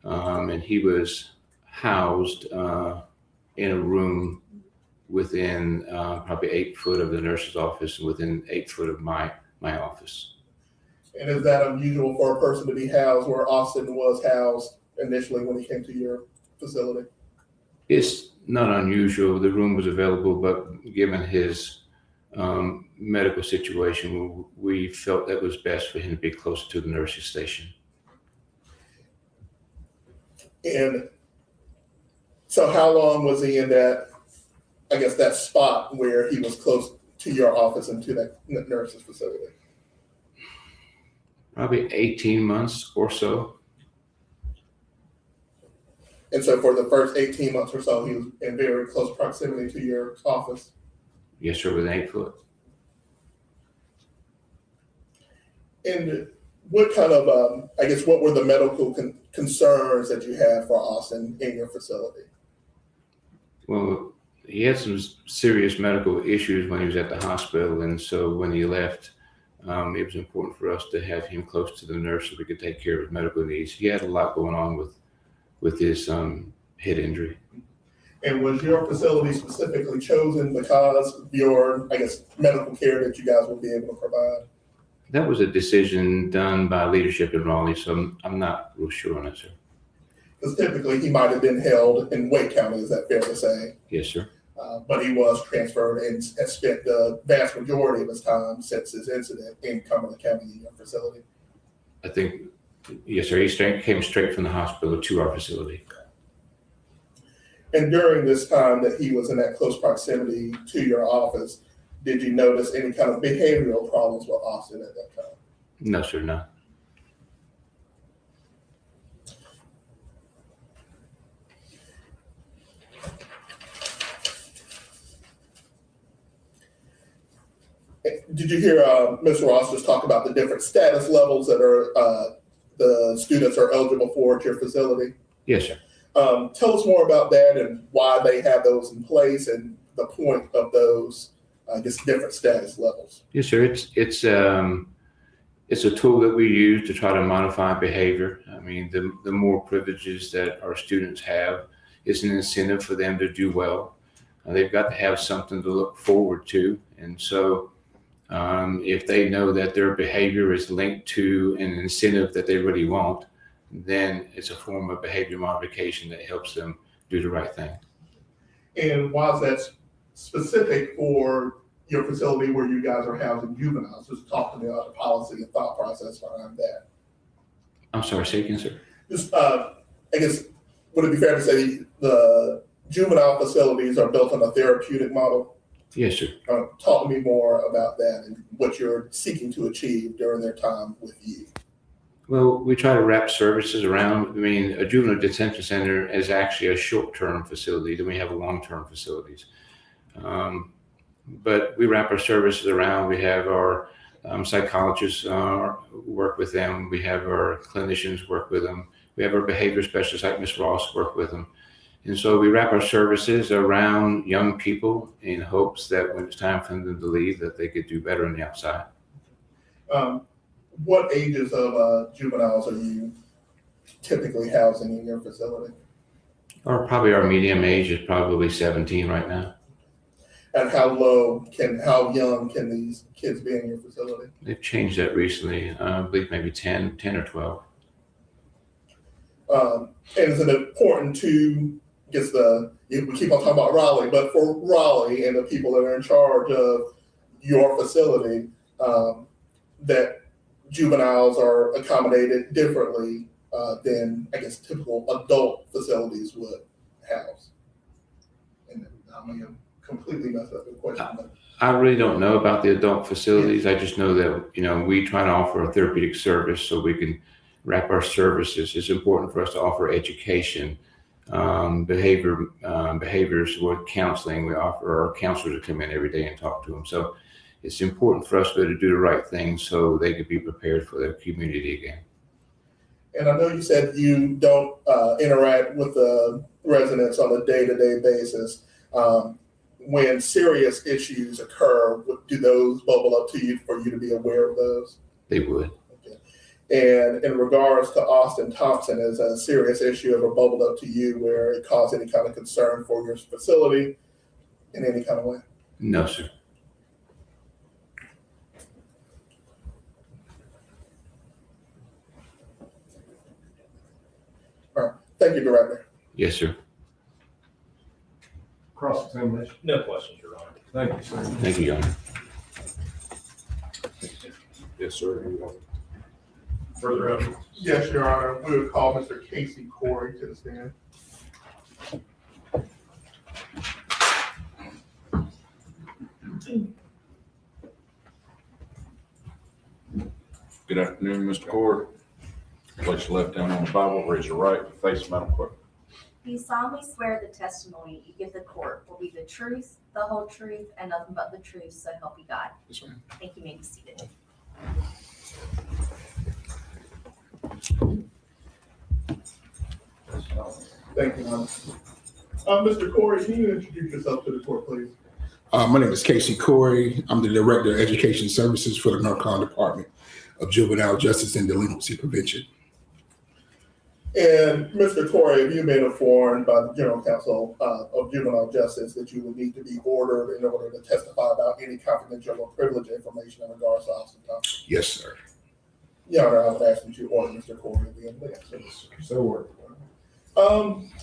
and he was housed in a room within probably 8 foot of the nurse's office and within 8 foot of my office. And is that unusual for a person to be housed where Austin was housed initially when he came to your facility? It's not unusual. The room was available, but given his medical situation, we felt that it was best for him to be closer to the nursing station. And so how long was he in that, I guess, that spot where he was close to your office and to that nurse's facility? Probably 18 months or so. And so for the first 18 months or so, he was in very close proximity to your office? Yes, sir, within 8 foot. And what kind of, I guess, what were the medical concerns that you had for Austin in your facility? Well, he had some serious medical issues when he was at the hospital, and so when he left, it was important for us to have him close to the nurse so we could take care of his medical needs. He had a lot going on with his head injury. And was your facility specifically chosen because of your, I guess, medical care that you guys will be able to provide? That was a decision done by leadership in Raleigh, so I'm not real sure on that, sir. Because typically he might have been held in Wake County, is that fair to say? Yes, sir. But he was transferred and has spent the vast majority of his time since his incident in Cumberland County in your facility. I think, yes, sir. He came straight from the hospital to our facility. And during this time that he was in that close proximity to your office, did you notice any kind of behavioral problems with Austin at that time? No, sir, no. Did you hear Ms. Ross just talk about the different status levels that are the students are eligible for at your facility? Yes, sir. Tell us more about that and why they have those in place and the point of those, different status levels. Yes, sir. It's a tool that we use to try to modify behavior. I mean, the more privileges that our students have is an incentive for them to do well. They've got to have something to look forward to. And so if they know that their behavior is linked to an incentive that they really want, then it's a form of behavior modification that helps them do the right thing. And why is that specific for your facility where you guys are housing juveniles? Just talk to me about the policy and thought process behind that. I'm sorry, say again, sir. Just, I guess, would it be fair to say the juvenile facilities are built on a therapeutic model? Yes, sir. Talk to me more about that and what you're seeking to achieve during their time with you. Well, we try to wrap services around. I mean, a juvenile detention center is actually a short-term facility. Then we have long-term facilities. But we wrap our services around. We have our psychologists work with them. We have our clinicians work with them. We have our behavior specialists like Ms. Ross work with them. And so we wrap our services around young people in hopes that when it's time for them to leave, that they could do better on the outside. What ages of juveniles are you typically housing in your facility? Or probably our medium age is probably 17 right now. And how young can these kids be in your facility? They've changed that recently. I believe maybe 10 or 12. And is it important to, we keep on talking about Raleigh, but for Raleigh and the people that are in charge of your facility, that juveniles are accommodated differently than, I guess, typical adult facilities would house? And I may have completely messed up the question. But I really don't know about the adult facilities. I just know that, we try to offer a therapeutic service so we can wrap our services. It's important for us to offer education, behaviors with counseling. We offer our counselors to come in every day and talk to them. So it's important for us to do the right thing so they could be prepared for their community again. And I know you said you don't interact with the residents on a day-to-day basis. When serious issues occur, do those bubble up to you for you to be aware of those? They would. Okay. And in regards to Austin Thompson, has a serious issue ever bubbled up to you where it caused any kind of concern for your facility in any kind of way? No, sir. All right. Thank you, Director. Yes, sir. Cross-examination. No questions, Your Honor. Thank you, sir. Thank you, Your Honor. Yes, sir. Further evidence? Yes, Your Honor. We would call Mr. Casey Corey to the stand. Good afternoon, Mr. Cord. Place your left hand on the Bible, raise your right, face Madam Clerk. Do you solemnly swear the testimony you give the court will be the truth, the whole truth, and nothing but the truth, so help you God? Yes, ma'am. Thank you, may be seated. Thank you, Mom. Mr. Corey, can you introduce yourself to the court, please? My name is Casey Corey. I'm the Director of Education Services for the North Carolina Department of Juvenile Justice and Delinquency Prevention. And Mr. Corey, have you been informed by the General Counsel of Juvenile Justice that you would need to be ordered in order to testify about any confidential or privileged information in regards to Austin Thompson? Yes, sir. Your Honor, I would ask that you order Mr. Corey to be in the answer. So ordered.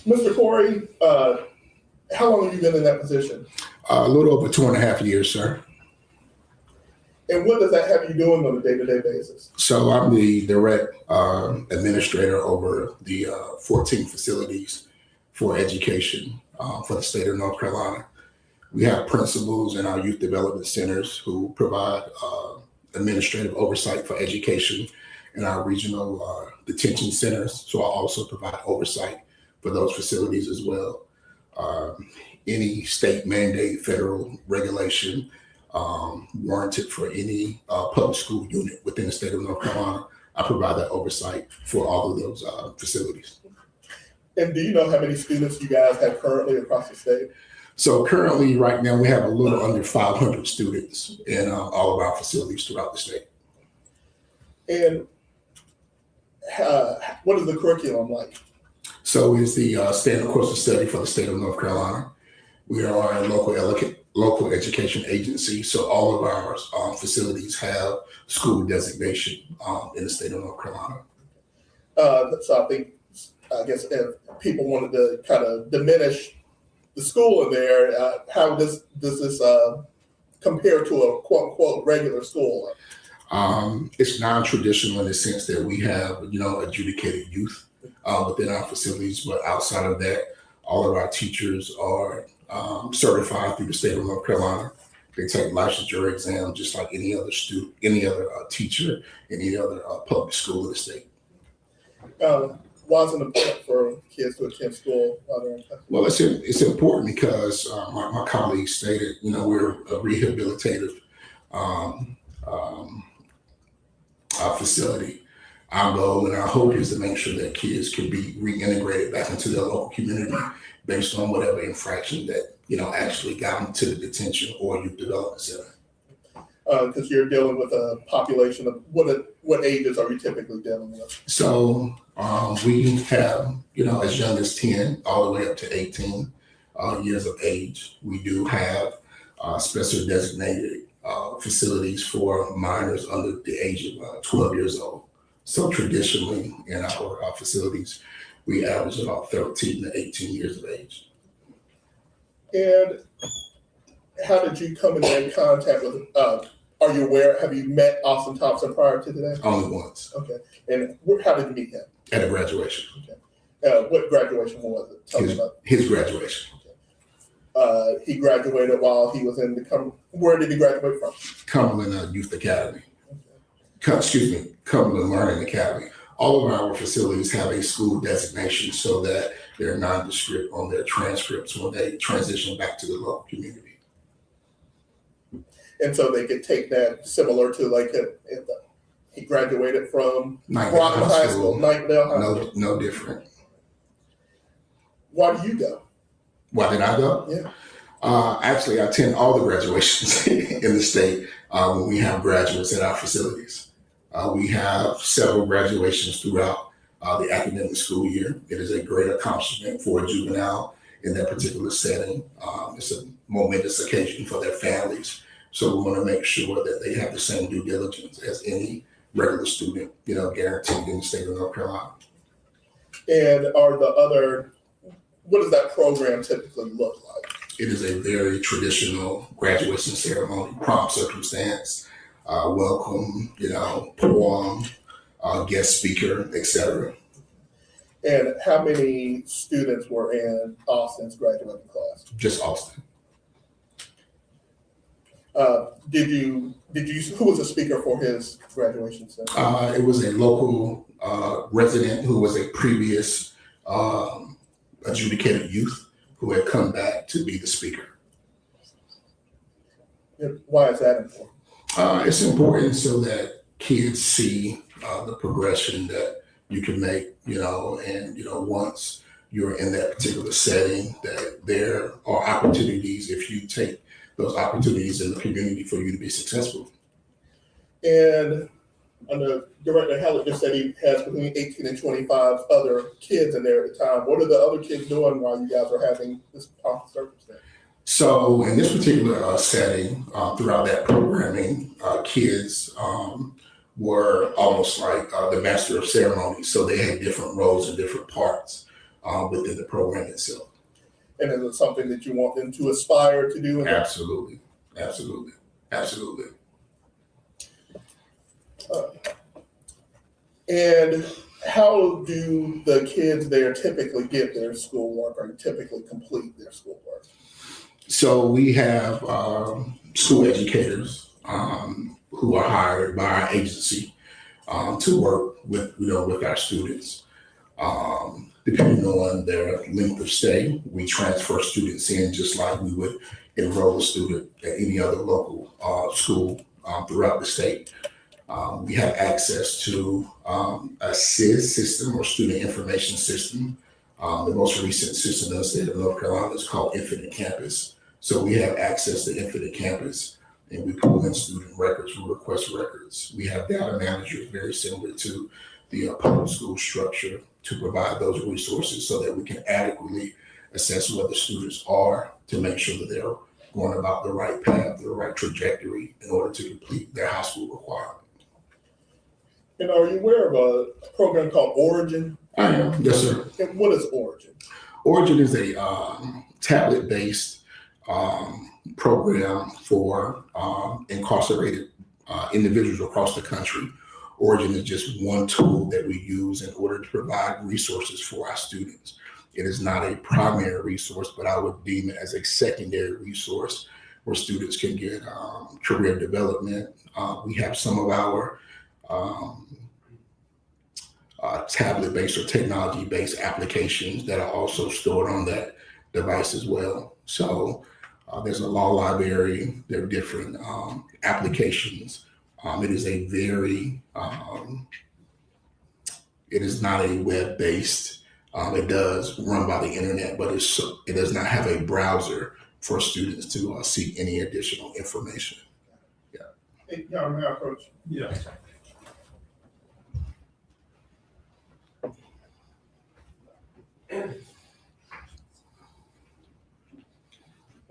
Mr. Corey, how long have you been in that position? A little over 2.5 years, sir. And what does that have you doing on a day-to-day basis? So I'm the direct administrator over the 14 facilities for education for the state of North Carolina. We have principals in our youth development centers who provide administrative oversight for education in our regional detention centers. So I also provide oversight for those facilities as well. Any state mandate, federal regulation warranted for any public school unit within the state of North Carolina, I provide that oversight for all of those facilities. And do you know how many students you guys have currently across the state? So currently, right now, we have a little under 500 students in all of our facilities throughout the state. And what is the curriculum like? So it's the standard course of study for the state of North Carolina. We are a local education agency, so all of our facilities have school designation in the state of North Carolina. So I guess if people wanted to kind of diminish the school in there, how does this compare to a quote unquote regular school? It's non-traditional in the sense that we have, adjudicated youth within our facilities, but outside of that, all of our teachers are certified through the state of North Carolina. They take licensure exam just like any other student, any other teacher in any other public school in the state. Why is it important for kids to attend school while they're in country? Well, it's important because my colleagues stated, we're a rehabilitative facility. Our goal and our hope is to make sure that kids can be reintegrated back into their local community based on whatever infraction that, actually got them to the detention or youth development center. Because you're dealing with a population of what ages are you typically dealing with? So we have, as young as 10 all the way up to 18 years of age. We do have special designated facilities for minors under the age of 12 years old. So traditionally in our facilities, we average about 13 to 18 years of age. And how did you come in contact with, are you aware, have you met Austin Thompson prior to today? Only once. Okay. And how did you meet him? At a graduation. Okay. What graduation was it? Tell me about his graduation. Okay. He graduated while he was in where did he graduate from? Cumberland Youth Academy. Cumberland Learning Academy. All of our facilities have a school designation so that they're nondescript on their transcripts when they transition back to the local community. And so they could take that similar to like if he graduated from Rockland High School, Nightdale High School. No different. Why do you go? Why did I go? Yeah. Actually, I attend all the graduations in the state when we have graduates at our facilities. We have several graduations throughout the academic school year. It is a great accomplishment for a juvenile in that particular setting. It's a momentous occasion for their families. So we want to make sure that they have the same due diligence as any regular student, guaranteed in the state of North Carolina. And what does that program typically look like? It is a very traditional graduation ceremony, prompt circumstance, welcome, poem, guest speaker, etc. And how many students were in Austin's graduating class? Just Austin. Who was the speaker for his graduation ceremony? It was a local resident who was a previous adjudicated youth who had come back to be the speaker. Why is that important? It's important so that kids see the progression that you can make, and once you're in that particular setting, that there are opportunities if you take those opportunities in the community for you to be successful. And I know Director Hallett just said he has between 18 and 25 other kids in there at the time. What are the other kids doing while you guys are having this circumstance? So in this particular setting, throughout that programming, kids were almost like the master of ceremonies. So they had different roles and different parts within the program itself. And is it something that you want them to aspire to do? Absolutely. And how do the kids there typically get their schoolwork or typically complete their schoolwork? So we have school educators who are hired by our agency to work with our students. Depending on their length of stay, we transfer students in just like we would enroll a student at any other local school throughout the state. We have access to a SIS system or student information system The most recent system in the state of North Carolina is called Infinite Campus. So we have access to Infinite Campus, and we pull in student records, we request records. We have data managers very similar to the public school structure to provide those resources so that we can adequately assess where the students are to make sure that they're going about the right path, the right trajectory in order to complete their high school requirement. And are you aware of a program called Origin? I am, yes, sir. And what is Origin? Origin is a tablet-based program for incarcerated individuals across the country. Origin is just one tool that we use in order to provide resources for our students. It is not a primary resource, but I would deem it as a secondary resource where students can get career development. We have some of our tablet-based or technology-based applications that are also stored on that device as well. So there's a law library, there are different applications. It is a very, it is not a web-based, it does run by the internet, but it does not have a browser for students to seek any additional information. Yeah. Hey, y'all remember, Coach? Yeah.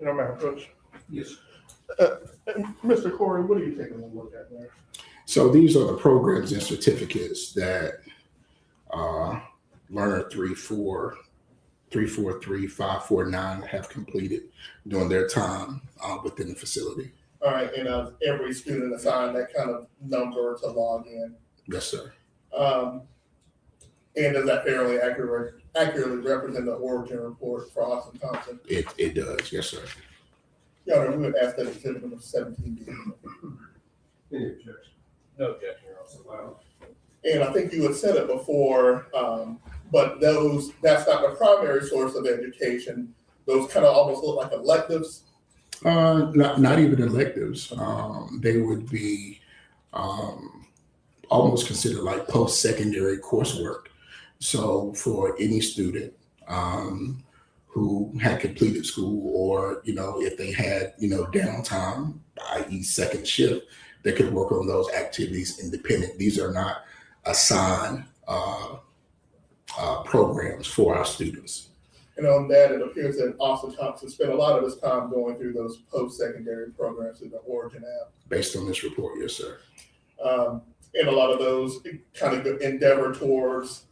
You remember, Coach? Yes. Mr. Corey, what are you taking a look at there? So these are the programs and certificates that learner 343, 549 have completed during their time within the facility. All right, and every student assigned that kind of number to log in. Yes, sir. And does that fairly accurately represent the Origin report for Austin Thompson? It does, yes, sir. Your Honor, we would ask that exhibit number 17 be. Any objection? No objection, Your Honor. Wow. And I think you had said it before, but that's not the primary source of education. Those kind of almost look like electives. Not even electives. They would be almost considered like post-secondary coursework. So for any student who had completed school, or if they had downtime, i.e. second shift, they could work on those activities independent. These are not assigned programs for our students. And on that, it appears that Austin Thompson spent a lot of his time going through those post-secondary programs through the Origin app. Based on this report, yes, sir. And a lot of those kind of endeavor towards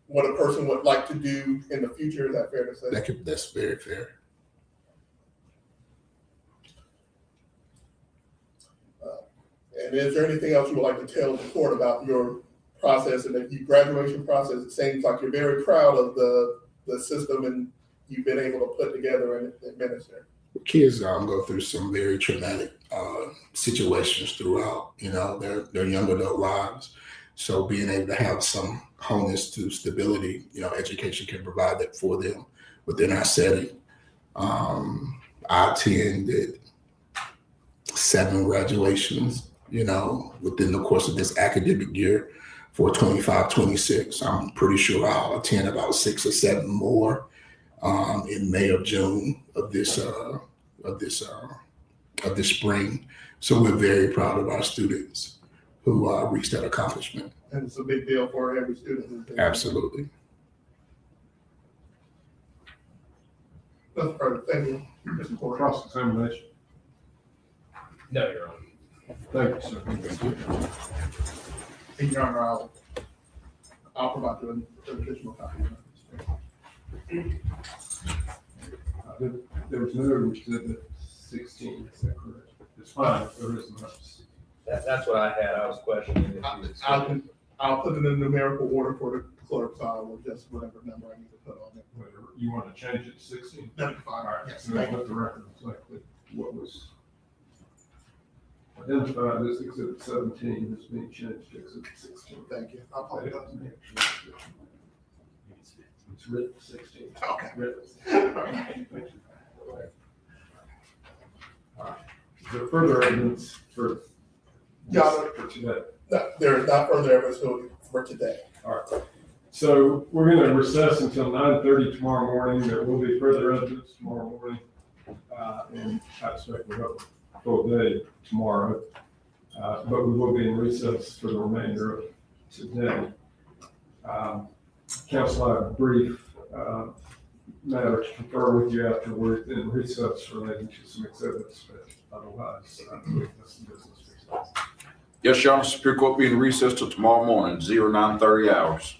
what a person would like to do in the future. Is that fair to say? That's very fair. And is there anything else you would like to tell the court about your process and your graduation process? It seems like you're very proud of the system and you've been able to put together and administer. Kids go through some very traumatic situations throughout, their young adult lives. So being able to have some wholeness to stability, education can provide that for them within our setting. I attended 7 graduations, within the course of this academic year for 25-26. I'm pretty sure I'll attend about 6 or 7 more in May or June of this spring. So we're very proud of our students who reached that accomplishment. And it's a big deal for every student. Absolutely. That's perfect. Thank you, Mr. Corey. Cross-examination. No, Your Honor. Thank you, sir. And Your Honor, I'll provide you an additional copy. There was no exhibit 16, is that correct? It's fine, if there isn't. That's what I had. I was questioning if you. I'll put it in numerical order for the clerk, so I will just whatever number I need to put on it. Whatever. You want to change it to 16? That'd be fine. All right. Yes, So thank you. let the record reflect what was identified as exhibit 17 is being changed to exhibit 16. Thank you. I apologize. It's written 16. Okay. Written. Thank you. All right. Is there further evidence for Yeah, today? No, there is not further evidence for today. All right. So we're going to recess until 9:30 tomorrow morning. There will be further evidence tomorrow morning. And I expect we'll have a full day tomorrow. But we will be in recess for the remainder of today. Council, I have a brief matter to confer with you after we're in recess relating to some exhibits, but otherwise, that's the business recess. Yes, Your Honor, Superior Court being recessed till tomorrow morning, 09:30 hours.